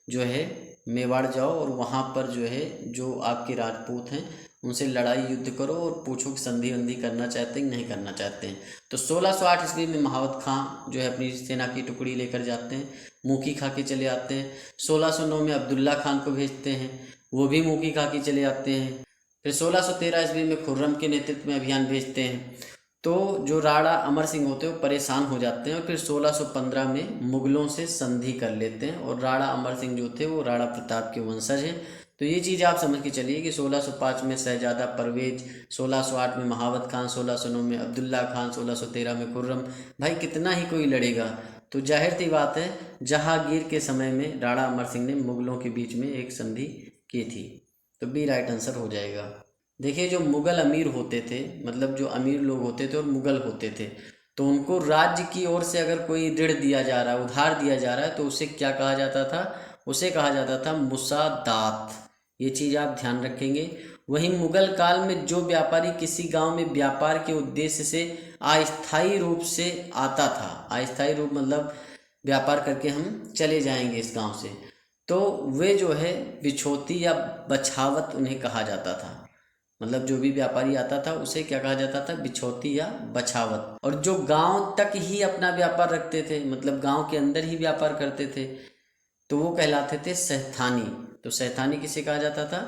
जो है मेवाड़ जाओ और वहाँ पर जो है जो आपके राजपूत हैं उनसे लड़ाई युद्ध करो और पूछो कि संधि वंधि करना चाहते हैं नहीं करना चाहते हैं। तो 1608 ईस्वी में महावत खान जो है अपनी सेना की टुकड़ी लेकर जाते हैं, मूकी खा के चले आते हैं। 1609 में अब्दुल्ला खान को भेजते हैं, वो भी मूकी खा के चले आते हैं। फिर 1613 ईस्वी में खुर्रम के नेतृत्व में अभियान भेजते हैं। तो जो राणा अमर सिंह होते हैं वो परेशान हो जाते हैं और फिर 1615 में मुगलों से संधि कर लेते हैं और राणा अमर सिंह जो थे वो राणा प्रताप के वंशज हैं। तो ये चीज़ आप समझ के चलिए कि 1605 में शहजादा परवेज, 1608 में महावत खान, 1609 में अब्दुल्ला खान, 1613 में खुर्रम। भाई कितना ही कोई लड़ेगा, तो जाहिर सी बात है जहांगीर के समय में राणा अमर सिंह ने मुगलों के बीच में एक संधि की थी। तो बी राइट आंसर हो जाएगा। देखिए जो मुगल अमीर होते थे, मतलब जो अमीर लोग होते थे और मुगल होते थे, तो उनको राज्य की ओर से अगर कोई ऋण दिया जा रहा है, उधार दिया जा रहा है, तो उसे क्या कहा जाता था? उसे कहा जाता था मुसादात। ये चीज़ आप ध्यान रखेंगे। वहीं मुगल काल में जो व्यापारी किसी गांव में व्यापार के उद्देश्य से अस्थायी रूप से आता था, अस्थायी रूप मतलब व्यापार करके हम चले जाएंगे इस गांव से, तो वे जो है बिछोती या बछावत उन्हें कहा जाता था। मतलब जो भी व्यापारी आता था उसे क्या कहा जाता था? बिछौती या बछावत। और जो गांव तक ही अपना व्यापार रखते थे, मतलब गांव के अंदर ही व्यापार करते थे, तो वो कहलाते थे सहथानी। तो सहथानी किसे कहा जाता था?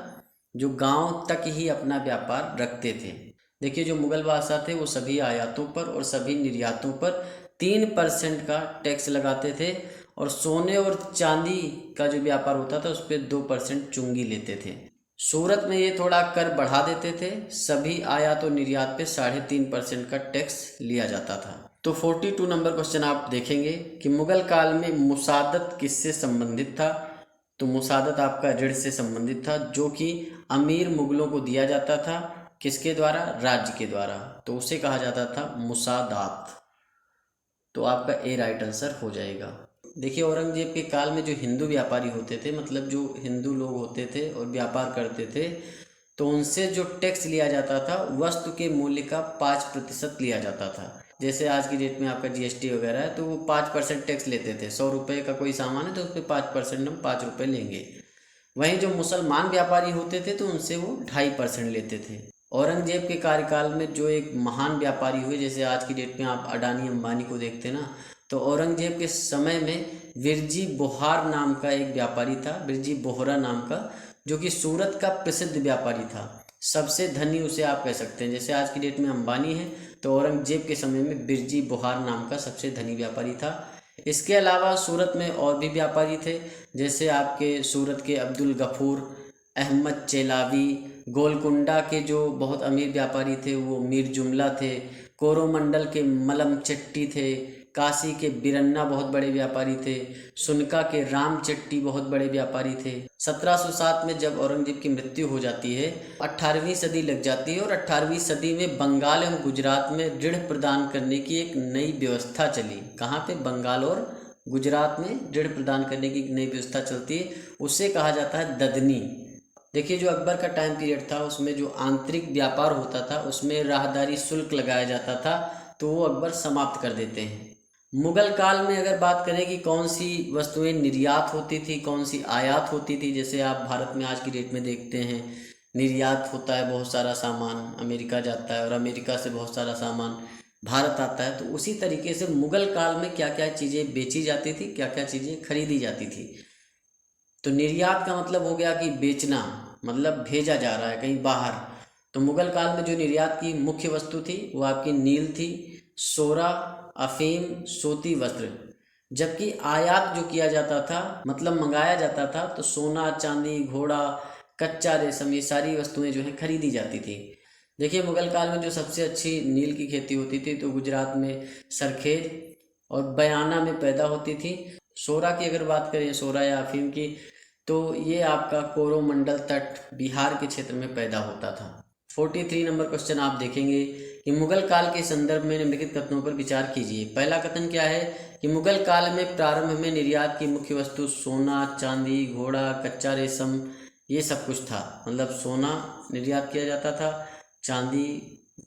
जो गांव तक ही अपना व्यापार रखते थे। देखिए जो मुगल बादशाह थे वो सभी आयातों पर और सभी निर्यातों पर 3% का टैक्स लगाते थे और सोने और चांदी का जो व्यापार होता था उस पर 2% चुंगी लेते थे। सूरत में ये थोड़ा कर बढ़ा देते थे, सभी आयात और निर्यात पे 3.5% का टैक्स लिया जाता था। तो 42 नंबर क्वेश्चन आप देखेंगे कि मुगल काल में मुसादत किससे संबंधित था? तो मुसादत आपका ऋण से संबंधित था, जो कि अमीर मुगलों को दिया जाता था। किसके द्वारा? राज्य के द्वारा। तो उसे कहा जाता था मुसादात। तो आपका ए राइट आंसर हो जाएगा। देखिए औरंगजेब के काल में जो हिंदू व्यापारी होते थे, मतलब जो हिंदू लोग होते थे और व्यापार करते थे, तो उनसे जो टैक्स लिया जाता था वस्तु के मूल्य का 5% लिया जाता था। जैसे आज की डेट में आपका GST वगैरह है, तो वो 5% टैक्स लेते थे। 100 रुपये का कोई सामान है तो उस पर 5% हम 5 रुपये लेंगे। वहीं जो मुसलमान व्यापारी होते थे तो उनसे वो 2.5% लेते थे। औरंगजेब के कार्यकाल में जो एक महान व्यापारी हुए, जैसे आज की डेट में आप अडानी अंबानी को देखते ना, तो औरंगजेब के समय में बिरजी बोहार नाम का एक व्यापारी था, बिरजी बोहरा नाम का, जो कि सूरत का प्रसिद्ध व्यापारी था। सबसे धनी उसे आप कह सकते हैं। जैसे आज की डेट में अंबानी है, तो औरंगजेब के समय में बिरजी बोहार नाम का सबसे धनी व्यापारी था। इसके अलावा सूरत में और भी व्यापारी थे, जैसे आपके सूरत के अब्दुल गफूर, अहमद चेलावी, गोलकुंडा के जो बहुत अमीर व्यापारी थे वो मीर जुमला थे, कोरोमंडल के मलम चट्टी थे, काशी के बिरन्ना बहुत बड़े व्यापारी थे, सुनका के रामचट्टी बहुत बड़े व्यापारी थे। 1707 में जब औरंगजेब की मृत्यु हो जाती है, 18वीं सदी लग जाती है और 18वीं सदी में बंगाल एवं गुजरात में ऋण प्रदान करने की एक नई व्यवस्था चली। कहाँ पे? बंगाल और गुजरात में ऋण प्रदान करने की नई व्यवस्था चलती है, उसे कहा जाता है ददनी। देखिए, जो अकबर का टाइम पीरियड था उसमें जो आंतरिक व्यापार होता था उसमें राहदारी शुल्क लगाया जाता था, तो वो अकबर समाप्त कर देते हैं। मुगल काल में अगर बात करें कि कौन सी वस्तुएं निर्यात होती थी, कौन सी आयात होती थी, जैसे आप भारत में आज की डेट में देखते हैं निर्यात होता है, बहुत सारा सामान अमेरिका जाता है और अमेरिका से बहुत सारा सामान भारत आता है, तो उसी तरीके से मुगल काल में क्या क्या चीज़ें बेची जाती थी, क्या क्या चीज़ें खरीदी जाती थी। तो निर्यात का मतलब हो गया कि बेचना, मतलब भेजा जा रहा है कहीं बाहर। तो मुगल काल में जो निर्यात की मुख्य वस्तु थी वो आपकी नील थी, सोरा, अफीम, सूती वस्त्र। जबकि आयात जो किया जाता था, मतलब मंगाया जाता था, तो सोना, चांदी, घोड़ा, कच्चा रेशम, ये सारी वस्तुएं जो है खरीदी जाती थी। देखिए, मुगल काल में जो सबसे अच्छी नील की खेती होती थी तो गुजरात में सरखेज और बयाना में पैदा होती थी। सोरा की अगर बात करें, सोरा या अफीम की, तो ये आपका कोरोमंडल तट बिहार के क्षेत्र में पैदा होता था। 43 नंबर क्वेश्चन आप देखेंगे कि मुगल काल के संदर्भ में निम्नलिखित कथनों पर विचार कीजिए। पहला कथन क्या है कि मुगल काल में प्रारंभ में निर्यात की मुख्य वस्तु सोना, चांदी, घोड़ा, कच्चा रेशम, ये सब कुछ था। मतलब सोना निर्यात किया जाता था, चांदी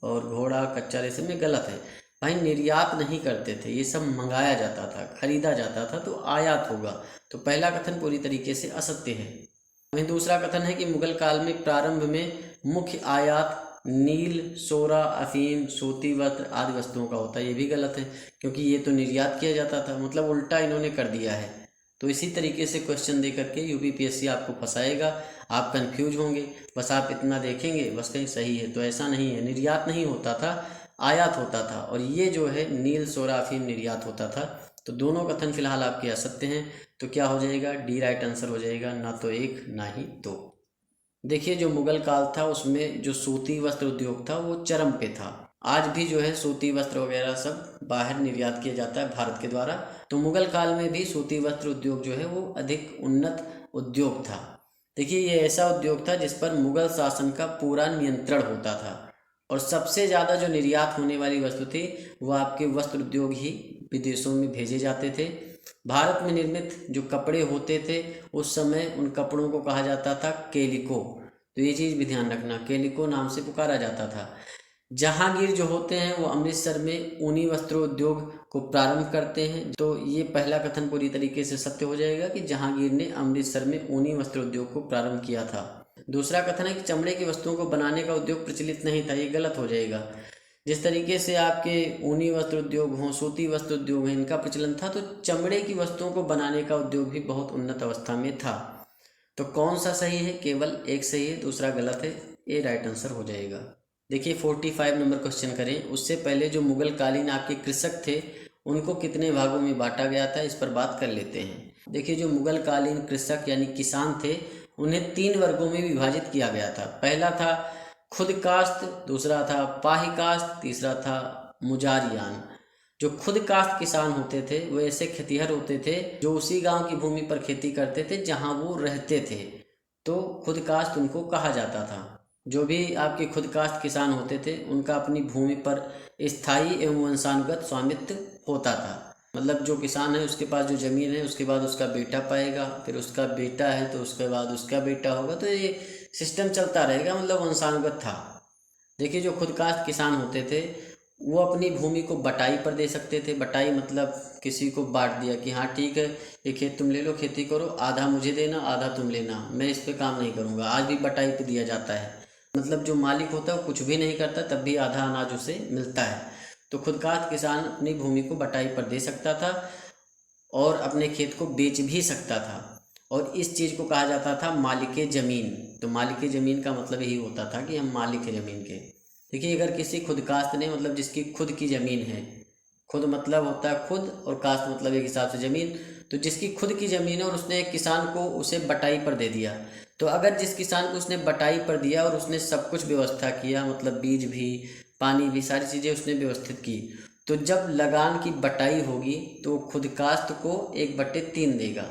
और घोड़ा, कच्चा रेशम, ये गलत है भाई, निर्यात नहीं करते थे, ये सब मंगाया जाता था, खरीदा जाता था, तो आयात होगा। तो पहला कथन पूरी तरीके से असत्य है। वहीं दूसरा कथन है कि मुगल काल में प्रारंभ में मुख्य आयात नील, सोरा, अफीम, सूती वस्त्र आदि वस्तुओं का होता है, ये भी गलत है क्योंकि ये तो निर्यात किया जाता था, मतलब उल्टा इन्होंने कर दिया है। तो इसी तरीके से क्वेश्चन दे करके यूपीपीएससी आपको फंसाएगा, आप कंफ्यूज होंगे। बस आप इतना देखेंगे बस कहीं सही है, तो ऐसा नहीं है, निर्यात नहीं होता था, आयात होता था। और ये जो है नील, सोरा, अफीम निर्यात होता था। तो दोनों कथन फिलहाल आपके असत्य हैं। तो क्या हो जाएगा? डी राइट आंसर हो जाएगा, ना तो एक ना ही दो। देखिए, जो मुगल काल था उसमें जो सूती वस्त्र उद्योग था वो चरम पे था। आज भी जो है सूती वस्त्र वगैरह सब बाहर निर्यात किया जाता है भारत के द्वारा। तो मुगल काल में भी सूती वस्त्र उद्योग जो है वो अधिक उन्नत उद्योग था। देखिए, ये ऐसा उद्योग था जिस पर मुगल शासन का पूरा नियंत्रण होता था और सबसे ज़्यादा जो निर्यात होने वाली वस्तु थी वो आपके वस्त्र उद्योग ही विदेशों में भेजे जाते थे। भारत में निर्मित जो कपड़े होते थे उस समय उन कपड़ों को कहा जाता था केलिको। तो ये चीज़ भी ध्यान रखना, केलिको नाम से पुकारा जाता था। जहांगीर जो होते हैं वो अमृतसर में ऊनी वस्त्रोद्योग को प्रारंभ करते हैं। तो ये पहला कथन पूरी तरीके से सत्य हो जाएगा कि जहांगीर ने अमृतसर में ऊनी वस्त्रोद्योग को प्रारंभ किया था। दूसरा कथन है कि चमड़े की वस्तुओं को बनाने का उद्योग प्रचलित नहीं था, ये गलत हो जाएगा। जिस तरीके से आपके ऊनी वस्त्र उद्योग हों, सूती वस्त्र उद्योग हैं, इनका प्रचलन था, तो चमड़े की वस्तुओं को बनाने का उद्योग भी बहुत उन्नत अवस्था में था। तो कौन सा सही है? केवल एक सही है, दूसरा गलत है, ये राइट आंसर हो जाएगा। देखिए, 45 नंबर क्वेश्चन करें। उससे पहले जो मुगल कालीन आपके कृषक थे उनको कितने भागों में बांटा गया था, इस पर बात कर लेते हैं। देखिए, जो मुगल कालीन कृषक यानी किसान थे उन्हें 3 वर्गों में विभाजित किया गया था। पहला था खुद काश्त, दूसरा था पाही काश्त, तीसरा था मुजारियान। जो खुद काश्त किसान होते थे वो ऐसे खेतिहर होते थे जो उसी गांव की भूमि पर खेती करते थे जहां वो रहते थे, तो खुद काश्त उनको कहा जाता था। जो भी आपके खुद काश्त किसान होते थे उनका अपनी भूमि पर स्थायी एवं वंशानुगत स्वामित्व होता था। मतलब जो किसान है उसके पास जो ज़मीन है उसके बाद उसका बेटा पाएगा, फिर उसका बेटा है तो उसके बाद उसका बेटा होगा, तो ये सिस्टम चलता रहेगा, मतलब वंशानुगत था। देखिए, जो खुद काश्त किसान होते थे वो अपनी भूमि को बटाई पर दे सकते थे। बटाई मतलब किसी को बांट दिया कि हाँ ठीक है, ये खेत तुम ले लो, खेती करो, आधा मुझे देना, आधा तुम लेना, मैं इस पे काम नहीं करूँगा। आज भी बटाई पे दिया जाता है, मतलब जो मालिक होता है वो कुछ भी नहीं करता तब भी आधा अनाज उसे मिलता है। तो खुद काश्त किसान अपनी भूमि को बटाई पर दे सकता था और अपने खेत को बेच भी सकता था, और इस चीज़ को कहा जाता था मालिके ज़मीन। तो मालिके ज़मीन का मतलब यही होता था कि हम मालिक हैं ज़मीन के। देखिए, अगर किसी खुद काश्त ने, मतलब जिसकी खुद की ज़मीन है, खुद मतलब होता है खुद और काश्त मतलब एक हिसाब से ज़मीन, तो जिसकी खुद की ज़मीन है और उसने एक किसान को उसे बटाई पर दे दिया, तो अगर जिस किसान को उसने बटाई पर दिया और उसने सब कुछ व्यवस्था किया, मतलब बीज भी, पानी भी, सारी चीज़ें उसने व्यवस्थित की, तो जब लगान की बटाई होगी तो वो खुद काश्त को 1/3 देगा,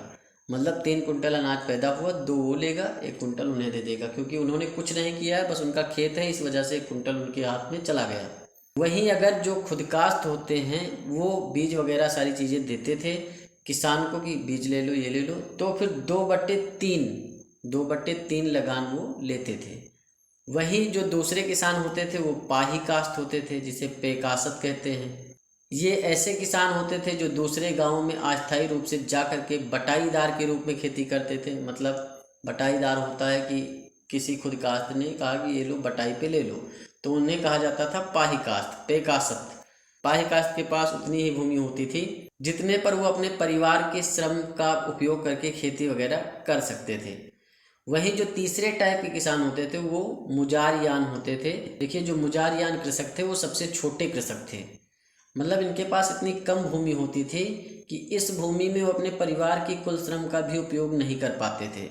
मतलब 3 कुंटल अनाज पैदा हुआ, 2 वो लेगा, 1 कुंटल उन्हें दे देगा, क्योंकि उन्होंने कुछ नहीं किया है, बस उनका खेत है, इस वजह से 1 कुंटल उनके हाथ में चला गया। वहीं अगर जो खुद काश्त होते हैं वो बीज वगैरह सारी चीज़ें देते थे किसान को कि बीज ले लो, ये ले लो, तो फिर 2/3 लगान वो लेते थे। वहीं जो दूसरे किसान होते थे वो पाही काश्त होते थे, जिसे पेकासत कहते हैं। ये ऐसे किसान होते थे जो दूसरे गांवों में अस्थायी रूप से जा कर के बटाईदार के रूप में खेती करते थे। मतलब बटाईदार होता है कि किसी खुद काश्त ने कहा कि ये लो बटाई पे ले लो, तो उन्हें कहा जाता था पाही काश्त, पेकासत। पाही काश्त के पास उतनी ही भूमि होती थी जितने पर वो अपने परिवार के श्रम का उपयोग करके खेती वगैरह कर सकते थे। वहीं जो तीसरे टाइप के किसान होते थे वो मुजारियान होते थे। देखिए, जो मुजारियान कृषक थे वो सबसे छोटे कृषक थे, मतलब इनके पास इतनी कम भूमि होती थी कि इस भूमि में वो अपने परिवार की कुल श्रम का भी उपयोग नहीं कर पाते थे।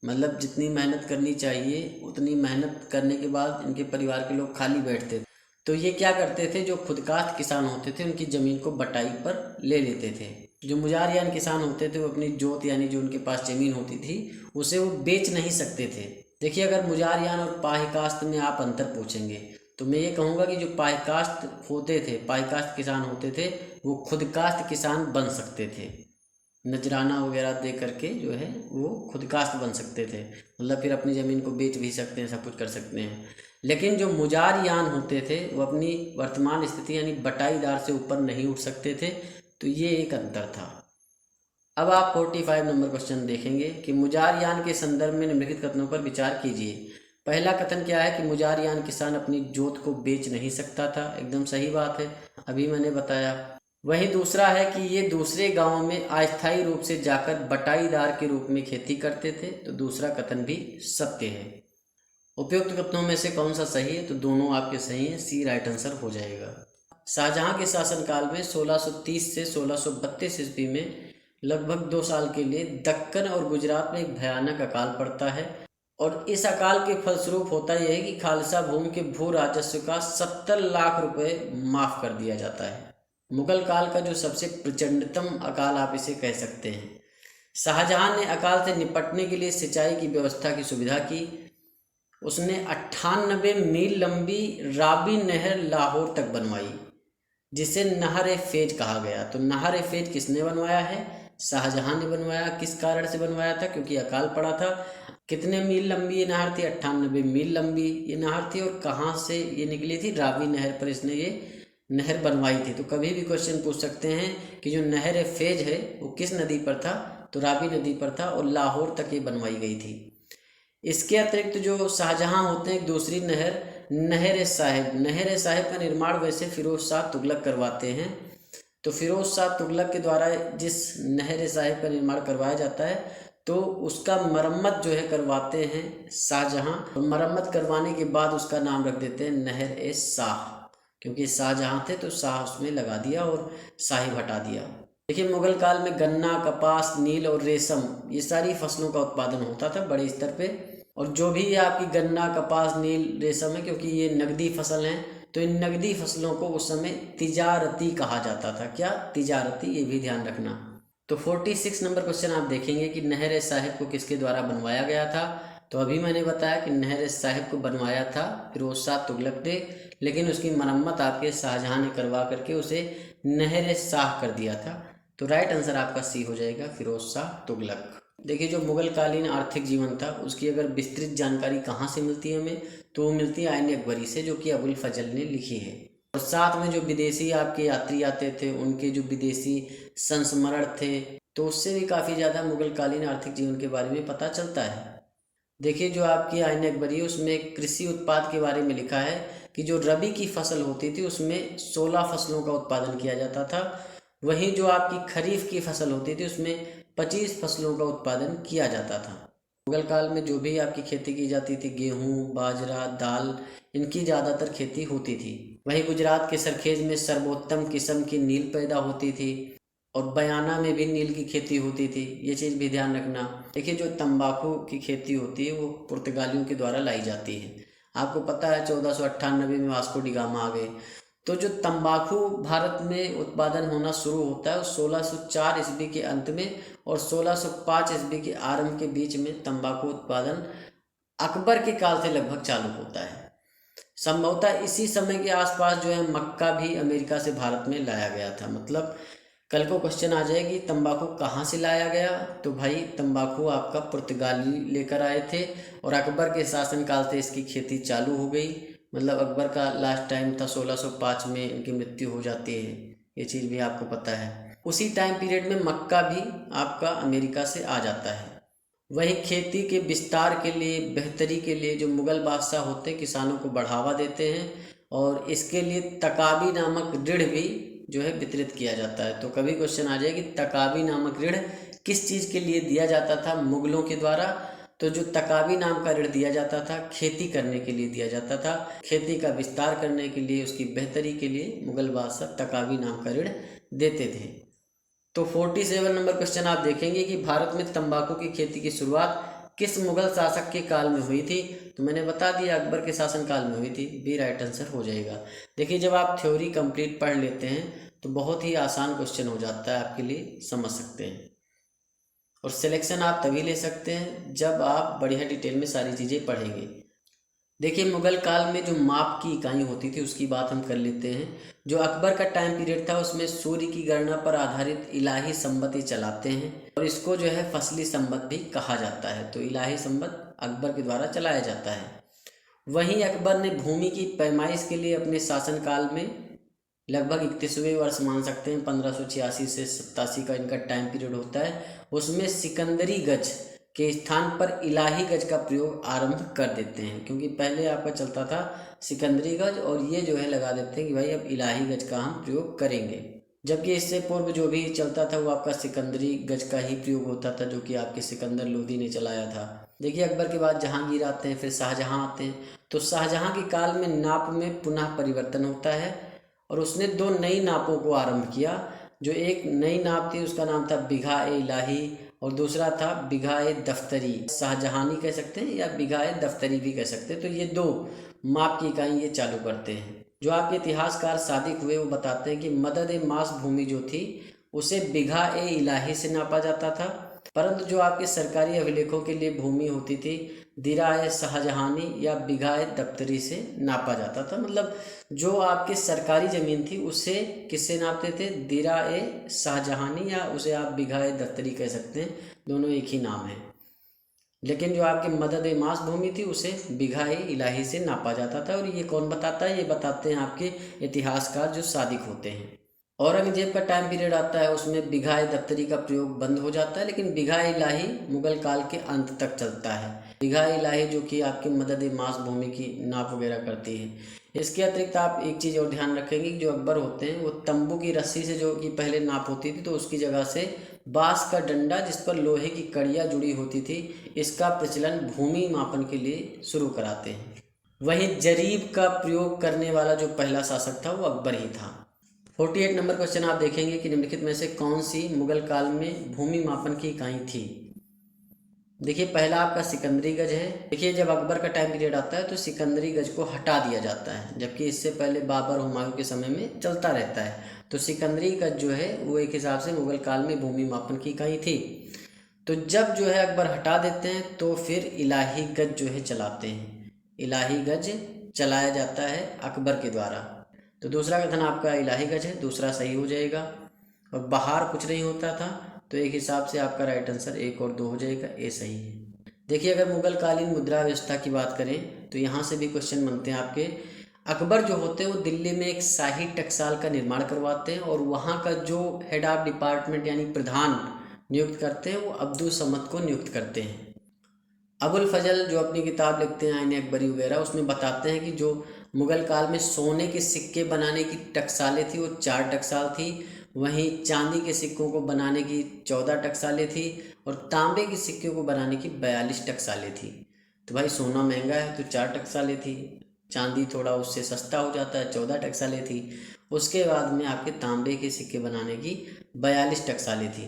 मतलब जितनी मेहनत करनी चाहिए उतनी मेहनत करने के बाद इनके परिवार के लोग खाली बैठते थे। तो ये क्या करते थे, जो खुदकाश्त किसान होते थे उनकी ज़मीन को बटाई पर ले लेते थे। जो मुजारियान किसान होते थे वो अपनी जोत यानी जो उनके पास ज़मीन होती थी उसे वो बेच नहीं सकते थे। देखिए, अगर मुजारियान और पाही काश्त में आप अंतर पूछेंगे तो मैं ये कहूँगा कि जो पाही काश्त होते थे, पाही काश्त किसान होते थे, वो खुदकाश्त किसान बन सकते थे। नजराना वगैरह दे करके जो है वो खुदकाश्त बन सकते थे, मतलब फिर अपनी ज़मीन को बेच भी सकते हैं, सब कुछ कर सकते हैं। लेकिन जो मुजारियान होते थे वो अपनी वर्तमान स्थिति यानी बटाईदार से ऊपर नहीं उठ सकते थे। तो ये एक अंतर था। अब आप 45 नंबर क्वेश्चन देखेंगे कि मुजारियान के संदर्भ में निम्नलिखित कथनों पर विचार कीजिए। पहला कथन क्या है कि मुजारियान किसान अपनी जोत को बेच नहीं सकता था, एकदम सही बात है, अभी मैंने बताया। वहीं दूसरा है कि ये दूसरे गांवों में अस्थायी रूप से जाकर बटाईदार के रूप में खेती करते थे, तो दूसरा कथन भी सत्य है। उपयुक्त कथनों में से कौन सा सही है, तो दोनों आपके सही हैं, सी राइट आंसर हो जाएगा। शाहजहां के शासनकाल में 1630 से 1632 ईस्वी में लगभग 2 साल के लिए दक्कन और गुजरात में एक भयानक अकाल पड़ता है, और इस अकाल के फलस्वरूप होता यह है कि खालसा भूमि के भू राजस्व का 70 लाख रुपए माफ कर दिया जाता है। मुगल काल का जो सबसे प्रचंडतम अकाल आप इसे कह सकते हैं। शाहजहां ने अकाल से निपटने के लिए सिंचाई की व्यवस्था की सुविधा की। उसने 98 मील लंबी रावी नहर लाहौर तक बनवाई, जिसे नहर-ए-फैज कहा गया। तो नहर-ए-फैज किसने बनवाया है, शाहजहां ने बनवाया। किस कारण से बनवाया था, क्योंकि अकाल पड़ा था। कितने मील लंबी ये नहर थी, 98 मील लंबी ये नहर थी, और कहाँ से ये निकली थी, रावी नहर पर इसने ये नहर बनवाई थी। तो कभी भी क्वेश्चन पूछ सकते हैं कि जो नहर-ए-फैज है वो किस नदी पर था, तो रावी नदी पर था, और लाहौर तक ये बनवाई गई थी। इसके अतिरिक्त जो शाहजहां होते हैं एक दूसरी नहर, नहर-ए-साहिब का निर्माण वैसे फिरोज शाह तुगलक करवाते हैं। तो फिरोज शाह तुगलक के द्वारा जिस नहर-ए-साहिब का निर्माण करवाया जाता है तो उसका मरम्मत जो है करवाते हैं शाहजहां, और मरम्मत करवाने के बाद उसका नाम रख देते हैं नहर-ए-शाह, क्योंकि शाहजहां थे तो शाह उसमें लगा दिया और साहिब हटा दिया। देखिए, मुगल काल में गन्ना, कपास, नील और रेशम ये सारी फसलों का उत्पादन होता था बड़े स्तर पे। और जो भी ये आपकी गन्ना, कपास, नील, रेशम है, क्योंकि ये नकदी फसल हैं, तो इन नकदी फसलों को उस समय तिजारती कहा जाता था। क्या, तिजारती, ये भी ध्यान रखना। तो 46 नंबर क्वेश्चन आप देखेंगे कि नहर-ए-साहिब को किसके द्वारा बनवाया गया था। तो अभी मैंने बताया कि नहर-ए-साहिब को बनवाया था फिरोज शाह तुगलक ने, लेकिन उसकी मरम्मत आपके शाहजहां ने करवा करके उसे नहर-ए-शाह कर दिया था। तो राइट आंसर आपका सी हो जाएगा, फिरोज शाह तुगलक। देखिए, जो मुगल कालीन आर्थिक जीवन था उसकी अगर विस्तृत जानकारी कहाँ से मिलती है हमें, तो वो मिलती है आईन अकबरी से, जो कि अबुल फजल ने लिखी है। और साथ में जो विदेशी आपके यात्री आते थे उनके जो विदेशी संस्मरण थे, तो उससे भी काफ़ी ज़्यादा मुगल कालीन आर्थिक जीवन के बारे में पता चलता है। देखिए, जो आपकी आईन अकबरी है उसमें कृषि उत्पाद के बारे में लिखा है कि जो रबी की फसल होती थी उसमें 16 फसलों का उत्पादन किया जाता था। वहीं जो आपकी खरीफ की फसल होती थी उसमें 25 फसलों का उत्पादन किया जाता था। मुगल काल में जो भी आपकी खेती की जाती थी, गेहूँ, बाजरा, दाल, इनकी ज़्यादातर खेती होती थी। वहीं गुजरात के सरखेज में सर्वोत्तम किस्म की नील पैदा होती थी, और बयाना में भी नील की खेती होती थी। ये चीज़ भी ध्यान रखना। देखिए, जो तंबाकू की खेती होती है वो पुर्तगालियों के द्वारा लाई जाती है। आपको पता है 1498 में वास्को डी गामा आ गए, तो जो तंबाकू भारत में उत्पादन होना शुरू होता है 1604 ईस्वी के अंत में और 1605 ईस्वी के आरंभ के बीच में तंबाकू उत्पादन अकबर के काल से लगभग चालू होता है। संभवतः इसी समय के आसपास जो है मक्का भी अमेरिका से भारत में लाया गया था। मतलब कल को क्वेश्चन आ जाए कि तंबाकू कहाँ से लाया गया, तो भाई तंबाकू आपका पुर्तगाली लेकर आए थे और अकबर के शासनकाल से इसकी खेती चालू हो गई। मतलब अकबर का लास्ट टाइम था 1605 में इनकी मृत्यु हो जाती है, ये चीज़ भी आपको पता है। उसी टाइम पीरियड में मक्का भी आपका अमेरिका से आ जाता है। वहीं खेती के विस्तार के लिए, बेहतरी के लिए जो मुग़ल बादशाह होते हैं किसानों को बढ़ावा देते हैं और इसके लिए तकाबी नामक ऋण भी जो है वितरित किया जाता है। तो कभी क्वेश्चन आ जाए कि तकाबी नामक ऋण किस चीज़ के लिए दिया जाता था मुग़लों के द्वारा, तो जो तकाबी नाम का ऋण दिया जाता था खेती करने के लिए दिया जाता था। खेती का विस्तार करने के लिए, उसकी बेहतरी के लिए मुग़ल बादशाह तकाबी नाम का ऋण देते थे। तो 47 नंबर क्वेश्चन आप देखेंगे कि भारत में तंबाकू की खेती की शुरुआत किस मुग़ल शासक के काल में हुई थी, तो मैंने बता दिया अकबर के शासनकाल में हुई थी। बी राइट आंसर हो जाएगा। देखिए जब आप थ्योरी कंप्लीट पढ़ लेते हैं तो बहुत ही आसान क्वेश्चन हो जाता है आपके लिए, समझ सकते हैं। और सिलेक्शन आप तभी ले सकते हैं जब आप बढ़िया डिटेल में सारी चीज़ें पढ़ेंगे। देखिए मुग़ल काल में जो माप की इकाई होती थी उसकी बात हम कर लेते हैं। जो अकबर का टाइम पीरियड था उसमें सूर्य की गणना पर आधारित इलाही संबत चलाते हैं और इसको जो है फसली संबत भी कहा जाता है। तो इलाही संबत अकबर के द्वारा चलाया जाता है। वहीं अकबर ने भूमि की पैमाइश के लिए अपने शासनकाल में लगभग 31वें वर्ष मान सकते हैं, 1586 से 87 का इनका टाइम पीरियड होता है, उसमें सिकंदरी गज के स्थान पर इलाही गज का प्रयोग आरंभ कर देते हैं। क्योंकि पहले आपका चलता था सिकंदरी गज और ये जो है लगा देते हैं कि भाई अब इलाही गज का हम प्रयोग करेंगे, जबकि इससे पूर्व जो भी चलता था वो आपका सिकंदरी गज का ही प्रयोग होता था, जो कि आपके सिकंदर लोदी ने चलाया था। देखिए अकबर के बाद जहांगीर आते हैं, फिर शाहजहां आते हैं। तो शाहजहां के काल में नाप में पुनः परिवर्तन होता है और उसने 2 नई नापों को आरंभ किया। जो एक नई नाप थी उसका नाम था बिघा-ए इलाही और दूसरा था बिघा-ए दफ्तरी, शाहजहानी कह सकते हैं या बिघा-ए दफ्तरी भी कह सकते हैं। तो ये 2 माप की इकाई ये चालू करते हैं। जो आपके इतिहासकार सादिक हुए वो बताते हैं कि मदद-ए-मास भूमि जो थी उसे बिघा-ए इलाही से नापा जाता था, परंतु जो आपके सरकारी अभिलेखों के लिए भूमि होती थी दिरा-ए शाहजहानी या बिघा-ए दफ्तरी से नापा जाता था। मतलब जो आपके सरकारी ज़मीन थी उसे किससे नापते थे, दिरा-ए शाहजहानी या उसे आप बिघा-ए दफ्तरी कह सकते हैं, दोनों एक ही नाम है। लेकिन जो आपके मदद-ए-मास भूमि थी उसे बिघा-ए इलाही से नापा जाता था। और ये कौन बताता है, ये बताते हैं आपके इतिहासकार जो सादिक होते हैं। औरंगजेब का टाइम पीरियड आता है, उसमें बिघा-ए दफ्तरी का प्रयोग बंद हो जाता है, लेकिन बिघा-ए इलाही मुगल काल के अंत तक चलता है। बिघा-ए इलाही जो कि आपके मदद-ए-मास भूमि की नाप वगैरह करती है। इसके अतिरिक्त आप एक चीज़ और ध्यान रखेंगे कि जो अकबर होते हैं वो तंबू की रस्सी से जो कि पहले नाप होती थी तो उसकी जगह से बांस का डंडा जिस पर लोहे की कड़ियाँ जुड़ी होती थी, इसका प्रचलन भूमि मापन के लिए शुरू कराते हैं। वहीं जरीब का प्रयोग करने वाला जो पहला शासक था वो अकबर ही था। 48 नंबर क्वेश्चन आप देखेंगे कि निम्नलिखित में से कौन सी मुगल काल में भूमि मापन की इकाई थी। देखिए पहला आपका सिकंदरी गज है। देखिए जब अकबर का टाइम पीरियड आता है तो सिकंदरी गज को हटा दिया जाता है, जबकि इससे पहले बाबर हुमायूं के समय में चलता रहता है। तो सिकंदरी गज जो है वो एक हिसाब से मुगल काल में भूमि मापन की इकाई थी। तो जब जो है अकबर हटा देते हैं तो फिर इलाही गज जो है चलाते हैं, इलाही गज चलाया जाता है अकबर के द्वारा। तो दूसरा कथन आपका इलाही गज है, दूसरा सही हो जाएगा। और बाहर कुछ नहीं होता था, तो एक हिसाब से आपका राइट आंसर 1 और 2 हो जाएगा, ए सही है। देखिए अगर मुगल कालीन मुद्रा व्यवस्था की बात करें तो यहाँ से भी क्वेश्चन बनते हैं आपके। अकबर जो होते हैं वो दिल्ली में एक शाही टकसाल का निर्माण करवाते हैं और वहाँ का जो हेड ऑफ डिपार्टमेंट यानी प्रधान नियुक्त करते हैं वो अब्दुल समद को नियुक्त करते हैं। अबुल फजल जो अपनी किताब लिखते हैं आईन अकबरी वगैरह, उसमें बताते हैं कि जो मुगल काल में सोने के सिक्के बनाने की टकसालें थी वो 4 टकसाल थी, वहीं चांदी के सिक्कों को बनाने की 14 टकसालें थी और तांबे के सिक्के को बनाने की 42 टकसालें थी। तो भाई सोना महंगा है तो 4 टकसालें थी, चांदी थोड़ा उससे सस्ता हो जाता है 14 टकसालें थी, उसके बाद में आपके तांबे के सिक्के बनाने की 42 टकसालें थी।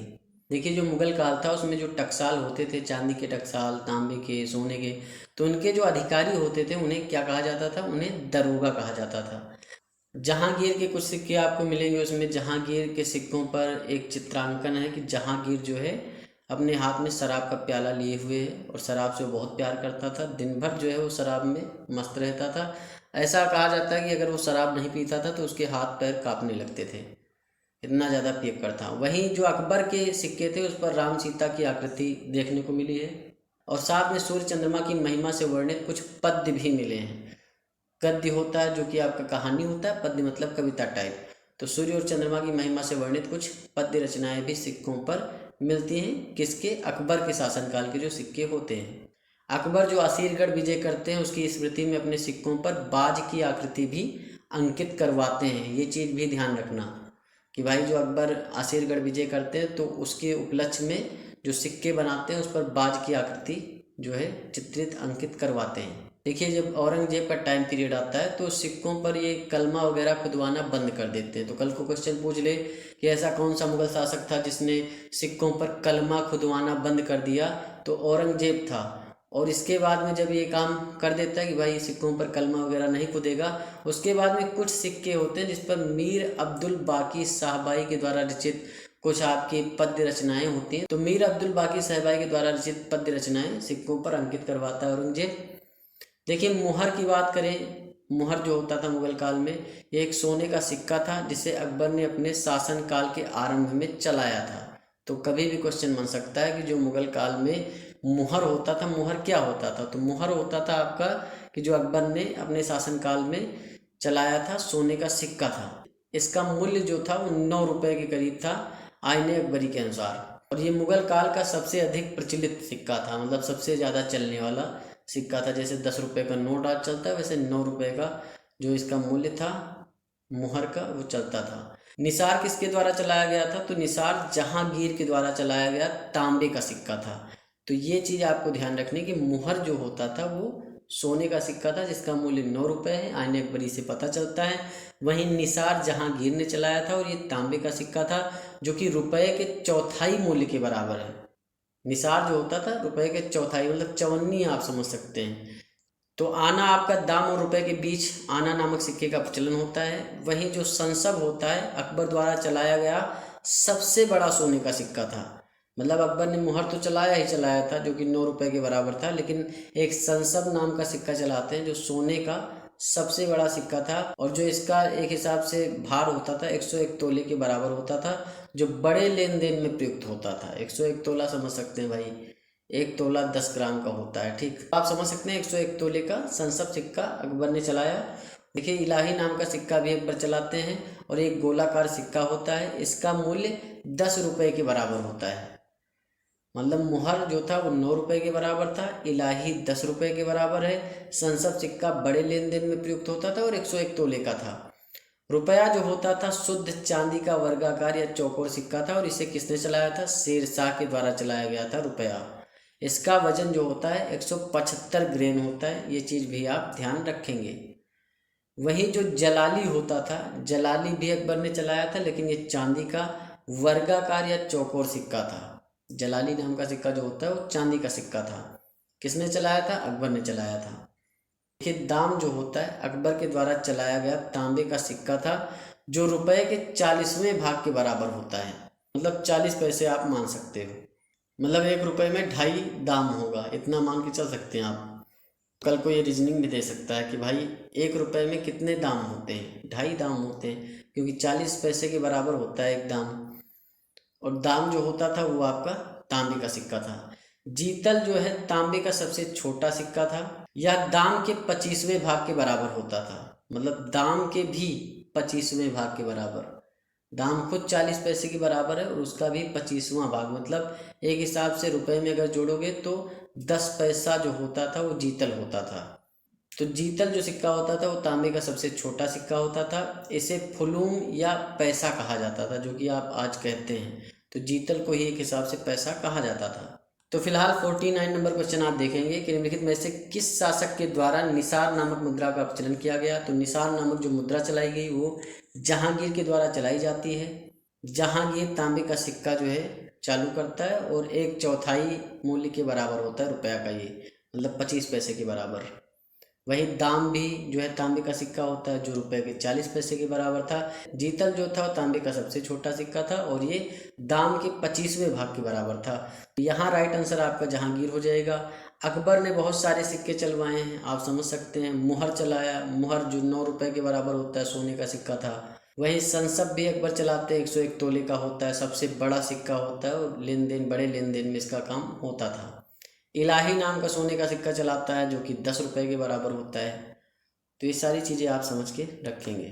देखिए जो मुगल काल था उसमें जो टकसाल होते थे, चांदी के टकसाल, तांबे के, सोने के, तो उनके जो अधिकारी होते थे उन्हें क्या कहा जाता था, उन्हें दरोगा कहा जाता था। जहांगीर के कुछ सिक्के आपको मिलेंगे, उसमें जहांगीर के सिक्कों पर एक चित्रांकन है कि जहांगीर जो है अपने हाथ में शराब का प्याला लिए हुए है और शराब से वो बहुत प्यार करता था। दिन भर जो है वो शराब में मस्त रहता था। ऐसा कहा जाता है कि अगर वो शराब नहीं पीता था तो उसके हाथ पैर कांपने लगते थे, इतना ज़्यादा पियक्कड़ था। वहीं जो अकबर के सिक्के थे उस पर राम सीता की आकृति देखने को मिली है और साथ में सूर्य चंद्रमा की महिमा से वर्णित कुछ पद्य भी मिले हैं। गद्य होता है जो कि आपका कहानी होता है, पद्य मतलब कविता टाइप। तो सूर्य और चंद्रमा की महिमा से वर्णित कुछ पद्य रचनाएं भी सिक्कों पर मिलती हैं। किसके? अकबर के शासनकाल के जो सिक्के होते हैं। अकबर जो असीरगढ़ विजय करते हैं उसकी स्मृति में अपने सिक्कों पर बाज की आकृति भी अंकित करवाते हैं। ये चीज़ भी ध्यान रखना कि भाई जो अकबर असीरगढ़ विजय करते हैं तो उसके उपलक्ष्य में जो सिक्के बनाते हैं उस पर बाज की आकृति जो है चित्रित अंकित करवाते हैं। देखिए जब औरंगजेब का टाइम पीरियड आता है तो सिक्कों पर ये कलमा वगैरह खुदवाना बंद कर देते हैं। तो कल को क्वेश्चन पूछ ले कि ऐसा कौन सा मुगल शासक था जिसने सिक्कों पर कलमा खुदवाना बंद कर दिया, तो औरंगजेब था। और इसके बाद में जब ये काम कर देता है कि भाई सिक्कों पर कलमा वगैरह नहीं खुदेगा, उसके बाद में कुछ सिक्के होते हैं जिस पर मीर अब्दुल बाकी साहबाई के द्वारा रचित कुछ आपकी पद्य रचनाएं होती हैं। तो मीर अब्दुल बाकी साहबाई के द्वारा रचित पद्य रचनाएं सिक्कों पर अंकित करवाता है औरंगजेब। देखिए मुहर की बात करें, मुहर जो होता था मुगल काल में, ये एक सोने का सिक्का था जिसे अकबर ने अपने शासन काल के आरंभ में चलाया था। तो कभी भी क्वेश्चन बन सकता है कि जो मुगल काल में मुहर होता था, मुहर क्या होता था? तो मुहर होता था आपका कि जो अकबर ने अपने शासनकाल में चलाया था, सोने का सिक्का था। इसका मूल्य जो था वो 9 रुपये के करीब था आईने अकबरी के अनुसार। और ये मुगल काल का सबसे अधिक प्रचलित सिक्का था, मतलब सबसे ज़्यादा चलने वाला सिक्का था। जैसे 10 रुपये का नोट आज चलता है वैसे 9 रुपये का जो इसका मूल्य था मुहर का वो चलता था। निसार किसके द्वारा चलाया गया था? तो निसार जहांगीर के द्वारा चलाया गया तांबे का सिक्का था। तो ये चीज़ आपको ध्यान रखनी कि मुहर जो होता था वो सोने का सिक्का था जिसका मूल्य 9 रुपये है, आईने अकबरी से पता चलता है। वहीं निसार जहांगीर ने चलाया था और ये तांबे का सिक्का था जो कि रुपये के चौथाई मूल्य के बराबर है। निसार जो होता था रुपये के चौथाई, मतलब चवन्नी आप समझ सकते हैं। तो आना आपका दाम और रुपए के बीच आना नामक सिक्के का प्रचलन होता है। वहीं जो संसब होता है अकबर द्वारा चलाया गया सबसे बड़ा सोने का सिक्का था। मतलब अकबर ने मुहर तो चलाया ही चलाया था जो कि 9 रुपये के बराबर था, लेकिन एक संसब नाम का सिक्का चलाते हैं जो सोने का सबसे बड़ा सिक्का था और जो इसका एक हिसाब से भार होता था 101 तोले के बराबर होता था, जो बड़े लेन देन में प्रयुक्त होता था। 101 तोला समझ सकते हैं भाई, 1 तोला 10 ग्राम का होता है। ठीक, आप समझ सकते हैं 101 तोले का संसब सिक्का अकबर ने चलाया। देखिए इलाही नाम का सिक्का भी अकबर चलाते हैं और एक गोलाकार सिक्का होता है, इसका मूल्य 10 रुपये के बराबर होता है। मतलब मुहर जो था वो 9 रुपये के बराबर था, इलाही 10 रुपये के बराबर है। संसद सिक्का बड़े लेन देन में प्रयुक्त होता था और 101 तोले का था। रुपया जो होता था शुद्ध चांदी का वर्गाकार या चौकोर सिक्का था और इसे किसने चलाया था? शेरशाह के द्वारा चलाया गया था रुपया। इसका वजन जो होता है 175 ग्रेन होता है, ये चीज़ भी आप ध्यान रखेंगे। वहीं जो जलाली होता था, जलाली भी अकबर ने चलाया था, लेकिन ये चांदी का वर्गाकार या चौकोर सिक्का था। जलाली नाम का सिक्का जो होता है वो चांदी का सिक्का था। किसने चलाया था? अकबर ने चलाया था। देखिए दाम जो होता है अकबर के द्वारा चलाया गया तांबे का सिक्का था जो रुपए के 40वें भाग के बराबर होता है। मतलब 40 पैसे आप मान सकते हो, मतलब 1 रुपये में 2.5 दाम होगा, इतना मान के चल सकते हैं आप। कल को ये रीजनिंग भी दे सकता है कि भाई 1 रुपये में कितने दाम होते हैं? 2.5 दाम होते हैं, क्योंकि 40 पैसे के बराबर होता है एक दाम। और दाम जो होता था वो आपका तांबे का सिक्का था। जीतल जो है तांबे का सबसे छोटा सिक्का था। यह दाम के 25वें भाग के बराबर होता था, मतलब दाम के भी 25वें भाग के बराबर। दाम खुद 40 पैसे के बराबर है और उसका भी 25वां भाग, मतलब एक हिसाब से रुपए में अगर जोड़ोगे तो 10 पैसा जो होता था वो जीतल होता था। तो जीतल जो सिक्का होता था वो तांबे का सबसे छोटा सिक्का होता था। इसे फुलूम या पैसा कहा जाता था, जो कि आप आज कहते हैं। तो जीतल को ही एक हिसाब से पैसा कहा जाता था। तो फिलहाल 49 नंबर क्वेश्चन आप देखेंगे कि निम्नलिखित में से किस शासक के द्वारा निसार नामक मुद्रा का प्रचलन किया गया? तो निसार नामक जो मुद्रा चलाई गई वो जहांगीर के द्वारा चलाई जाती है। जहांगीर तांबे का सिक्का जो है चालू करता है और 1/4 मूल्य के बराबर होता है रुपया का, ये मतलब 25 पैसे के बराबर। वही दाम भी जो है तांबे का सिक्का होता है जो रुपए के 40 पैसे के बराबर था। जीतल जो था वो तांबे का सबसे छोटा सिक्का था और ये दाम के 25वें भाग के बराबर था। तो यहाँ राइट आंसर आपका जहांगीर हो जाएगा। अकबर ने बहुत सारे सिक्के चलवाए हैं, आप समझ सकते हैं। मुहर चलाया, मुहर जो 9 रुपए के बराबर होता है, सोने का सिक्का था। वही संसब भी अकबर चलाते हैं, 101 तोले का होता है, सबसे बड़ा सिक्का होता है और लेन देन, बड़े लेन देन में इसका काम होता था। इलाही नाम का सोने का सिक्का चलाता है जो कि 10 रुपए के बराबर होता है। तो ये सारी चीज़ें आप समझ के रखेंगे।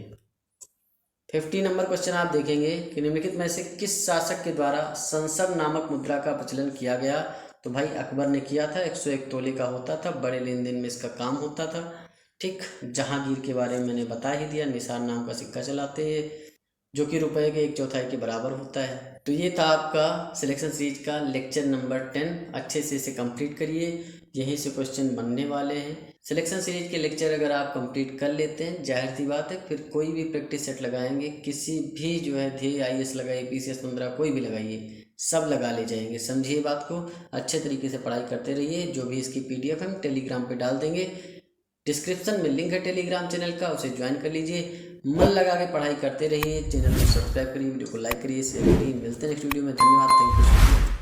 50 नंबर क्वेश्चन आप देखेंगे कि निम्नलिखित में से किस शासक के द्वारा संसब नामक मुद्रा का प्रचलन किया गया। तो भाई अकबर ने किया था, 101 तोले का होता था, बड़े लेन देन में इसका काम होता था। ठीक, जहांगीर के बारे में मैंने बता ही दिया, निसार नाम का सिक्का चलाते हैं जो कि रुपए के 1/4 के बराबर होता है। तो ये था आपका सिलेक्शन सीरीज का लेक्चर नंबर 10। अच्छे से इसे कंप्लीट करिए, यहीं से क्वेश्चन बनने वाले हैं। सिलेक्शन सीरीज के लेक्चर अगर आप कंप्लीट कर लेते हैं, जाहिर सी बात है फिर कोई भी प्रैक्टिस सेट लगाएंगे, किसी भी जो है ध्येय IAS लगाइए, PCS 15 कोई भी लगाइए, सब लगा ले जाएंगे। समझिए बात को, अच्छे तरीके से पढ़ाई करते रहिए। जो भी इसकी PDF हम टेलीग्राम पे डाल देंगे, डिस्क्रिप्शन में लिंक है टेलीग्राम चैनल का, उसे ज्वाइन कर लीजिए। मन लगा के पढ़ाई करते रहिए। चैनल को सब्सक्राइब करिए, वीडियो को लाइक करिए, शेयर करिए। मिलते हैं नेक्स्ट वीडियो में। धन्यवाद, थैंक यू।